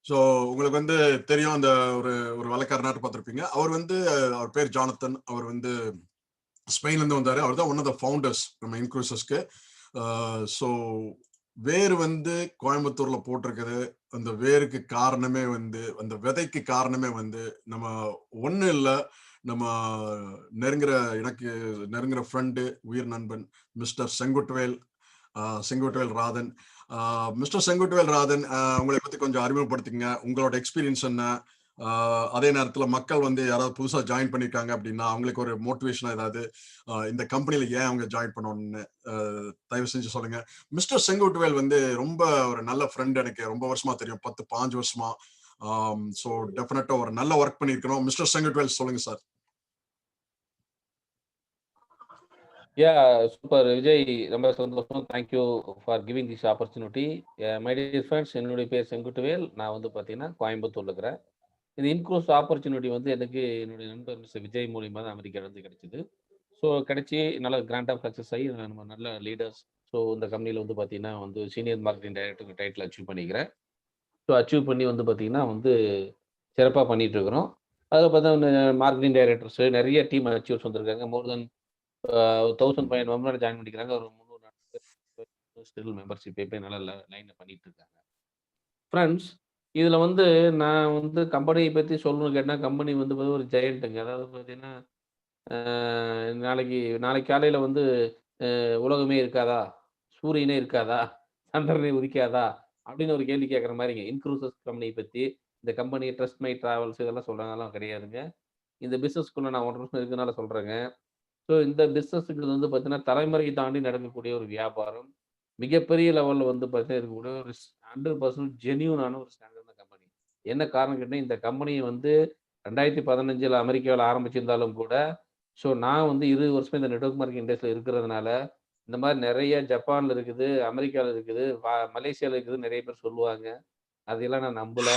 ஸோ உங்களுக்கு வந்து தெரியும், அந்த ஒரு வழக்காரனாட்டு பார்த்துருப்பீங்க. அவர் பேர் ஜானத்தன். அவர் வந்து ஸ்பெயின்ல இருந்து வந்தாரு. அவர் தான் ஒன் ஆஃப் த ஃபவுண்டர்ஸ் நம்ம இன்க்ரூசஸ்க்கு. ஸோ வேர் வந்து கோயம்புத்தூர்ல போட்டிருக்குது. அந்த வேருக்கு காரணமே வந்து, அந்த விதைக்கு காரணமே வந்து நம்ம ஒண்ணு இல்லை, நம்ம எனக்கு நெருங்குற ஃப்ரெண்டு, உயிர் நண்பன் மிஸ்டர் செங்குட்டுவேல் ராதன். மிஸ்டர் செங்குட்டுவேல் ராதன், உங்களை பத்தி கொஞ்சம் அறிமுகப்படுத்திங்க. உங்களோட எக்ஸ்பீரியன்ஸ் என்ன? அதே நேரத்துல மக்கள் வந்து யாராவது புதுசா ஜாயின் பண்ணிருக்காங்க அப்படின்னா அவங்களுக்கு ஒரு மோட்டிவேஷனா ஏதாவது இந்த கம்பெனில ஏன் அவங்க ஜாயின் பண்ணணும்னு தயவு செஞ்சு சொல்லுங்க. மிஸ்டர் செங்குட்டுவேல் வந்து ரொம்ப ஒரு நல்ல ஃப்ரெண்ட், எனக்கு ரொம்ப வருஷமா தெரியும், 10-15 வருஷமா. ஸோ டெஃபினட்டா ஒரு நல்ல ஒர்க் பண்ணிருக்கணும். மிஸ்டர் செங்குட்டுவேல் சொல்லுங்க சார். சூப்பர் விஜய், ரொம்ப சந்தோஷம். Thank you for giving this opportunity. My dear friends, என்னுடைய பேர் செங்குட்டுவேல். நான் வந்து பார்த்தீங்கன்னா கோயம்புத்தூர்ல இருக்கிறேன். இது இன்க்ளூசிவ் ஆப்பர்ச்சுனிட்டி வந்து எனக்கு என்னுடைய நண்பர் மிஸ்டர் விஜய் மூலியமா தான் அமெரிக்காவிலிருந்து கிடைச்சிது. ஸோ கிடைச்சி நல்லா கிராண்டாக சக்ஸஸ் ஆகி நம்ம நல்ல லீடர்ஸ். ஸோ இந்த கம்பெனியில் வந்து பார்த்தீங்கன்னா வந்து senior marketing director title achieve பண்ணிக்கிறேன். ஸோ அச்சீவ் பண்ணி வந்து பார்த்தீங்கன்னா வந்து சிறப்பாக பண்ணிட்டு இருக்கிறோம். அதில் பார்த்தா மார்க்கெட்டிங் டைரக்டர்ஸ் நிறைய டீம் அச்சீவ்ஸ் வந்திருக்காங்க. மோர் தென் 1500 மெம்பர் ஜாயின் பண்ணிக்கிறாங்க. ஒரு 300 ஸ்டில் மெம்பர்ஷிப் போய் நல்லா லைன்ல பண்ணிட்டு இருக்காங்க. ஃப்ரெண்ட்ஸ், இதில வந்து நான் வந்து கம்பெனிய பத்தி சொல்லணும்னு கேட்டா, கம்பெனி வந்து ஒரு ஜெயண்ட்டுங்க. அதாவது பார்த்தீங்கன்னா, அ நாளைக்கு நாளைக்கு காலையில வந்து உலகமே இருக்காதா? சூரியனே இருக்காதா? சந்திரனே உதிக்காதா? அப்படின்னு ஒரு கேள்வி கேட்கிற மாரிங்க. இன்க்ரூசஸ் கம்பெனிய பத்தி, இந்த கம்பெனி ட்ரஸ்ட் மை டிராவல்ஸ் இதெல்லாம் சொல்றாங்கலாம் கிடையாதுங்க. இந்த பிசினஸ்க்குள்ள நான் 1 வருஷம் இருக்கனால சொல்றேங்க. ஸோ இந்த பிசினஸ்ங்கிறது வந்து பார்த்தீங்கன்னா, தலைமுறை தாண்டி நடக்கக்கூடிய ஒரு வியாபாரம். மிகப்பெரிய லெவல்ல வந்து பார்த்தீங்கன்னா, இருக்கக்கூடிய ஒரு 100% ஜென்யூனான ஒரு ஸ்டாண்டர்டான கம்பெனி. என்ன காரணம் கேட்டீங்கன்னா, இந்த கம்பெனிய வந்து 2015ல அமெரிக்காவுல ஆரம்பிச்சிருந்தாலும் கூட, ஸோ நான் வந்து 20 வருஷமா இந்த நெட்வொர்க் மார்க்கெட்டிங் இண்டஸ்ட்ரியில இருக்கிறதுனால, இந்த மாரி நெறைய ஜப்பான்ல இருக்குது, அமெரிக்கால இருக்குது, மலேசியால இருக்குது நெறைய பேர் சொல்லுவாங்க. அதையெல்லாம் நான் நம்பல.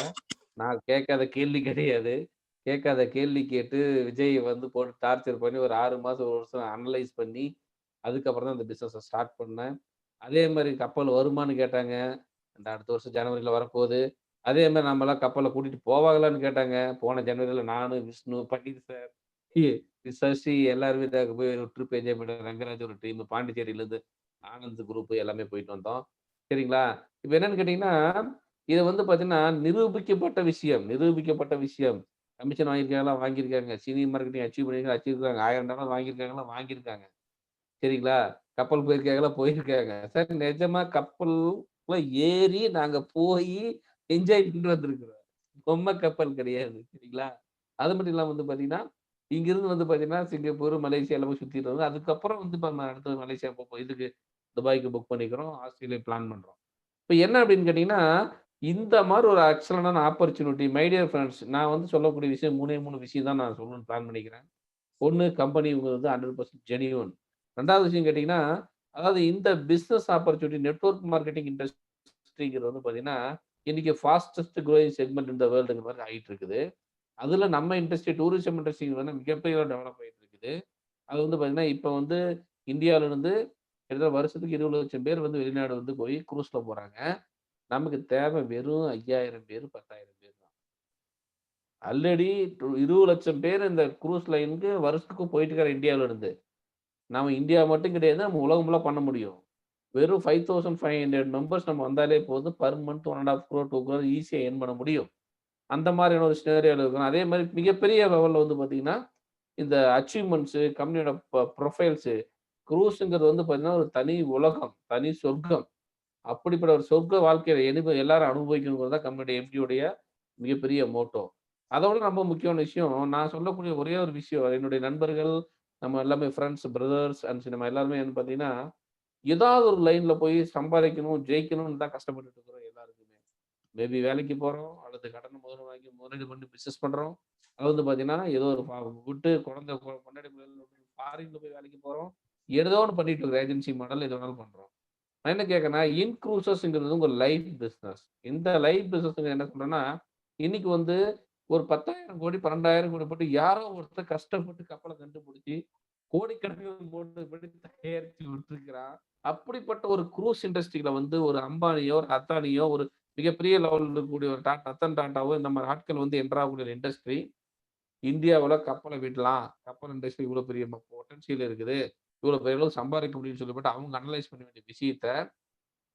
நான் கேட்காத கேள்வி கிடையாது. கேட்காத கேள்வி கேட்டு விஜய் வந்து போட்டு டார்ச்சர் பண்ணி ஒரு 6 மாசம், 1 வருஷம் அனலைஸ் பண்ணி, அதுக்கப்புறம் தான் இந்த பிசினஸ ஸ்டார்ட் பண்ணேன். அதே மாரி கப்பல் வருமான்னு கேட்டாங்க. இந்த அடுத்த வருஷம் ஜனவரில வரப்போது. அதே மாரி நம்மலாம் கப்பல்ல கூட்டிட்டு போவாங்களான்னு கேட்டாங்க. போன ஜனவரில நானு, விஷ்ணு, பன்னீர் சார், இ சசி எல்லாருமே போய் ஒரு ட்ரிப் என்ஜாய் பண்ணோம். ரங்கராஜ் ஒரு டீம், பாண்டிச்சேரியிலருந்து ஆனந்த் குரூப் எல்லாமே போயிட்டு வந்தோம். சரிங்களா? இப்ப என்னன்னு கேட்டீங்கன்னா, இது வந்து பார்த்தீங்கன்னா, நிரூபிக்கப்பட்ட விஷயம் நிரூபிக்கப்பட்ட விஷயம். கமிஷன் வாங்கியிருக்காங்களா? வாங்கியிருக்காங்க. சீனியர் மார்க்கெட்டிங் அச்சீவ் பண்ணியிருக்காங்க, அச்சீவ் இருக்காங்க. $1000 வாங்கியிருக்காங்களா? வாங்கியிருக்காங்க. சரிங்களா? கப்பல் போயிருக்காங்களா? போயிருக்காங்க. சார் நிஜமா கப்பல்ல ஏறி நாங்க போயி என்ஜாய் பண்ணிட்டு வந்திருக்கிறோம். பொம்மை கப்பல் கிடையாது. சரிங்களா? அது மட்டும் இல்லாம வந்து பார்த்தீங்கன்னா, இங்கிருந்து வந்து பார்த்தீங்கன்னா, சிங்கப்பூர், மலேசியால போய் சுத்திட்டு வந்தோம். அதுக்கப்புறம் வந்து இப்ப நம்ம அடுத்து மலேசியா இதுக்கு துபாய்க்கு புக் பண்ணிக்கிறோம். ஆஸ்திரேலியா பிளான் பண்றோம். இப்ப என்ன அப்படின்னு கேட்டீங்கன்னா, இந்த மாரி ஒரு எக்ஸலன்டான ஆப்பர்ச்சுனிட்டி மை டியர் ஃபிரெண்ட்ஸ் நான் வந்து சொல்லக்கூடிய விஷயம் 3 விஷயம் தான் நான் சொல்லணும்னு பிளான் பண்ணிக்கிறேன். 1 கம்பெனி வந்து 100% ஜெனியூன். 2வது விஷயம் கேட்டீங்கன்னா, அதாவது இந்த பிசினஸ் ஆப்பர்ச்சுனிட்டி நெட்வொர்க் மார்க்கெட்டிங் இண்டஸ்ட்ரிங்கிறது வந்து பார்த்தீங்கன்னா, இன்னைக்கு ஃபாஸ்டஸ்ட் குரோயிங் செக்மென்ட் இன் த வேர்ல்டுங்கிற மாரி ஆயிட்டு இருக்குது. அதுல நம்ம இண்டஸ்ட்ரி டூரிசம் இண்டஸ்ட்ரி வந்து மிகப்பெரிய டெவலப் ஆயிட்டு இருக்குது. அது வந்து பார்த்தீங்கன்னா, இப்ப வந்து இந்தியால இருந்து கிட்டத்தட்ட வருஷத்துக்கு 20,00,000 பேர் வந்து வெளிநாடு வந்து போய் குரூஸ்ல போறாங்க. நமக்கு தேவை வெறும் 5000 பேரு, 10,000 பேர் தான். ஆல்ரெடி 20,00,000 பேர் இந்த குரூஸ் லைனுக்கு வருஷத்துக்கு போயிட்டு இருக்காங்க இந்தியாவுல இருந்து. நாம இந்தியா மட்டும் கிடையாது, நம்ம உலகம் ஃபுல்லா பண்ண முடியும். வெறும் 5500 மெம்பர்ஸ் நம்ம வந்தாலே போதும். பெர் மந்த் 1 1/2 crore, 2 crore ஈஸியா எர்ன் பண்ண முடியும். அந்த மாதிரியான ஒரு சினாரியோல இருக்கணும். அதே மாரி மிகப்பெரிய லெவல்ல வந்து பார்த்தீங்கன்னா, இந்த அச்சீவ்மென்ட்ஸ், கம்பெனியோட புரொஃபைல்ஸ் குரூஸ்ங்கிறது வந்து பார்த்தீங்கன்னா, ஒரு தனி உலகம், தனி சொர்க்கம். அப்படிப்பட்ட ஒரு சொர்க்க வாழ்க்கைய எல்லாரும் அனுபவிக்கணுங்கிறது தான் கம்பெனியோட எம்டியோடைய மிகப்பெரிய மோட்டோ. அதோட ரொம்ப முக்கியமான விஷயம், நான் சொல்லக்கூடிய ஒரே ஒரு விஷயம், என்னுடைய நண்பர்கள், நம்ம எல்லாமே ஃபிரெண்ட்ஸ், பிரதர்ஸ் அண்ட் நம்ம எல்லாருமே வந்து பார்த்தீங்கன்னா, ஏதாவது ஒரு லைன்ல போய் சம்பாதிக்கணும், ஜெயிக்கணும்னு தான் கஷ்டப்பட்டுட்டு இருக்கிறோம் எல்லாருக்குமே. மேபி வேலைக்கு போறோம், அல்லது கடன முதல்ல வாங்கி முதலீடு பண்ணி பிசினஸ் பண்றோம். அது வந்து பார்த்தீங்கன்னா, ஏதோ ஒரு விட்டு குழந்தை பொண்டாட்டி பிள்ளைகள ஃபாரின்ல போய் வேலைக்கு போறோம். ஏதோ ஒண்ணு பண்ணிட்டு இருக்கிறோம். ஏஜென்சி மாடல் எது வேணாலும் பண்றோம். நான் என்ன கேட்கிறேன்னா, இன்க்ரூசஸ்ங்கிறது உங்க லைஃப் பிசினஸ். இந்த லைஃப் பிசினஸ்ங்க என்ன சொல்றேன்னா, இன்னைக்கு வந்து ஒரு 10,000 கோடி, 12,000 கோடி போட்டு யாரோ ஒருத்தர் கஷ்டப்பட்டு கப்பல கண்டுபிடிச்சு, கோடிக்கணக்கில போட்டு பண்ணி தயாரிச்சு விட்டுருக்கிறான். அப்படிப்பட்ட ஒரு குரூஸ் இண்டஸ்ட்ரில வந்து ஒரு அம்பானியோ, ஒரு அத்தானியோ, ஒரு மிகப்பெரிய லெவல்ல இருக்கக்கூடிய ஒரு ரத்தன் டாட்டாவோ இந்த மாரி ஆட்கள் வந்து என்டர் ஆகக்கூடிய இண்டஸ்ட்ரி, இந்தியாவுல கப்பல விடலாம். கப்பல் இண்டஸ்ட்ரி இவ்வளோ பெரிய பொட்டன்ஷியல் இருக்குது. இவ்வளோ பெரிய அளவு சம்பாதிக்க முடியும்னு சொல்லிப்போட்டு அவங்க அனலைஸ் பண்ண வேண்டிய விஷயத்த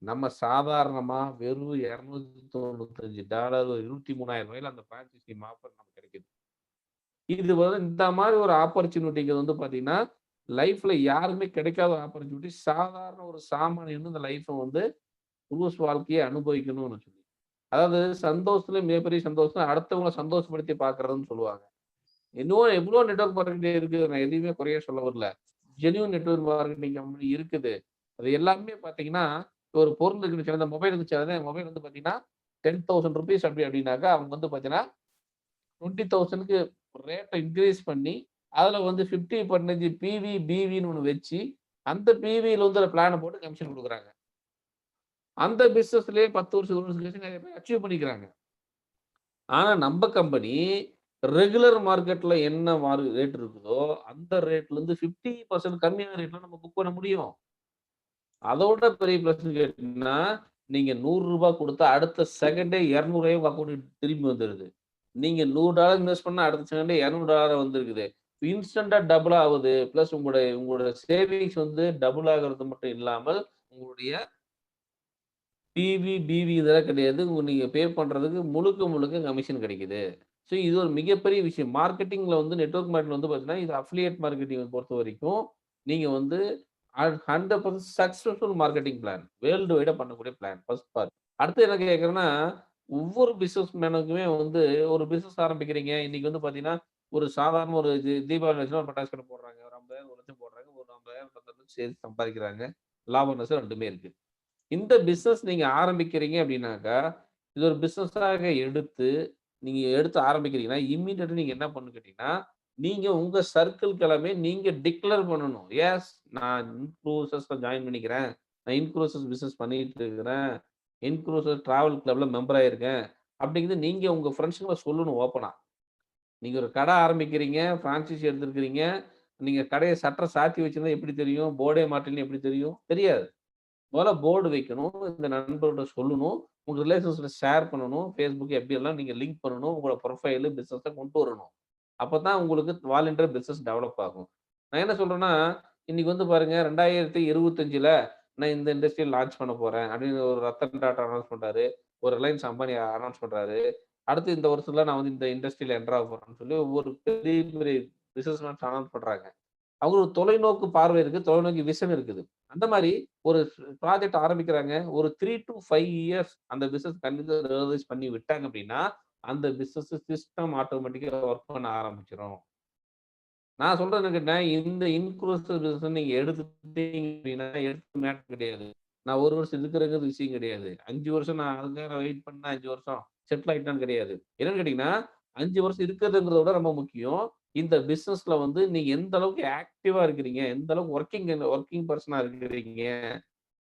நம்ம சாதாரணமா வெறும் $295 ஒரு $23,000 அந்த பிரான்சைசி ஆஃபர் நமக்கு கிடைக்குது. இது வந்து இந்த மாரி ஒரு ஆப்பர்ச்சுனிட்டிங்கிறது வந்து பார்த்தீங்கன்னா, லைஃப்ல யாருமே கிடைக்காத ஒரு ஆப்பர்ச்சுனிட்டி. சாதாரண ஒரு சாமானியன் இந்த லைஃப்ப வந்து குரூஸ் வாழ்க்கைய அனுபவிக்கணும்னு சொல்லி. அதாவது சந்தோஷத்துல மிகப்பெரிய சந்தோஷம் அடுத்தவங்கள சந்தோஷப்படுத்தி பார்க்கிறதுன்னு சொல்லுவாங்க. இன்னும் எவ்வளோ நெட்வொர்க் மார்க்கெட்டிங் இருக்குது. நான் எதையுமே குறைய சொல்ல வரல. ஜென்யூன் நெட்வொர்க் மார்க்கெட்டிங் கம்பெனி இருக்குது. அது எல்லாமே பார்த்தீங்கன்னா, ஒரு பொருள் இருக்குன்னு அந்த மொபைல் இருந்துச்சு. அதான் மொபைல் வந்து பார்த்தீங்கன்னா, ₹10,000 அப்படின்னாக்கா, அவங்க வந்து பார்த்தீங்கன்னா, 20,000க்கு ரேட்ட இன்கிரீஸ் பண்ணி, அதுல வந்து 50% பிவி, பிவின்னு ஒண்ணு வச்சு, அந்த பிவில வந்து பிளான போட்டு கமிஷன் குடுக்குறாங்க. அந்த பிசினஸ்லயே 10 வருஷம், 20 வருஷம் கழிச்சு நெறைய பேர் அச்சீவ் பண்ணிக்கிறாங்க. ஆனா நம்ப கம்பெனி ரெகுலர் மார்க்கெட்ல என்ன ரேட் இருக்குதோ அந்த ரேட்ல இருந்து 50% கம்மியான ரேட்ல நம்ம புக் பண்ண முடியும். அதோட பெரிய பிளஸ் கேட்டீங்கன்னா, நீங்க ரூ. 100 குடுத்தா அடுத்த செகண்டே ரூ. 200 உங்க அக்கவுண்ட்க்கு திரும்பி வந்துருது. நீங்க $100 இன்வெஸ்ட் பண்ணா அடுத்த செகண்டே $200 வந்திருக்குது. இன்ஸ்டன்ட்டா டபுள் ஆவுது. பிளஸ் உங்களோட சேவிங்ஸ் வந்து டபுள் ஆகுறது மட்டும் இல்லாமல், உங்களுடைய பிவி இதெல்லாம் கிடையாது. நீங்க பே பண்றதுக்கு முழுக்க முழுக்க கமிஷன் கிடைக்குது. ஸோ இது ஒரு மிகப்பெரிய விஷயம். மார்க்கெட்டிங்ல வந்து நெட்வொர்க் மார்க்கெட்டிங் வந்து பார்த்தீங்கன்னா, இது அஃபிலியேட் மார்க்கெட்டிங் பொறுத்தவரைக்கும், நீங்க வந்து 100% சக்சஸ்ஃபுல் மார்க்கெட்டிங் பிளான். வேர்ல்டு வைடா பண்ணக்கூடிய பிளான். First part. அடுத்து என்ன கேட்கிறேன்னா, ஒவ்வொரு பிசினஸ் மேனுக்குமே வந்து ஒரு பிசினஸ் ஆரம்பிக்கிறீங்க. இன்னைக்கு வந்து பார்த்தீங்கன்னா, ஒரு சாதாரண ஒரு தீபாவளி வந்துச்சுன்னா ஒரு பட்டாசு கடை போடுறாங்க. ஒரு 50,000 1,00,000 போடுறாங்க. ஒரு 50,000 10,00,000 சேர்த்து சம்பாதிக்கிறாங்க. லாபம், நஷ்டம் 2மே இருக்கு. இந்த பிசினஸ் நீங்க ஆரம்பிக்கிறீங்க அப்படின்னாக்கா, இது ஒரு பிசினஸாக நீங்க எடுத்து ஆரம்பிக்கிறீங்கன்னா, இம்மீடியட்டா நீங்க என்ன பண்ணணும்னு கேட்டீங்கன்னா, நீங்க உங்க சர்க்கிள்க்கு எல்லாமே நீங்க டிக்ளேர் பண்ணணும். எஸ் நான் இன்ஃப்ளூயன்சர்ஸ்ல ஜாயின் பண்ணிக்கிறேன். நான் இன்ஃப்ளூயன்சர்ஸ் பிசினஸ் பண்ணிட்டு இருக்கிறேன். இன்ஃப்ளூயன்சர் டிராவல் கிளப்ல மெம்பர் ஆயிருக்கேன். அப்படிங்கிறது நீங்க உங்க ஃப்ரெண்ட்ஸ்க்குள்ள சொல்லணும் ஓப்பனா. நீங்க ஒரு கடை ஆரம்பிக்கிறீங்க, பிரான்சைஸ் எடுத்திருக்கிறீங்க. நீங்க கடைய ஷட்டர் சாத்தி வச்சிருந்தா எப்படி தெரியும்? போர்டே மாட்டலன்னு எப்படி தெரியும்? தெரியாது. முதல்ல போர்டு வைக்கணும். இந்த நண்பர்கிட்ட சொல்லணும். உங்க ரிலேஷன்ஸ்ல ஷேர் பண்ணணும். Facebook, FB எல்லாம் நீங்க லிங்க் பண்ணணும். உங்களோட ப்ரொஃபைல், பிசினஸ கொண்டு வரணும். அப்பதான் உங்களுக்கு வாலண்டரி பிசினஸ் டெவலப் ஆகும். நான் என்ன சொல்றேன்னா, இன்னைக்கு வந்து பாருங்க 2025ல நான் இந்த இண்டஸ்ட்ரியில லான்ச் பண்ண போறேன் அப்படின்னு ஒரு ரத்தன் டாடா அனௌன்ஸ் பண்றாரு. ஒரு ரிலையன்ஸ் அம்பானி அனௌன்ஸ் பண்றாரு. அடுத்து இந்த வருஷத்துல நான் வந்து இந்த இண்டஸ்ட்ரியில என்டர் ஆக போறேன்னு சொல்லி ஒவ்வொரு பெரிய பெரிய பிசினஸ் மேன்ஸ் அனௌன்ஸ் பண்றாங்க. அவங்களுக்கு தொலைநோக்கு பார்வை இருக்கு. தொலைநோக்கு விஷன் இருக்குது. அந்த மாரி ஒரு ப்ராஜெக்ட் ஆரம்பிக்கிறாங்க. ஒரு 3 டூ 5 இயர்ஸ் அந்த பிசினஸ் கண்டிப்பா ரியலைஸ் பண்ணி விட்டாங்க அப்படின்னா, அந்த பிசினஸ் சிஸ்டம் ஆட்டோமேட்டிக்கா ஒர்க் பண்ண ஆரம்பிச்சுரும். நான் சொல்றது என்ன கேட்டா, இந்த இன்க்ளூசிவ் பிசினஸ் நீங்க எடுத்துட்டீங்க அப்படின்னா, எடுத்து மேட்டர் கிடையாது. நான் 1 வருஷம் இருக்கிறது விஷயம் கிடையாது. 5 வருஷம் நான் அதுக்காக வெயிட் பண்ணா 5 வருஷம் செட்டில் ஆயிட்டான்னு கிடையாது. என்னன்னு கேட்டீங்கன்னா, 5 வருஷம் இருக்கிறதுங்கிறத விட ரொம்ப முக்கியம். இந்த பிசினஸ்ல வந்து நீங்க எந்த அளவுக்கு ஆக்டிவா இருக்கிறீங்க, எந்த அளவுக்கு வொர்க்கிங் பெர்சனா இருக்கிறீங்க.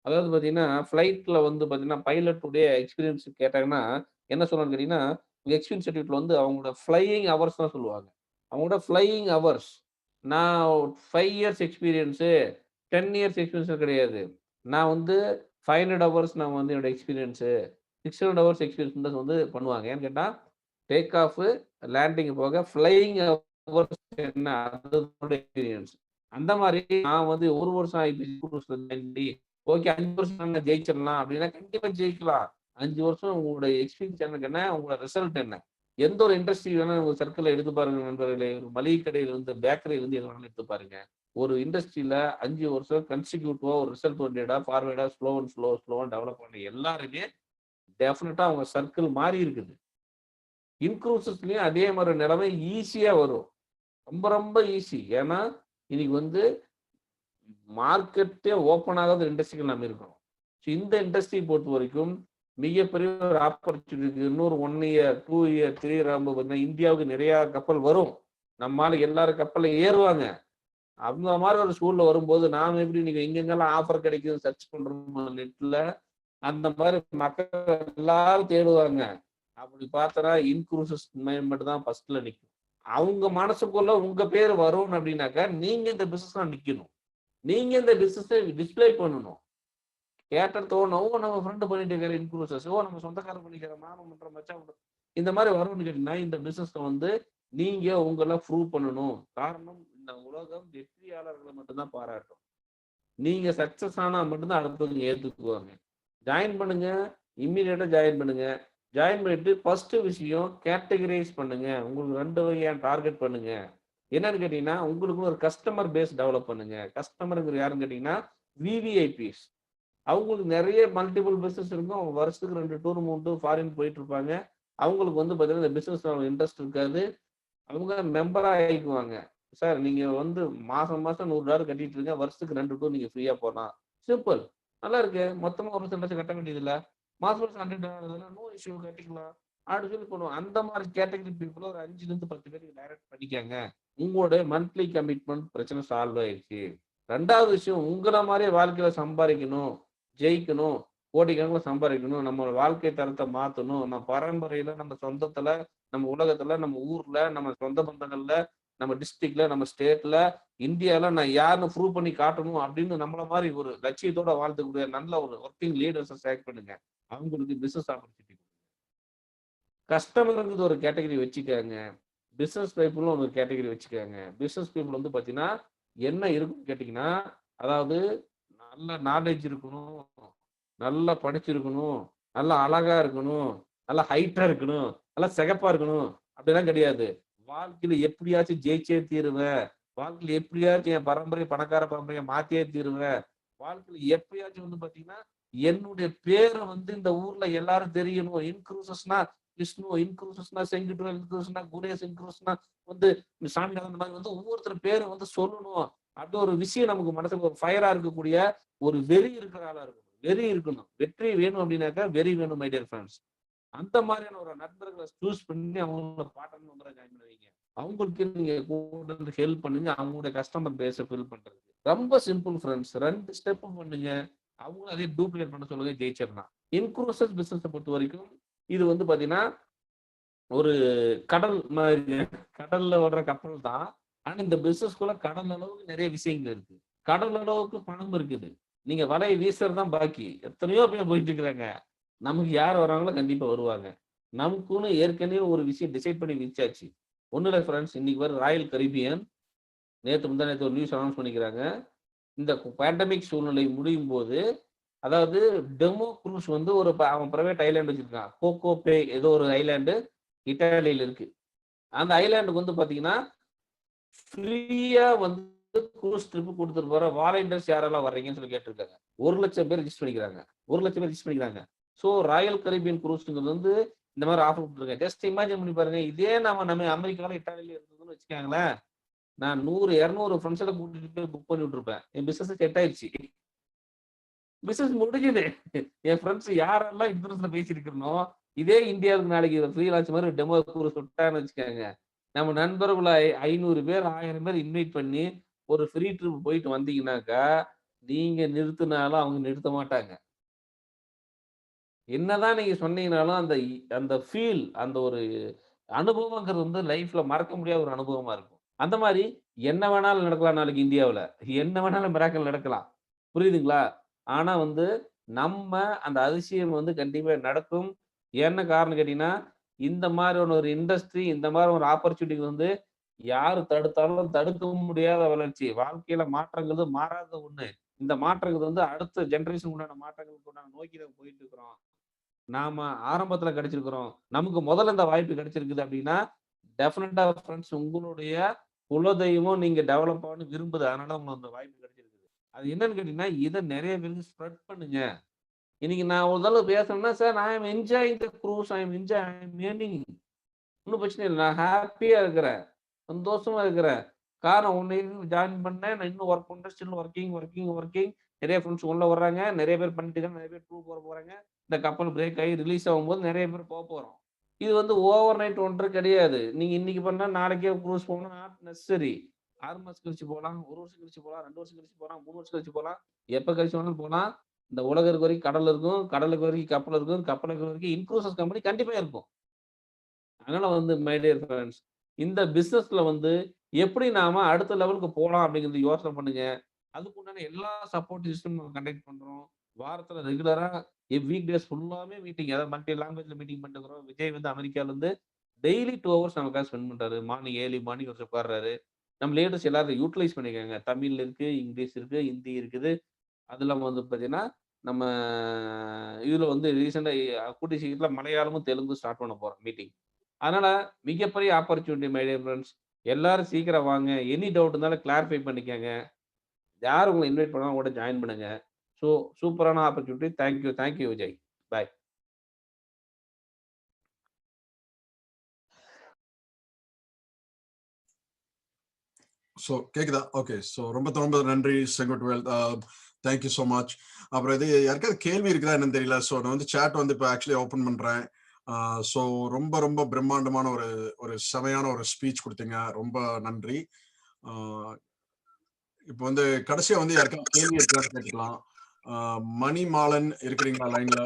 அதாவது பார்த்தீங்கன்னா, ஃப்ளைட்ல வந்து பார்த்தீங்கன்னா, பைலட் உடைய எக்ஸ்பீரியன்ஸ் கேட்டாங்கன்னா, என்ன சொல்லுவாங்கன்னு கேட்டீங்கன்னா, எக்ஸ்பீரியன்ஸ் சர்டிஃபிகேட்ல வந்து அவங்களோட ஃப்ளையிங் ஹவர்ஸ் தான் சொல்லுவாங்க. அவங்களோட ஃப்ளையிங் ஹவர்ஸ். நான் 5 இயர்ஸ் எக்ஸ்பீரியன்ஸு, 10 இயர்ஸ் எக்ஸ்பீரியன்ஸ் கிடையாது. நான் வந்து 500 ஹவர்ஸ் நான் வந்து என்னோட எக்ஸ்பீரியன்ஸு, 600 ஹவர்ஸ் எக்ஸ்பீரியன்ஸ் தான் வந்து பண்ணுவாங்க. ஏன்னு கேட்டா, டேக் ஆஃப், லேண்டிங் போக ஃப்ளையிங் ஹவர்ஸ் என்ன அதோட எக்ஸ்பீரியன்ஸ். அந்த மாரி நான் வந்து 1 வருஷம் ஆயிடுச்சு ஜாயின் பண்ணி ஓகே 5 வருஷம் நம்ம ஜெயிச்சிடலாம் அப்படின்னா கண்டிப்பா ஜெயிக்கலாம். 5 வருஷம் உங்களோட எக்ஸ்பீரியன்ஸ் எனக்கு என்ன? உங்களோட ரிசல்ட் என்ன? எந்த ஒரு இண்டஸ்ட்ரி வேணா உங்க சர்க்கிள்ல எடுத்து பாருங்க நண்பர்களே. ஒரு மளிகை கடையில இருந்து, பேக்கரியில இருந்து எது வேணாலும் எடுத்து பாருங்க. ஒரு இண்டஸ்ட்ரியில 5 வருஷம் கன்சிக்யூட்டிவா ஒரு ரிசல்ட் ஓரியன்டடா, ஃபார்வர்டா, ஸ்லோவா டெவலப் பண்ண எல்லாருமே டெஃபினட்டா அவங்க சர்க்கிள் மாறி இருக்குது. இன்க்ளூசிவ்லயும் அதே மாரி நிலைமை ஈஸியா வரும். ரொம்ப ரொம்ப ஈஸி. ஏன்னா, இன்னைக்கு வந்து மார்க்கெட்டே ஓப்பன் ஆகாத இண்டஸ்ட்ரிகள் நம்ம இருக்கோம். இந்த இண்டஸ்ட்ரி பொறுத்தவரைக்கும் மிகப்பெரிய ஒரு ஆப்பர்ச்சுனிட்டி. இன்னொரு 1 இயர், 2 இயர், 3 இயர் ஆகும்போது பார்த்தீங்கன்னா, இந்தியாவுக்கு நிறைய கப்பல் வரும். நம்மால எல்லாரும் கப்பல்ல ஏறுவாங்க. அந்த மாரி ஒரு சூழ்நிலை வரும்போது, நாம எப்படி நீங்க எங்கெங்கெல்லாம் ஆஃபர் கிடைக்குதுன்னு சர்ச் பண்றோமோ நெட்ல, அந்த மாரி மக்கள் எல்லாரும் தேடுவாங்க. அப்படி பார்த்தனா இன்க்ளூசிவ் மட்டும் தான் ஃபர்ஸ்ட்ல நிக்கும். அவங்க மனசுக்குள்ள உங்க பேர் வரும் அப்படின்னாக்கா, நீங்க இந்த பிசினஸ்ல நிக்கணும். நீங்க இந்த பிசினஸ டிஸ்ப்ளே பண்ணணும். கேட்ட தோணும். ஓ! நம்ம ஃப்ரெண்ட் பண்ணிட்டு இருக்காரு இன்ஃப்ளூயன்சர்ஸ். ஓ! நம்ம சொந்தக்காரர் பண்ணிக்கிறோம். மாமன் பண்றோம், மச்சான் பண்றோம். இந்த மாரி வரும்னு கேட்டீங்கன்னா, இந்த பிசினஸ்ல வந்து நீங்க உங்கள ப்ரூவ் பண்ணணும். காரணம் இந்த உலகம் வெற்றியாளர்களை மட்டும் தான் பாராட்டும். நீங்க சக்சஸ் ஆனா மட்டும் தான் அடுத்தவங்க ஏத்துக்குவாங்க. ஜாயின் பண்ணுங்க. இம்மீடியட்டா ஜாயின் பண்ணுங்க. ஜாயின் பண்ணிட்டு ஃபர்ஸ்ட் விஷயம் கேட்டகரைஸ் பண்ணுங்க. உங்களுக்கு 2 வகையான டார்கெட் பண்ணுங்க. என்னன்னு கேட்டீங்கன்னா, உங்களுக்குன்னு ஒரு கஸ்டமர் பேஸ் டெவலப் பண்ணுங்க. கஸ்டமர்ங்கிறது யாருன்னு கேட்டீங்கன்னா, விவிஐபிஸ். அவங்களுக்கு நிறைய மல்டிபிள் பிசினஸ் இருக்கும். அவங்க வருஷத்துக்கு 2 டூர் 3 டூர் ஃபாரின் போயிட்டு இருப்பாங்க. அவங்களுக்கு வந்து பார்த்தீங்கன்னா, இந்த பிசினஸ்ல இன்ட்ரெஸ்ட் இருக்காது. அவங்க மெம்பரா ஆயிக்குவாங்க. சார் நீங்க வந்து மாசம் மாசம் $100 கட்டிட்டு இருங்க. வருஷத்துக்கு 2 டூர் நீங்க ஃப்ரீயா போலாம். சிம்பிள். நல்லா இருக்கு. மொத்தமா ஒரு வருஷம் கட்ட வேண்டியதில்ல. மாசம் வருஷம் $100 நோ இஷ்யூ கட்டிக்கலாம். அப்படி சொல்லி பண்ணுவோம். அந்த மாதிரி கேட்டகரி பீப்புள் ஒரு 5 இருந்து 10 பேருக்கு டைரக்ட் பண்ணிக்கங்க. உங்களோட மந்த்லி கமிட்மெண்ட் பிரச்சனை சால்வ் ஆயிடுச்சு. 2வது விஷயம் உங்கள மாதிரியே வாழ்க்கையில சம்பாதிக்கணும், ஜெயிக்கணும். கோடிக்கணக்கில் சம்பாதிக்கணும், நம்ம வாழ்க்கை தரத்தை மாற்றணும், நம்ம பரம்பரையில, நம்ம சொந்தத்துல, நம்ம உலகத்துல, நம்ம ஊர்ல, நம்ம சொந்த பந்தங்கள்ல, நம்ம டிஸ்ட்ரிக்ட்ல, நம்ம ஸ்டேட்ல, இந்தியாவில் நான் யாருன்னு ப்ரூவ் பண்ணி காட்டணும் அப்படின்னு நம்மள மாதிரி ஒரு லட்சியத்தோட வாழ்த்துக்கூடிய நல்ல ஒரு ஒர்க்கிங் லீடர்ஸை செலக்ட் பண்ணுங்க. அவங்களுக்கு பிசினஸ் ஆப்பர்ச்சுனிட்டி. கஸ்டமருங்கிறது ஒரு கேட்டகரி வச்சுக்காங்க, பிசினஸ் பீப்புளும் ஒரு கேட்டகரி வச்சுக்காங்க. பிசினஸ் பீப்புள் வந்து பார்த்தீங்கன்னா என்ன இருக்குன்னு கேட்டிங்கன்னா, அதாவது நல்ல நாலேஜ் இருக்கணும், நல்லா படிச்சிருக்கணும், நல்லா அழகா இருக்கணும், நல்லா ஹைட்டா இருக்கணும், நல்லா சிகப்பா இருக்கணும் அப்படிலாம் கிடையாது. வாழ்க்கையில எப்படியாச்சும் ஜெயிச்சே தீருவேன், வாழ்க்கையில எப்படியாச்சும் என் பரம்பரை பணக்கார பரம்பரையை மாத்தியே தீருவேன், வாழ்க்கையில எப்படியாச்சும் வந்து பாத்தீங்கன்னா என்னுடைய பேரை வந்து இந்த ஊர்ல எல்லாரும் தெரியணும். இன்க்ரூசஸ்னா விஷ்ணு, இன்க்ரூசஸ்னா செங்குட்டுவல், இன்க்ரூசஸ்னா குரேஸ், இன்க்ரூசஸ்னா வந்து சாமிநாதன், இந்த மாதிரி வந்து ஒவ்வொருத்தர் பேரை வந்து சொல்லணும். அப்படி ஒரு விஷயம் நமக்கு மனசுல ஒரு ஃபயரா இருக்கக்கூடிய ஒரு வெறி இருக்கிற ஆளா இருக்கணும். வெறி இருக்கணும். வெற்றி வேணும் அப்படின்னாக்கா வெறி வேணும் மை டியர் ஃப்ரெண்ட்ஸ். அந்த மாதிரியான ஒரு நண்பர்களை சூஸ் பண்ணி அவங்களோட பார்ட்னர் மெம்பரா ஜாயின் பண்ணுவீங்க. அவங்களுக்கு நீங்க கூட இருந்து ஹெல்ப் பண்ணுங்க. அவங்களுடைய கஸ்டமர் பேஸை ஃபில் பண்றது ரொம்ப சிம்பிள் ஃப்ரெண்ட்ஸ். 2 ஸ்டெப் பண்ணுங்க. அவங்களும் அதே டூப்ளிகேட் பண்ண சொல்லுங்க, ஜெயிச்சிடலாம். இன்க்ரூசஸ் பிசினஸை பொறுத்த வரைக்கும் இது வந்து பாத்தீங்கன்னா ஒரு கடல் மாதிரி, கடல்ல ஓடுற கப்பல் தான். ஆனா இந்த பிசினஸ்குள்ள கடல் அளவுக்கு நிறைய விஷயங்கள் இருக்கு. கடல் அளவுக்கு பணம் இருக்குது. நீங்க வலையை வீசுறதுதான் பாக்கி. எத்தனையோ பேர் போயிட்டு இருக்கிறாங்க. நமக்கு யார் வராங்களோ கண்டிப்பா வருவாங்க. நமக்குன்னு ஏற்கனவே ஒரு விஷயம் டிசைட் பண்ணி வச்சாச்சு. ஒண்ணு இல்லை ஃப்ரெண்ட்ஸ், இன்னைக்கு வர ராயல் கரீபியன் முந்தா நேற்று ஒரு நியூஸ் அனௌன்ஸ் பண்ணிக்கிறாங்க. இந்த பேண்டமிக் சூழ்நிலை முடியும் போது, அதாவது டெமோ குரூஸ் வந்து ஒரு அவன் பிரைவேட் ஐலாண்ட் வச்சிருக்கான். கோகோ பே ஏதோ ஒரு ஐலாண்டு இட்டாலியில இருக்கு. அந்த ஐலாண்டுக்கு வந்து பாத்தீங்கன்னா ஃப்ரீயா வந்து குரூஸ் ட்ரிப் கொடுத்துட்டு போற வாலண்டியர்ஸ் யாரெல்லாம் வர்றீங்கன்னு சொல்லி கேட்டிருக்காங்க. 1,00,000 பேர் ரிஜிஸ்டர் பண்ணிக்கிறாங்க. 1,00,000 பேர் ரிஜிஸ்டர் பண்ணிக்கிறாங்க. ஸோ ராயல் கரீபியன் குரூஸ்ங்கிறது வந்து இந்த மாதிரி ஆஃபர் கொடுத்துருக்கேன். ஜஸ்ட் இமேஜின் பண்ணி பாருங்க. இதே நம்ம அமெரிக்கால இட்டாலியில இருந்ததுன்னு வச்சுக்காங்களேன், நான் 100-200 ஃப்ரெண்ட்ஸை கூட்டிட்டு போய் புக் பண்ணி விட்டுருப்பேன். என் பிசினஸ் செட் ஆயிடுச்சு. பிசினஸ் முடிஞ்சது. என் ஃப்ரெண்ட்ஸ் யாரெல்லாம் இன்சூரன்ஸ்ல பேசியிருக்கிறனோ, இதே இந்தியாவுக்கு நாளைக்கு ஃப்ரீலான்ஸ் மாதிரி டெமோ குரூஸ் விட்டான்னு வச்சுக்காங்க, நம்ம நண்பர்களை 500 பேர் 1000 பேர் இன்வைட் பண்ணி ஒரு ஃப்ரீ ட்ரிப் போயிட்டு வந்தீங்கன்னாக்கா, நீங்க நிறுத்தினாலும் அவங்க நிறுத்த மாட்டாங்க. என்னதான் நீங்க சொன்னீங்கனாலும் அந்த அந்த ஃபீல், அந்த ஒரு அனுபவங்கிறது வந்து லைஃப்ல மறக்க முடியாத ஒரு அனுபவமா இருக்கும். அந்த மாதிரி என்ன வேணாலும் நடக்கலாம் நாளைக்கு இந்தியாவுல. என்ன வேணாலும் மிராக்கிள் நடக்கலாம். புரியுதுங்களா? ஆனா வந்து நம்ம அந்த அதிசயம் வந்து கண்டிப்பா நடக்கும். என்ன காரணம் கேட்டீங்கன்னா, இந்த மாதிரியான ஒரு இண்டஸ்ட்ரி, இந்த மாதிரி ஒரு ஆப்பர்ச்சுனிட்டி வந்து யாரு தடுத்தாலும் தடுக்க முடியாத வளர்ச்சி. வாழ்க்கையில மாற்றங்கிறது மாறாத ஒண்ணு. இந்த மாற்றங்கிறது வந்து அடுத்த ஜெனரேஷனுக்கு உண்டான மாற்றங்களுக்கு உண்டான நோக்கி தான் போயிட்டு இருக்கிறோம். நாம ஆரம்பத்துல கிடைச்சிருக்கிறோம். நமக்கு முதல்ல இந்த வாய்ப்பு கிடைச்சிருக்குது அப்படின்னா, டெஃபினட்டா ஃபிரெண்ட்ஸ் உங்களுடைய குலதெய்வம் நீங்க டெவலப் ஆகணும்னு விரும்புது. அதனால உங்களுக்கு அந்த வாய்ப்பு கிடைச்சிருக்குது. அது என்னன்னு கேட்டீங்கன்னா, இத நிறைய பேருக்கு ஸ்ப்ரெட் பண்ணுங்க. இன்னைக்கு நான் ஒரு தடவ பேசுறேன்னா, sir I am enjoying the cruise, I am earning. ஒண்ணும் பிரச்சனை இல்ல. நான் ஹேப்பியா இருக்கிறேன். சந்தோஷமா இருக்கிறேன். காரணம் ஒண்ணு ஜாயின் பண்ணேன். நான் இன்னும் ஒர்க் பண்றேன். Still working. நிறைய ஃப்ரெண்ட்ஸ் உள்ள வர்றாங்க. நிறைய பேர் பண்ணிட்டு இருக்காங்க. நிறைய பேர் டூர் போறாங்க. இந்த கப்பல் பிரேக் ஆகி ரிலீஸ் ஆகும்போது நிறைய பேர் போறோம். இது வந்து ஓவர் நைட் ஒன்றை கிடையாது. நீங்க இன்னைக்கு பண்ணா நாளைக்கே குரூஸ் போகணும் நாட் நெசசரி. 6 மாசம் கழிச்சு போலாம், 1 வருஷம் கழிச்சு போலாம், 2 வருஷம் கழிச்சு போலாம், 3 வருஷம் கழிச்சு போலாம். எப்ப கழிச்சு வேணாலும் போலாம். இந்த உலகம் இருக்க வரைக்கும் கடல் இருக்கும். கடலுக்கு வரைக்கும் கப்பல் இருக்கும். கப்பல் இருக்க வரைக்கும் இன்க்ரூசஸ் கம்பெனி கண்டிப்பா இருக்கும். அதனால வந்து மை டியர் ஃபிரெண்ட்ஸ், இந்த பிசினஸ்ல வந்து எப்படி நாம அடுத்த லெவலுக்கு போலாம் அப்படிங்கிறது யோசனை பண்ணுங்க. அதுக்கு உண்டான எல்லா சப்போர்ட் சிஸ்டமும் கண்டக்ட் பண்றோம். வாரத்துல ரெகுலரா வீக் டேஸ் ஃபுல்லாவே மீட்டிங், அதாவது மல்டி லாங்குவேஜ்ல மீட்டிங் பண்ணிருக்கிறோம். விஜய் வந்து அமெரிக்கால இருந்து டெய்லி 2 ஹவர்ஸ் நமக்காக ஸ்பெண்ட் பண்றாரு. மார்னிங் ஏர்லி மார்னிங் வந்து உட்கார்றாரு. நம்ம லேடர்ஸ் எல்லாரும் யூட்டிலைஸ் பண்ணிக்கோங்க. தமிழ் இருக்கு, இங்கிலீஷ் இருக்கு, ஹிந்தி இருக்குது. அது இல்லாம வந்து பார்த்தீங்கன்னா, நம்ம இதுல வந்து ரீசென்ட்டா கூடிய சீக்கிரத்துல மலையாளமும், தெலுங்கும் ஸ்டார்ட் பண்ண போறோம் மீட்டிங். அதனால மிகப்பெரிய ஆப்பர்ச்சுனிட்டி மை டியர் ஃபிரெண்ட்ஸ். எல்லாரும் சீக்கிரம் வாங்க. எனி டவுட் இருந்தாலும் கிளாரிஃபை பண்ணிக்கங்க. யார் உங்கள இன்வைட் பண்ணாலும் கூட ஜாயின் பண்ணுங்க. ஸோ சூப்பரான opportunity. Thank you Vijay. Bye. So கேக்குதா? ஓகே. ஸோ ரொம்ப நன்றி செங்குட்டுவேல். Thank you so much. அப்புறம் இது யாருக்காவது கேள்வி இருக்குதா என்னன்னு தெரியல. ஸோ நான் வந்து சேட் வந்து இப்போ ஆக்சுவலி ஓப்பன் பண்றேன். ஸோ ரொம்ப பிரம்மாண்டமான ஒரு செமையான ஒரு ஸ்பீச் கொடுத்தீங்க. ரொம்ப நன்றி. இப்போ வந்து கடைசியா வந்து யாருக்காவது கேள்வி இருக்கான்னு கேட்டுக்கலாம். மணிமாலன் இருக்கிறீங்களா லைன்ல?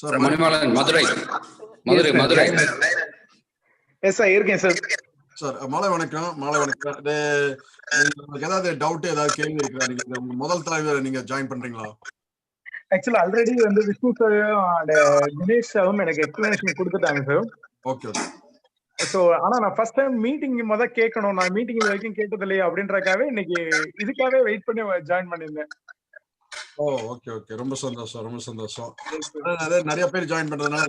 Sir Manimalan, Madurai. Madurai. Yes sir, இருக்கேன் சார். சார் மாலை வணக்கம். மாலை வணக்கம். உங்களுக்கு ஏதாவது டவுட், ஏதாவது கேள்வி இருக்கா? நீங்க முதல் தலைவர் நீங்க ஜாயின் பண்றீங்களா? ஆக்சுவலா ஆல்ரெடி வந்து விஷ்ணு சாரும் தினேஷ் சாரும் எனக்கு எக்ஸ்பிளனேஷன் கொடுத்துட்டாங்க சார். Okay okay. ஸோ ஆனா நான் ஃபர்ஸ்ட் டைம் மீட்டிங் கேட்கணும், நான் மீட்டிங் வரைக்கும் கேட்டது இல்லையா அப்படின்றக்காகவே இன்னைக்கு இதுக்காகவே வெயிட் பண்ணி ஜாயின் பண்ணியிருந்தேன். ஓ ஓகே ஓகே, ரொம்ப சந்தோஷம், ரொம்ப சந்தோஷம். அதே நிறைய பேர் ஜாயின் பண்றதுனால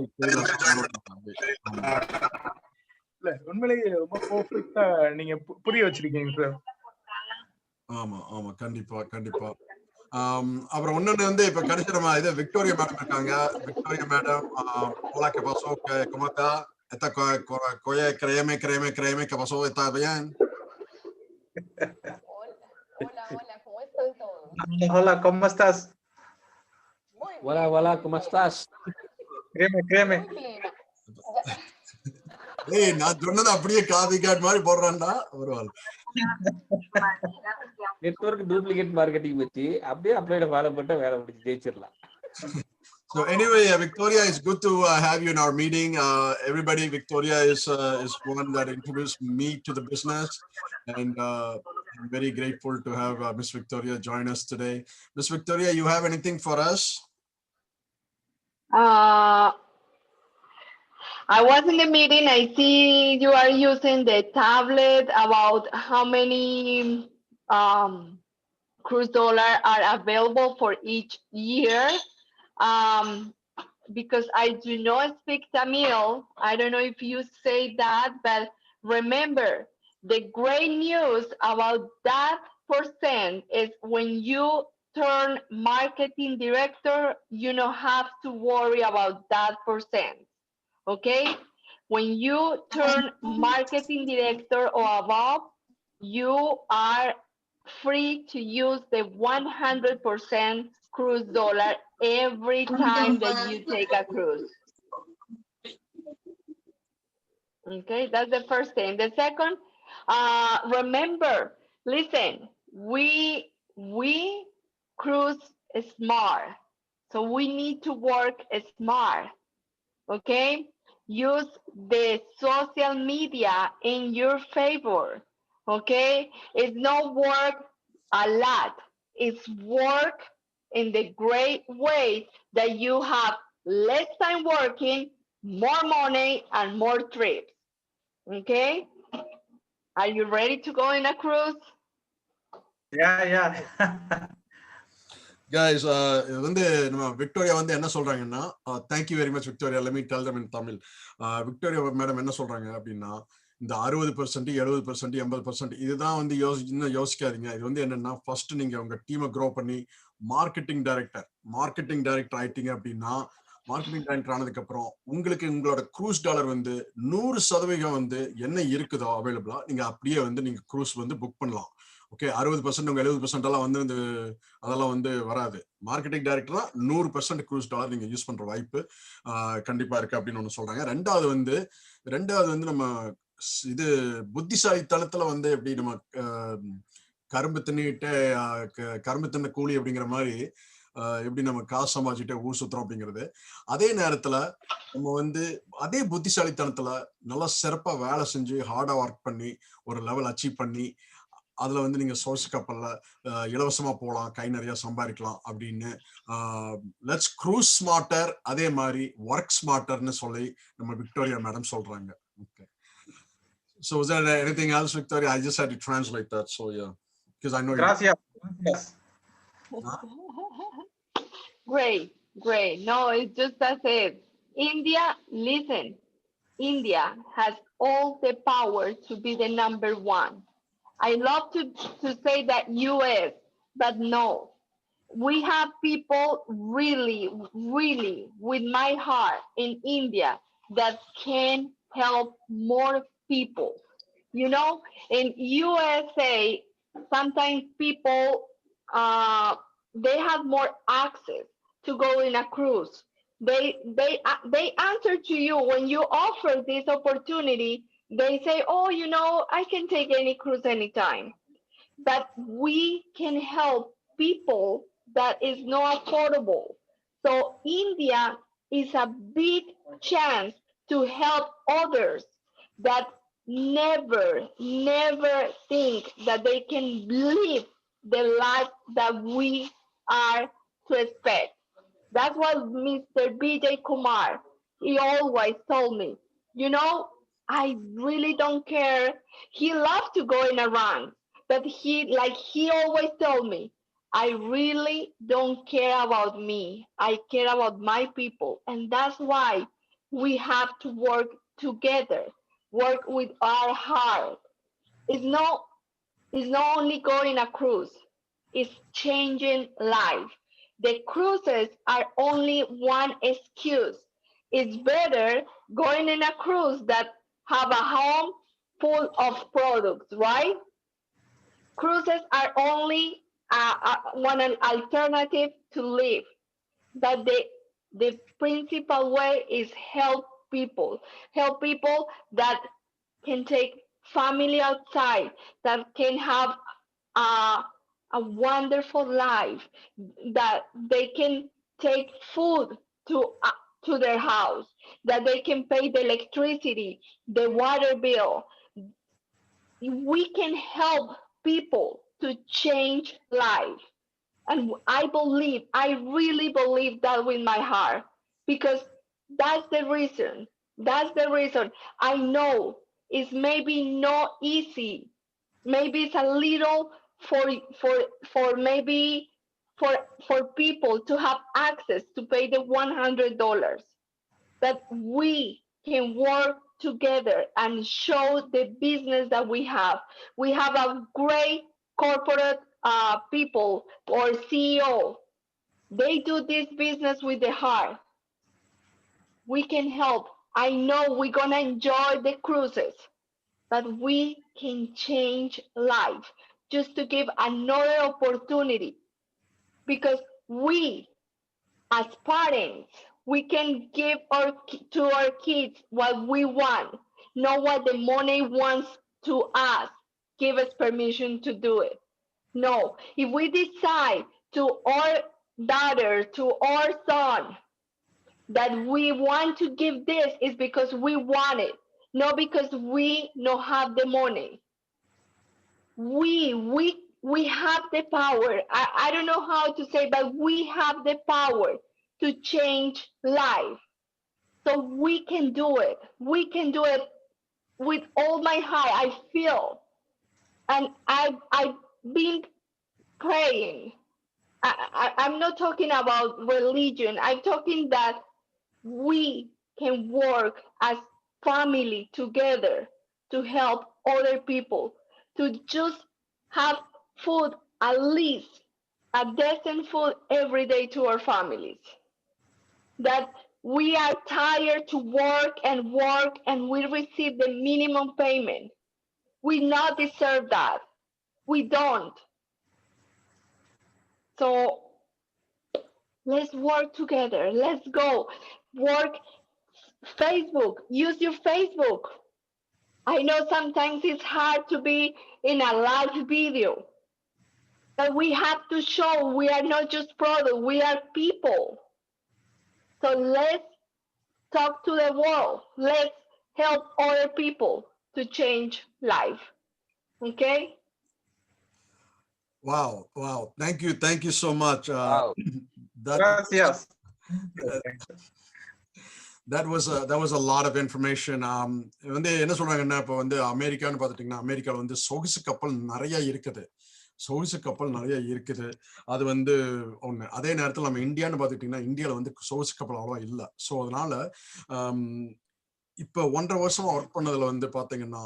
இல்ல உண்மையிலேயே ரொம்ப பெர்ஃபெக்ட்டா நீங்க புரிய வச்சிருக்கீங்க சார். ஆமா ஆமா, கண்டிப்பா கண்டிப்பா. அப்புறம் ஒன்னொன்னு வந்து இப்ப கடைசி நம்ம இது விக்டோரியா மேடம் இருக்காங்க. Victoria madam, hola, ¿qué pasó? ¿Cómo está? Está créeme que pasó, está bien. Hola, ¿cómo están todos? Hola, ¿cómo estás? Muy bien. Hola, ¿cómo estás? Créeme. Muy bien. ஏய், நான் சொன்னது அப்படியே காபி கார்டு மாதிரி போடுறான்டா ஒரு network duplicate marketing வச்சு அப்படியே அப்ளைட follow பண்ணிட்டு வேலை முடிச்சு ஜெயிச்சிடலாம். So anyway, Victoria, it's good to have you in our meeting. Everybody, Victoria is one that introduced me to the business, and I'm very grateful to have Miss Victoria join us today. Miss Victoria, you have anything for us? I was in the meeting. I see you are using the tablet about how many cruise dollar are available for each year. Because I do not speak Tamil, I don't know if you say that, but remember, the great news about that percent is when you turn marketing director, you don't have to worry about that percent. Okay, when you turn marketing director or above, you are free to use the 100% cruise dollar every time that you take a cruise. Okay, that's the first thing. The second, remember, listen, we cruise smart, so we need to work smart. Okay, use the social media in your favor. Okay, it's not work a lot, it's work in the great way that you have less time working, more money, and more trips. Okay, are you ready to go in a cruise? Yeah. Guys, இது வந்து நம்ம Victoria வந்து என்ன சொல்றாங்கன்னா, thank you very much Victoria, let me tell them in Tamil. Victoria madam என்ன சொல்றாங்க அப்படின்னா, இந்த 60%, 70%, 80% இதுதான் வந்து இன்னும் யோசிக்காதீங்க. இது வந்து என்னன்னா, ஃபர்ஸ்ட் நீங்க உங்க டீமை க்ரோ பண்ணி மார்க்கெட்டிங் டைரக்டர் ஆயிட்டீங்க அப்படின்னா, மார்க்கெட்டிங் டைரக்டர் ஆனதுக்கு அப்புறம் உங்களுக்கு உங்களோட க்ரூஸ் டாலர் வந்து 100% வந்து என்ன இருக்குதோ அவைலபிளா நீங்க அப்படியே வந்து நீங்க க்ரூஸ் வந்து புக் பண்ணலாம். ஓகே, 60% உங்க 70% எல்லாம் வந்து அதெல்லாம் வந்து வராது. மார்க்கெட்டிங் டைரக்டரா 100% க்ரூஸ் டாலர் நீங்க யூஸ் பண்ற வாய்ப்பு கண்டிப்பா இருக்கு அப்படின்னு ஒண்ணு சொல்றாங்க. ரெண்டாவது வந்து நம்ம இது புத்திசாலித்தனத்துல வந்து எப்படி நம்ம கரும்பு தின்ன கூலி அப்படிங்கிற மாதிரி எப்படி நம்ம காசு சம்பாதிச்சுட்டு ஊர் சுத்துறோம் அப்படிங்கிறது. அதே நேரத்துல நம்ம வந்து அதே புத்திசாலித்தனத்துல நல்லா சிறப்பா வேலை செஞ்சு ஹார்டா ஒர்க் பண்ணி ஒரு லெவல் அச்சீவ் பண்ணி அதுல வந்து நீங்க சோர்ஸ் கப்பல்ல இலவசமா போகலாம், கை நிறைய சம்பாதிக்கலாம் அப்படின்னு லெட்ஸ் க்ரூஸ் ஸ்மார்ட்டர், அதே மாதிரி ஒர்க் ஸ்மார்ட்டர்னு சொல்லி நம்ம விக்டோரியா மேடம் சொல்றாங்க. Okay, so is there anything else, Victoria? I just had to translate that, so yeah, because I know Gracias. Great. No, it's just that's it. India, listen, India has all the power to be the number one. I love to say that US, but no. We have people really with my heart in India that can help more people. You know, in USA, sometimes people, they have more access to go in a cruise. They answer to you when you offer this opportunity. They say, oh, you know, I can take any cruise anytime. but we can help people that is not affordable. So India is a big chance to help others that never think that they can live the life that we are to expect. That's what Mr. BJ Kumar, he always told me. You know, I really don't care. He loved to go in a run, but he always told me, I really don't care about me. I care about my people. And that's why we have to work together, work with our heart. It's not only going a cruise, it's changing life. The cruises are only one excuse. It's better going in a cruise that have a home full of products, right? Cruises are only one alternative to live, but the principal way is help people that can take family outside, that can have a, a wonderful life, that they can take food to their house, that they can pay the electricity, the water bill. We can help people to change life. And I really believe that with my heart, because that's the reason. That's the reason. I know it's maybe not easy. Maybe it's a little for maybe for people to have access to pay the $100. That we can work together and show the business that we have. We have a great corporate people or CEO. They do this business with the heart. We can help. I know we're gonna enjoy the cruises, but we can change life just to give another opportunity, because we as parents, we can give to our kids what we want, not what the money wants to us, give us permission to do it. No, if we decide to our daughter, to our son, that we want to give this, is because we want it, not because we don't have the money. We have the power. I don't know how to say, but we have the power to change life. So we can do it. We can do it with all my heart. I feel, and I've been praying. I'm not talking about religion. I'm talking that we can work as family together to help other people, to just have food, at least a decent food every day to our families. That we are tired to work and we receive the minimum payment. We not deserve that. We don't. So let's work together. Let's go. Work Facebook. Use your Facebook. I know sometimes it's hard to be in a live video, but we have to show we are not just product, we are people. So let's talk to the world. Let's help other people to change life. Okay? Wow. Thank you so much. Wow. Gracias. That was a lot of information. வந்து என்ன சொல்றாங்கன்னா, இப்போ வந்து அமெரிக்கான்னு பார்த்துட்டீங்கன்னா, அமெரிக்காவில் வந்து சொகுசு கப்பல் நிறைய இருக்குது. அது வந்து ஒண்ணு. அதே நேரத்தில் நம்ம இந்தியான்னு பார்த்துக்கிட்டிங்கன்னா, இந்தியாவில் வந்து சொகுசு கப்பல் அவ்வளோவா இல்லை. ஸோ அதனால இப்போ 1.5 வருஷமா ஒர்க் பண்ணதுல வந்து பார்த்தீங்கன்னா,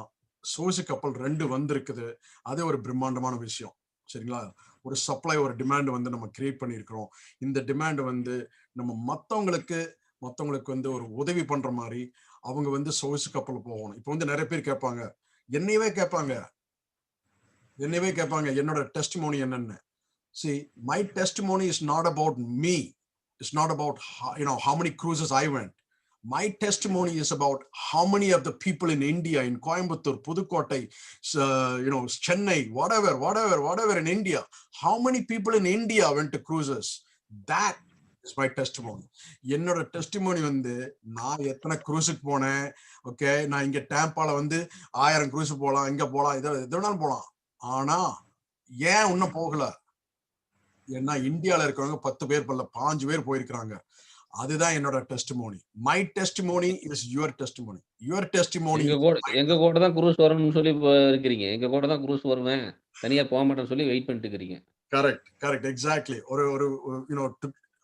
சொகுசு கப்பல் 2 வந்திருக்குது. அதே ஒரு பிரம்மாண்டமான விஷயம். சரிங்களா? ஒரு சப்ளை, ஒரு டிமாண்ட் வந்து நம்ம கிரியேட் பண்ணியிருக்கிறோம். இந்த டிமாண்ட் வந்து நம்ம மற்றவங்களுக்கு வந்து ஒரு உதவி பண்ற மாதிரி அவங்க வந்து சொகுசு கப்பல் போகணும். இப்போ வந்து நிறைய பேர் கேட்பாங்க, என்னையவே கேட்பாங்க என்னோட டெஸ்டிமோனி என்னன்னு. See, my testimony is not about me. It's not about how many cruises I went. My testimony is about how many of the people in India, in Coimbatore, Pudukkottai, Chennai, whatever in India, how many people in India went to cruises? That is my testimony. என்னோட testimony வந்து நான் எத்தனை க்ரூஸுக்கு போனேன், okay, நான் இங்க டேம்பால வந்து 1000 cruise போகலாம், இங்க போகலாம், எதுனாலும் போகலாம். ஆனா ஏன் இன்னும் போகல? ஏன்னா இந்தியால இருக்கிறவங்க 10 பேர் பல்ல 5 பேர் போயிருக்கிறாங்க. அதுதான் என்னோட testimony. My testimony is your testimony. Your testimony எங்க கூட தான் க்ரூஸ் வரணும்னு சொல்லி இருக்கிறீங்க. எங்க கூட தான் க்ரூஸ் வருவேன், தனியா போக மாட்டேன்னு சொல்லி வெயிட் பண்ணிட்டு இருக்கீங்க. Correct, exactly. Or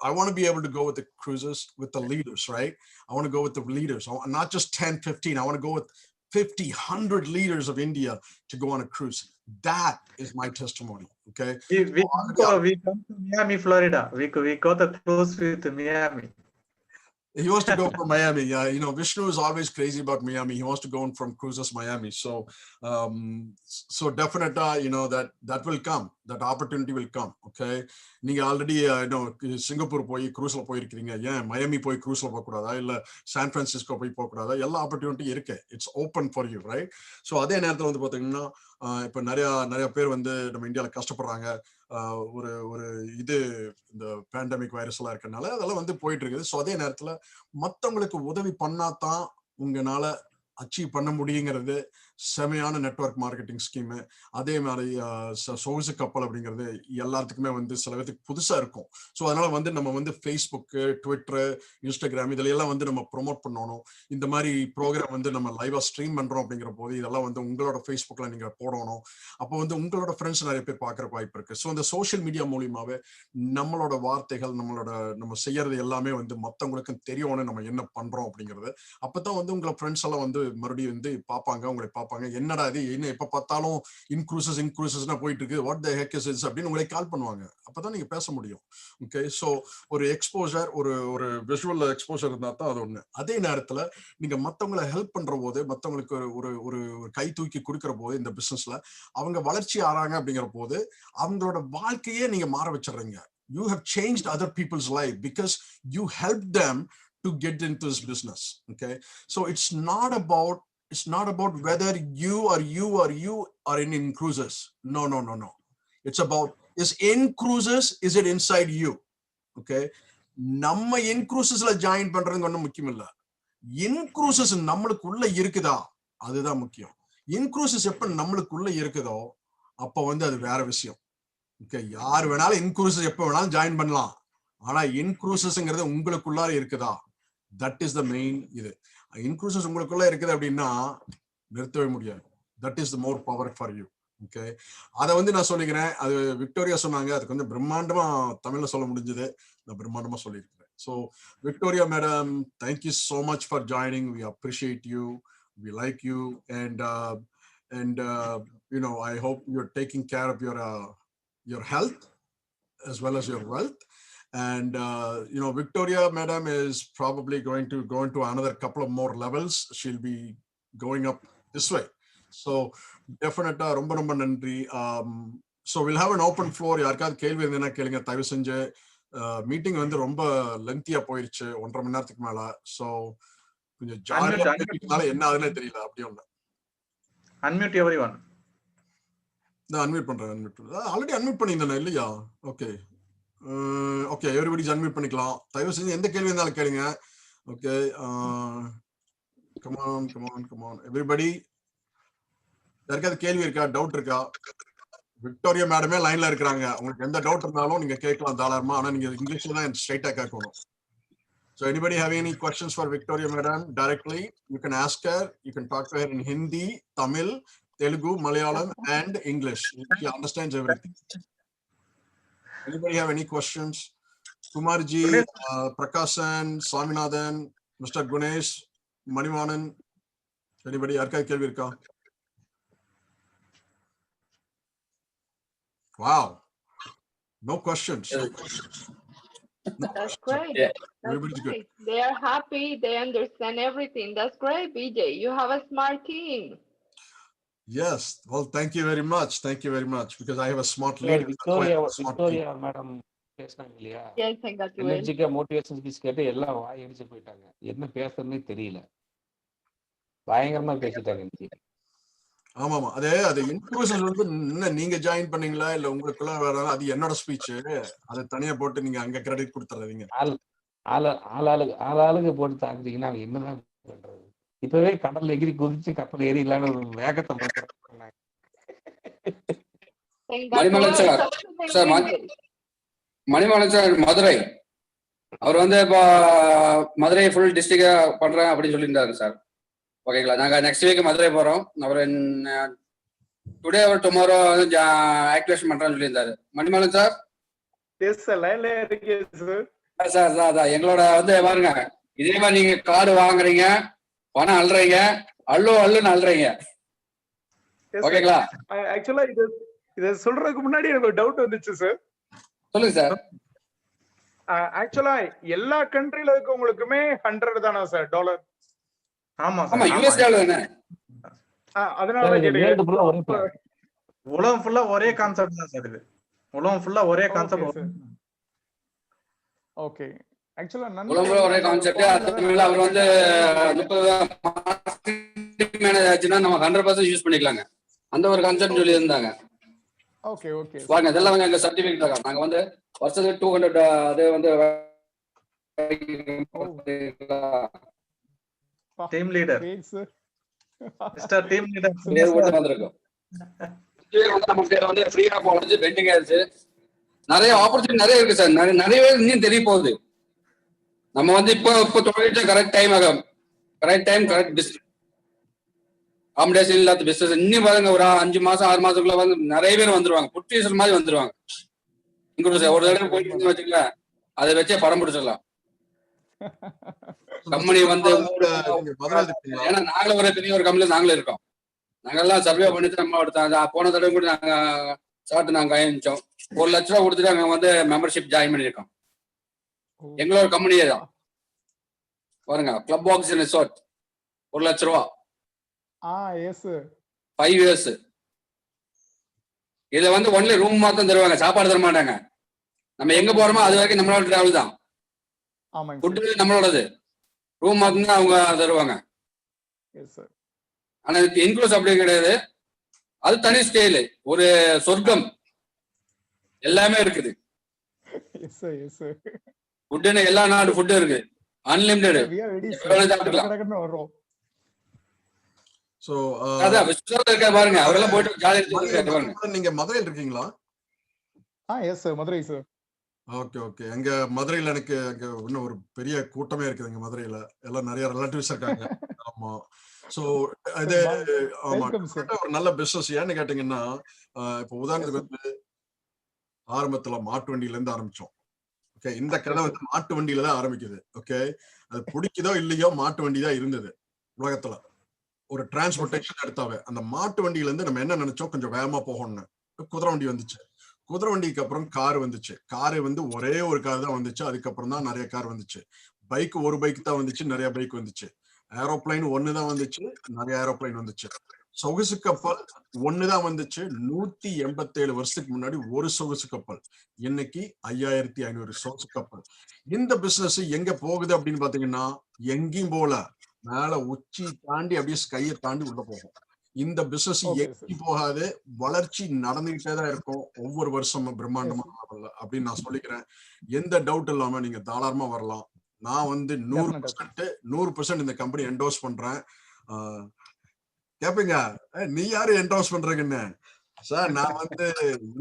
I want to be able to go with the cruises with the leaders, right? I want to go with the leaders, not just 10, 15. I want to go with 50, 100 leaders of India to go on a cruise. That is my testimony. Okay. We come to Miami, Florida. We got the cruise with Miami. He wants to go from Miami. Yeah, Vishnu is always crazy about Miami. He wants to go on from cruises Miami. So definitely, that will come. That opportunity will come. Okay. நீங்க already Singapore போய் க்ரூஸ்ல போயிருக்கீங்க, ஏன் Miami போய் க்ரூஸ்ல போக கூடாதா, இல்ல San Francisco போய் போக கூடாதா? எல்லா ஆப்பர்ச்சுனிட்டி இருக்கு. It's open for you, right? So அதே நேரத்தில் வந்து பாத்தீங்கன்னா இப்ப நிறைய பேர் வந்து நம்ம இந்தியாவில் கஷ்டப்படுறாங்க. ஒரு இந்த பேண்டமிக் வைரஸ் எல்லாம் இருக்கனால அதெல்லாம் வந்து போயிட்டு இருக்குது. ஸோ அதே நேரத்துல மத்தவங்களுக்கு உதவி பண்ணாதான் உங்களால அச்சீவ் பண்ண முடியுங்கிறது செமையான நெட்வொர்க் மார்க்கெட்டிங் ஸ்கீமு. அதே மாதிரி சொகுசு கப்பல் அப்படிங்கிறது எல்லாத்துக்குமே வந்து சில பேருக்கு புதுசா இருக்கும். ஸோ அதனால வந்து நம்ம வந்து ஃபேஸ்புக்கு, ட்விட்டரு, இன்ஸ்டாகிராம் இதுல எல்லாம் வந்து நம்ம ப்ரொமோட் பண்ணணும். இந்த மாதிரி ப்ரோக்ராம் வந்து நம்ம லைவா ஸ்ட்ரீம் பண்றோம் அப்படிங்கிற போது இதெல்லாம் வந்து உங்களோட ஃபேஸ்புக்ல நீங்க போடணும். அப்போ வந்து உங்களோட ஃப்ரெண்ட்ஸ் நிறைய பேர் பார்க்குற வாய்ப்பு இருக்கு. ஸோ இந்த சோஷியல் மீடியா மூலியமாவே நம்மளோட வார்த்தைகள், நம்ம செய்யறது எல்லாமே வந்து மற்றவங்களுக்கும் தெரியணும் நம்ம என்ன பண்றோம் அப்படிங்கிறது. அப்பதான் வந்து உங்களை ஃப்ரெண்ட்ஸ் எல்லாம் வந்து மறுபடியும் வந்து பார்ப்பாங்க, உங்களை பார்ப்பாங்க, என்னடா இது என்ன எப்ப பார்த்தாலும் இன்க்ரூசஸ்னா போயிட்டு இருக்கு, வாட் தி ஹெக் இஸ் திஸ் அப்படின்னு உங்களை கால் பண்ணுவாங்க. அப்பதான் நீங்க பேச முடியும். ஓகே. ஸோ ஒரு எக்ஸ்போஜர், ஒரு விஷுவல் எக்ஸ்போஜர் இருந்தா தான் அது ஒண்ணு. அதே நேரத்துல நீங்க மத்தவங்களை ஹெல்ப் பண்ற போது, மத்தவங்களுக்கு ஒரு கை தூக்கி கொடுக்கிற போது இந்த பிசினஸ்ல அவங்க வளர்ச்சி ஆறாங்க அப்படிங்கிற போது அவங்களோட வாழ்க்கையே நீங்க மாற வச்சிடுறீங்க. You have changed other people's life because you helped them to get into this business. Okay. So it's not about whether you are in cruises. No. It's about, is in cruises, is it inside you? Okay. நம்ம in cruisesல join பண்றது ஒன்றும் முக்கியம் இல்ல. in cruises நம்மளுக்குள்ள இருக்குதா, அதுதான் முக்கியம். in cruises எப்ப நம்மளுக்குள்ள இருக்குதோ அப்ப வந்து அது வேற விஷயம். ஓகே. யார் வேணாலும் in cruises எப்ப வேணாலும் ஜாயின் பண்ணலாம். ஆனா in cruisesங்கிறது உங்களுக்குள்ளார இருக்குதா, தட் இஸ் த மெயின். இது இன்க்ரூசஸ் உங்களுக்குள்ள இருக்குது அப்படின்னா நிறுத்தவே முடியாது. That is the more power for you. Okay. அதை வந்து நான் சொல்லிக்கிறேன். அது விக்டோரியா சொன்னாங்க, அதுக்கு வந்து பிரம்மாண்டமா தமிழ்ல சொல்ல முடிஞ்சது, நான் பிரம்மாண்டமா சொல்லியிருக்கிறேன். So Victoria madam, thank you so much for joining. We appreciate you, we like you, and I hope you're taking care of your health as well as your wealth. And Victoria madam is probably going to go into another couple of more levels. She'll be going up this way. So definitely ரொம்ப நன்றி. So we'll have an open floor. யாருக்காவது கேள்வி இருந்தா கேளுங்க, தயவு செஞ்சு. Meeting வந்து ரொம்ப லென்த்தியா போயிருச்சு, 1.5 மணி நேரத்துக்கு மேல. ஸோ கொஞ்சம் ஜாலியா என்ன ஆகுதுன்னு தெரியல. அப்படி ஒண்ணு அன்மியூட் எவரிவன். நான் அன்மியூட் பண்றேன். ஆல்ரெடி அன்மியூட் பண்ணியிருந்தேன் இல்லையா? ஓகே. ஓகே, எவ்ரிபடிஸ் அன்மியூட் பண்ணிக்கலாம். தயவு செஞ்சு எந்த கேள்வி இருந்தாலும் கேளுங்க. ஓகே. Come on everybody. யாருக்காவது கேள்வி இருக்கா, டவுட் இருக்கா? விக்டோரியா மேடமே லைன்ல இருக்கிறாங்க. உங்களுக்கு எந்த டவுட் இருந்தாலும் நீங்க கேட்கலாம் தாராளமா. ஆனா நீங்க இங்கிலீஷ்ல தான் ஸ்ட்ரைட்டா கேட்கணும். So anybody have any questions for Victoria madam directly, you can ask her. You can talk to her in Hindi, Tamil, Telugu, Malayalam and English. She understands everything. Anybody have any questions? Kumarji, Prakashan, Swaminathan, Mr. Gunesh, Manivanan. Anybody? Yarka kelvi irka? Wow. No questions. That's great. Yeah. Everybody's good. They are happy. They understand everything. That's great, BJ. You have a smart team. Yes. Well, thank you very much. Thank you very much. Because I have a smart leader. Victoria madam பேசினாங்க இல்லையா, Yes, I got you. எனர்ஜிக்கா motivation speech கேட்டு எல்லாம் வாய் அடிச்சு போயிட்டாங்க. என்ன பேசுறதுன்னே தெரியல, பயங்கரமா பேசிட்டாங்க இன்னைக்கு. ஆமாமா, அது இன்க்ளூஷன் வந்து என்ன நீங்க ஜாயின் பண்ணீங்களா இல்ல உங்களுக்குள்ள வேற அது என்னோட ஸ்பீச், அதை தனியா போட்டு நீங்க அங்க கிரெடிட் கொடுத்துறாதீங்க. ஆளாளுக்கு போட்டு தாக்குறீங்கன்னா அவங்க என்னதான் பண்றது? இப்பவே கடல்ல எகிரி குதிச்சு கப்பல் ஏறிடலான்னு ஒரு வேகத்தை போட்டுறாங்க. மணிமலன் சார், சார் மணிமலன் சார் மதுரை, அவர் வந்து இப்போ மதுரை ஃபுல் டிஸ்ட்ரிக்டா பண்றேன் அப்படின்னு சொல்லியிருந்தாரு சார். ஓகேங்களா, நாங்க நெக்ஸ்ட் வீக் மதுரை போறோம். அவர் டுடே ஒரு டுமாரோ வந்து ஆக்டிவேஷன் பண்றேன்னு சொல்லியிருந்தாரு. மணிமலன் சார். எஸ் சார், லைன்ல இருக்கேன் சார். சார் அதான் எங்களோட வந்து பாருங்க, இதே மாதிரி நீங்க கார்டு வாங்குறீங்க, பணம் அள்ளுறீங்க, அள்ளுன்னு அள்ளுறீங்க. ஓகேங்களா? ஆக்சுவலா இத சொல்றதுக்கு முன்னாடி எனக்கு ஒரு டவுட் வந்துச்சு சார். சொல்லுங்க சார். ஆக்சுவலா எல்லா கண்ட்ரில இருக்கவங்களுக்குமே 100 தானா சார் டாலர்? ஆமா ஆமா, சார். யூஎஸ் டாலர் தானே. அதனால உலகம் ஃபுல்லா ஒரே கான்செப்ட் தான் சார் இது. உலகம் ஃபுல்லா ஒரே கான்செப்ட். ஓகே, ஆக்சுவலா உலகம் ஒரே கான்செப்ட். அதுக்கு அவர் வந்து 30 மேனேஜ் ஆச்சுன்னா நம்ம 100% யூஸ் பண்ணிக்கலாங்க. அந்த ஒரு கான்செப்ட் சொல்லி இருந்தாங்க. ஓகே ஓகே வாங்க, இதெல்லாம் வந்து எங்க சர்டிபிகேட் தான். நாங்க வந்து வருஷத்துக்கு 200 அது வந்து team leader mister team leader வந்திருக்கோம். நம்ம பேர் வந்து ஃப்ரீயா போனது பெண்டிங் ஆயிருச்சு. நிறைய ஆப்பர்ச்சுனிட்டி நிறைய இருக்கு சார். நிறைய பேர் இன்னும் தெரிய போகுது. நம்ம வந்து இப்போ தொடங்கிட்டு கரெக்ட் டைம் ஆகும். Correct time correct business competition இல்லாத பிசினஸ். இன்னும் பாருங்க, ஒரு 5 மாசம் 6 மாசத்துக்குள்ள வந்து நிறைய பேர் வந்துருவாங்க. புற்றீசல் மாதிரி வந்துருவாங்க. ஒரு தடவை போயிட்டு வச்சுக்கல, அதை வச்சே படம் பிடிச்சிடலாம். கம்பெனி வந்து ஏன்னா நாங்களும் ஒரு பெரிய ஒரு கம்பெனில நாங்களும் இருக்கோம். நாங்கெல்லாம் சர்வே பண்ணிட்டு நம்ம போன தடவை கூட நாங்க சாப்பிட்டு நாங்க ஆரம்பிச்சோம். 1 லட்ச ரூபா கொடுத்துட்டு அங்க வந்து மெம்பர்ஷிப் ஜாயின் பண்ணிருக்கோம். எங்களோட கம்பெனியே தான் பாருங்க. கிளப் பாக்ஸ் ரிசார்ட் 1 லட்ச ரூபா 5 இயர்ஸ். இதுல வந்து ஒன்லி ரூம் மாத்திரம் தருவாங்க, சாப்பாடு தர மாட்டாங்க. நம்ம எங்க போறோமோ அது வரைக்கும் நம்மளோட டிராவல் தான். ஃபுட்டு நம்மளோடது, ரூம் மாத்திரம் தான் அவங்க தருவாங்க. ஆனா இதுக்கு இன்க்ளூஸ் அப்படி கிடையாது. அது தனி ஸ்டைலு, ஒரு சொர்க்கம், எல்லாமே இருக்குது. ஃபுட்டுன்னு எல்லா நாடு ஃபுட்டும் இருக்கு, அன்லிமிட்டெட். சோ அதான் விஸ்வநாதன் இருக்கா பாருங்க, அவரெல்லாம் போயிட்டு ஜாலியா பாருங்க. நீங்க மதுரையில் இருக்கீங்களா? Yes sir, Madurai sir. Okay okay. எங்க மதுரையில எனக்கு அங்க இன்னும் ஒரு பெரிய கூட்டமே இருக்குது. எங்க மதுரையில எல்லாம் நிறைய ரிலேட்டிவ்ஸ் இருக்காங்க. ஆமா. சோ இது ஆமா ஒரு நல்ல பிசினஸ். ஏன்னு கேட்டீங்கன்னா, இப்போ உதாரணத்துக்கு வந்து ஆரம்பத்துல மாட்டு வண்டியில இருந்து ஆரம்பிச்சோம். ஓகே, இந்த கடை வந்து மாட்டு வண்டியில தான் ஆரம்பிக்குது. ஓகே, அது பிடிக்குதோ இல்லையோ மாட்டு வண்டி தான் இருந்தது உலகத்துல. ஒரு டிரான்ஸ்போர்டேஷன் எடுத்தாவே அந்த மாட்டு வண்டியில இருந்து நம்ம என்ன நினைச்சோம், கொஞ்சம் வேகமா போகணும்னு குதிரை வண்டி வந்துச்சு. குதிரை வண்டிக்கு அப்புறம் கார் வந்துச்சு. காரு வந்து ஒரே ஒரு கார் தான் வந்துச்சு. அதுக்கப்புறம் தான் நிறைய கார் வந்துச்சு. பைக் ஒரு பைக் தான் வந்துச்சு, நிறைய பைக் வந்துச்சு. ஏரோப்ளைன் 1 தான் வந்துச்சு, நிறைய ஏரோப்ளைன் வந்துச்சு. சொகுசு கப்பல் 1 தான் வந்துச்சு. 187 வருஷத்துக்கு முன்னாடி ஒரு சொகுசு கப்பல். இன்னைக்கு 5500 சொகுசு கப்பல். இந்த பிசினஸ் எங்க போகுது அப்படின்னு பாத்தீங்கன்னா, எங்கேயும் போல மேல உச்சி தாண்டி அப்படியே ஸ்கையை தாண்டி உள்ள போகும். இந்த பிசினஸ் எங்கேயும் போகாது, வளர்ச்சி நடந்துகிட்டே தான் இருக்கும் ஒவ்வொரு வருஷமும் பிரம்மாண்டமா அப்படின்னு நான் சொல்லிக்கிறேன். எந்த டவுட் இல்லாம நீங்க தாராளமா வரலாம். நான் வந்து 100% இந்த கம்பெனி என்டோர்ஸ் பண்றேன். கேப்பீங்க, நீ யாரு என்டோர்ஸ் பண்றீங்கன்னு? சார், நான் வந்து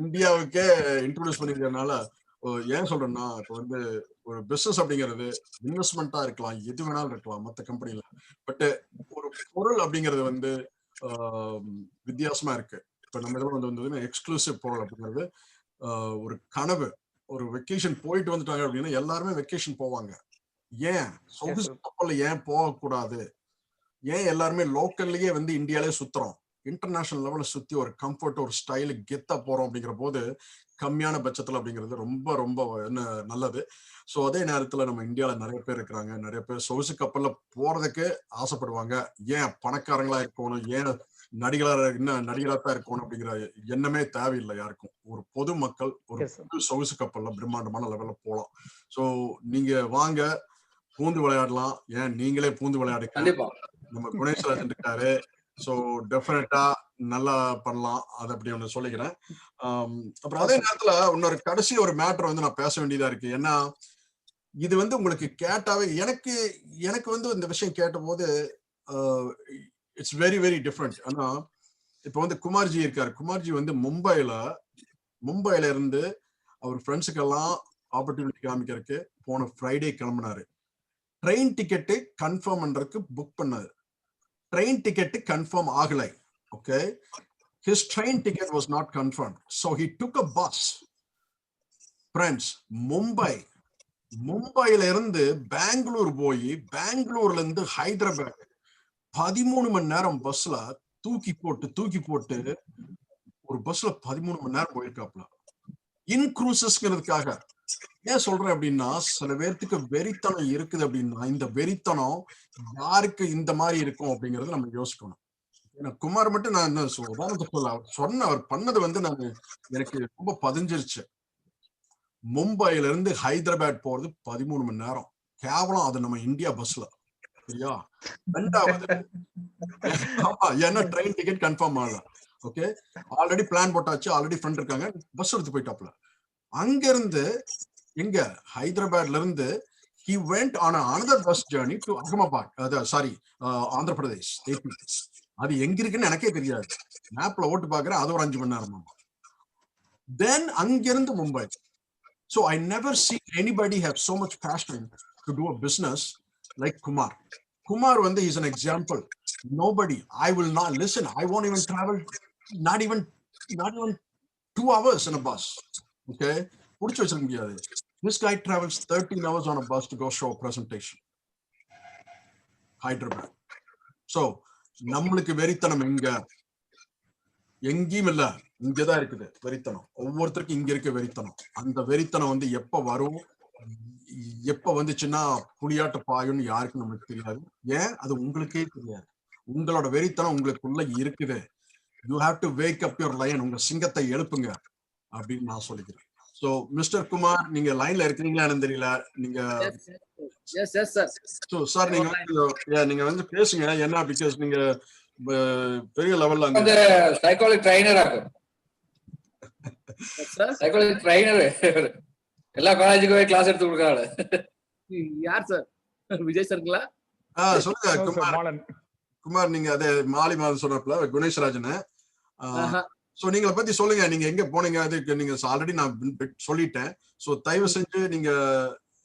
இந்தியாவுக்கே இன்ட்ரோடியூஸ் பண்ணிக்கிறதுனால ஏன் சொல்றேன்னா, இப்போ வந்து ஒரு பிசினஸ் அப்படிங்கிறது இன்வெஸ்ட்மெண்டா இருக்கலாம், எது வேணாலும் இருக்கலாம் மற்ற கம்பெனில. பட் ஒரு பொருள் அப்படிங்கிறது வந்து வித்தியாசமா இருக்கு. இப்ப நம்ம இதெல்லாம் வந்து எக்ஸ்க்ளூசிவ் பொருள் அப்படிங்கிறது ஒரு கனவு. ஒரு வெக்கேஷன் போயிட்டு வந்துட்டாங்க அப்படின்னா எல்லாருமே வெக்கேஷன் போவாங்க. ஏன் சொகுசு கப்பல்ல ஏன் போகக்கூடாது? ஏன் எல்லாருமே லோக்கல்லயே வந்து இந்தியாலே சுத்துறோம்? இன்டர்நேஷனல் லெவல்ல சுத்தி ஒரு கம்ஃபர்ட், ஒரு ஸ்டைலு கெத்தா போறோம் அப்படிங்கிற போது கம்மியான பட்சத்துல அப்படிங்கிறது ரொம்ப ரொம்ப என்ன நல்லது. ஸோ அதே நேரத்துல நம்ம இந்தியாவில நிறைய பேர் இருக்கிறாங்க. நிறைய பேர் சொகுசு கப்பல்ல போறதுக்கு ஆசைப்படுவாங்க. ஏன் பணக்காரங்களா இருக்கணும், ஏன் நடிகரா தான் இருக்கணும் அப்படிங்கிற எண்ணமே தேவையில்லை யாருக்கும். ஒரு பொதுமக்கள் ஒரு சொகுசு கப்பல்ல பிரம்மாண்டமான லெவல்ல போலாம். சோ நீங்க வாங்க, பூந்து விளையாடலாம். ஏன் நீங்களே பூந்து விளையாடுங்க. நம்ம குணேஸ்வரன் இருக்காரு. சோ டெஃபினட்டா நல்லா பண்ணலாம். அது அப்படி ஒண்ணு சொல்லிக்கிறேன். அப்புறம் அதே நேரத்துல இன்னொரு கடைசி ஒரு மேட்டர் வந்து நான் பேச வேண்டியதா இருக்கு. ஏன்னா இது வந்து உங்களுக்கு கேட்டாவே எனக்கு வந்து இந்த விஷயம் கேட்ட போது இட்ஸ் வெரி வெரி டிஃப்ரெண்ட். ஆனா இப்ப வந்து குமார்ஜி இருக்காரு. குமார்ஜி வந்து மும்பைல இருந்து அவர் ஃப்ரெண்ட்ஸுக்கெல்லாம் ஆப்பர்ச்சுனிட்டி காமிக்கிறதுக்கு போன ஃப்ரைடே கிளம்பினாரு. ட்ரெயின் டிக்கெட்டு கன்ஃபார்ம் பண்றதுக்கு புக் பண்ணாரு. ட்ரெயின் டிக்கெட்டு கன்ஃபார்ம் ஆகலை. Okay, his train ticket was not confirmed, so he took a bus. Friends, மும்பைல இருந்து பெங்களூர் போய் பெங்களூர்ல இருந்து ஹைதராபாத் 13 மணி நேரம் பஸ்ல தூக்கி போட்டு ஒரு பஸ்ல 13 மணி நேரம் போயிருக்காப்ல. இன்க்ரூசஸ்ங்கிறதுக்காக. ஏன் சொல்றேன் அப்படின்னா, சில பேர்த்துக்கு வெறித்தனம் இருக்குது அப்படின்னா, இந்த வெறித்தனம் யாருக்கு இந்த மாதிரி இருக்கும் அப்படிங்கறது நம்ம யோசிக்கணும். குமார் மட்டும் நான் என்ன சொல்ல அவர் பண்ணது வந்து எனக்கு ரொம்ப பதிஞ்சிருச்சு. மும்பைல இருந்து ஹைதராபாத் போறது 13 மணி நேரம். கேவலம். அது நம்ம இந்தியா பஸ்ல. சரியா? ரெண்டாவது ஏன்னா ட்ரெயின் டிக்கெட் கன்ஃபார்ம் ஆகல. ஓகே, ஆல்ரெடி பிளான் போட்டாச்சு. ஆல்ரெடி ஃப்ரெண்ட் இருக்காங்க. பஸ் எடுத்து போயிட்டாப்ல. அங்க இருந்து எங்க ஹைதராபாத்ல இருந்து he went on another bus journey to Ahmedabad, Andhra Pradesh, AP. அது எங்க இருக்குன்னு எனக்கே தெரியாது. மேப்ல ஓட்டு பாக்குறேன், அது ஒரு 5 மணி நேரம். Then அங்கிருந்து Mumbai. So I never see anybody have so much passion to do a business like Kumar. Kumar வந்து is an example. Nobody, I will not listen. I won't even travel, not even 2 hours in a bus. Okay, புடிச்சு வச்சிருக்க முடியாது. This guy travels 13 hours on a bus to go show a presentation. Hyderabad. So நம்மளுக்கு வெறித்தனம் எங்கேயும் இல்ல, இங்கதான் இருக்குது வெறித்தனம். ஒவ்வொருத்தருக்கும் இங்க இருக்க வெறித்தனம். அந்த வெறித்தனம் வந்து எப்ப வரும், எப்ப வந்துச்சுன்னா புலியாட்ட பாயும்னு யாருக்கும் நம்மளுக்கு தெரியாது. ஏன்? அது உங்களுக்கே தெரியாது. உங்களோட வெறித்தனம் உங்களுக்குள்ள இருக்குது. You have to wake up your lion. உங்க சிங்கத்தை எழுப்புங்க அப்படின்னு நான் சொல்லிக்கிறேன். சோ மிஸ்டர் குமார், நீங்க லைன்ல இருக்கீங்களான்னு தெரியல. நீங்க சார் நீங்க வந்து பேசுங்க. என்ன, பிகாஸ் நீங்க பெரிய லெவல்ல அந்த சைக்காலஜி ட்ரைனர் சைக்காலஜி ட்ரைனர் எல்லா காலேஜுக்குமே கிளாஸ் எடுத்து கொடுக்கறாரு. யார் சார்? விஜய் சார்ங்களா? சொல்லுங்க குமார். நீங்க அதே மாலி மாதம் சொன்னப்பல குணேஷ்ராஜன். சோ நீங்களை பத்தி சொல்லுங்க. நீங்க எங்க போனீங்க? அதுக்கு நீங்க ஆல்ரெடி நான் சொல்லிட்டேன். சோ தயவு செஞ்சு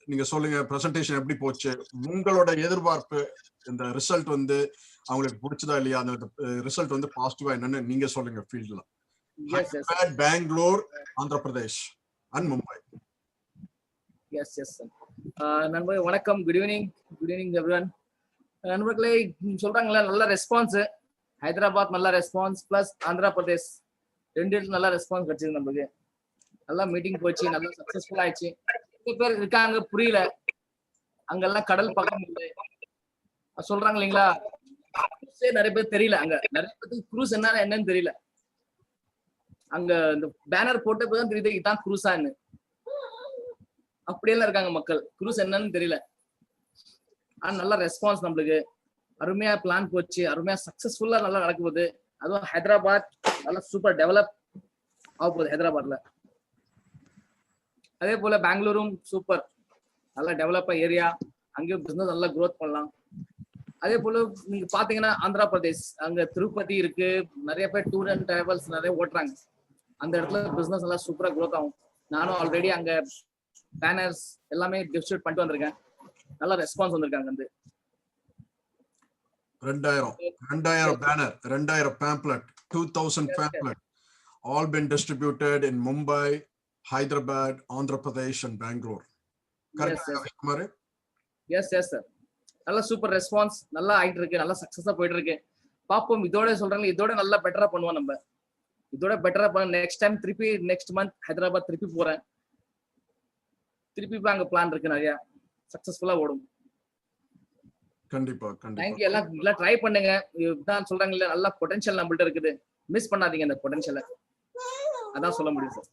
நீங்க சொல்லுங்க. பிரசன்டேஷன் எப்படி போச்சு? உங்களோட எதிர்பார்ப்பு, இந்த ரிசல்ட் வந்து அவங்களுக்கு பிடிச்சதா இல்லையா? அந்த ரிசல்ட் வந்து பாசிட்டிவா என்னன்னு நீங்க சொல்லுங்க. ஃபீல்ட்ல பெங்களூர், ஆந்திர பிரதேஷ் அண்ட் மும்பை. எஸ் நண்பர்களே வணக்கம். Good evening everyone. நண்பர்களே சொல்றாங்களா, நல்ல ரெஸ்பான்ஸ். ஹைதராபாத் நல்ல ரெஸ்பான்ஸ், பிளஸ் ஆந்திர பிரதேஷ் 2 இடத்துல நல்ல ரெஸ்பான்ஸ் கிடைச்சது. நம்மளுக்கு நல்லா மீட்டிங் போச்சு, நல்லா சக்சஸ்ஃபுல் ஆயிடுச்சு. நிறைய பேர் இருக்காங்க புரியல, அங்கெல்லாம் கடல் பக்கம் சொல்றாங்க இல்லைங்களா. நிறைய பேர் தெரியல, அங்க நிறைய பேருக்கு குரூஸ் என்னன்னு தெரியல. அங்க இந்த பேனர் போட்ட போதுதான் தெரியுது இதான் குரூஸான்னு. அப்படியெல்லாம் இருக்காங்க மக்கள். குரூஸ் என்னன்னு தெரியல. ஆனா நல்ல ரெஸ்பான்ஸ் நம்மளுக்கு. அருமையா பிளான் போச்சு, அருமையா சக்சஸ்ஃபுல்லா நல்லா நடக்க போகுது. அதுவும் ஹைதராபாத் நல்லா சூப்பர் டெவலப் ஆக போகுது ஹைதராபாத்ல. அதே போல பெங்களூரும் சூப்பர் நல்லா டெவலப் ஏரியா, அங்கேயும் பிசினஸ் நல்லா க்ரோத் பண்ணலாம். அதே போல நீங்க பாத்தீங்கன்னா ஆந்திரா பிரதேஷ், அங்க திருப்பதி இருக்கு, நிறைய பேர் டூர் அண்ட் டிராவல்ஸ் நிறைய ஓட்டுறாங்க. அந்த இடத்துல பிசினஸ் நல்லா சூப்பரா க்ரோத் ஆகும். நானும் ஆல்ரெடி அங்க பேனர்ஸ் எல்லாமே டிஸ்ட்ரிபியூட் பண்ணிட்டு வந்திருக்கேன். நல்ல ரெஸ்பான்ஸ் வந்திருக்காங்க. வந்து 2000 banner, 2000 pamphlet, 2000 pamphlet, all been distributed in Mumbai, Hyderabad, Andhra Pradesh and Bangalore. Correct? Yes sir. நல்ல சூப்பர் ரெஸ்பான்ஸ் நல்லா ஆயிட்டு இருக்கு, நல்லா சக்சஸா போயிட்டு இருக்கு. பாப்போம், இதோட சொல்றாங்க, இதோட நல்லா பெட்டரா பண்ணுவோம். நம்ம இதோட பெட்டரா பண்ண நெக்ஸ்ட் டைம் திருப்பி நெக்ஸ்ட் மந்த் ஹைதராபாத் திருப்பி போறேன். திருப்பி அங்க பிளான் இருக்கு, நிறைய சக்சஸ்ஃபுல்லா ஓடும். கண்டிப்பா கண்டிப்பா தேங்க்யூ. எல்லாம் ட்ரை பண்ணுங்க. இதுதான் சொல்றாங்கல்ல, நல்ல பொட்டன்ஷியல் நம்மள்ட்ட இருக்குது. மிஸ் பண்ணாதீங்க அந்த பொட்டன்ஷியலை. அதான் சொல்ல முடியும் சார்.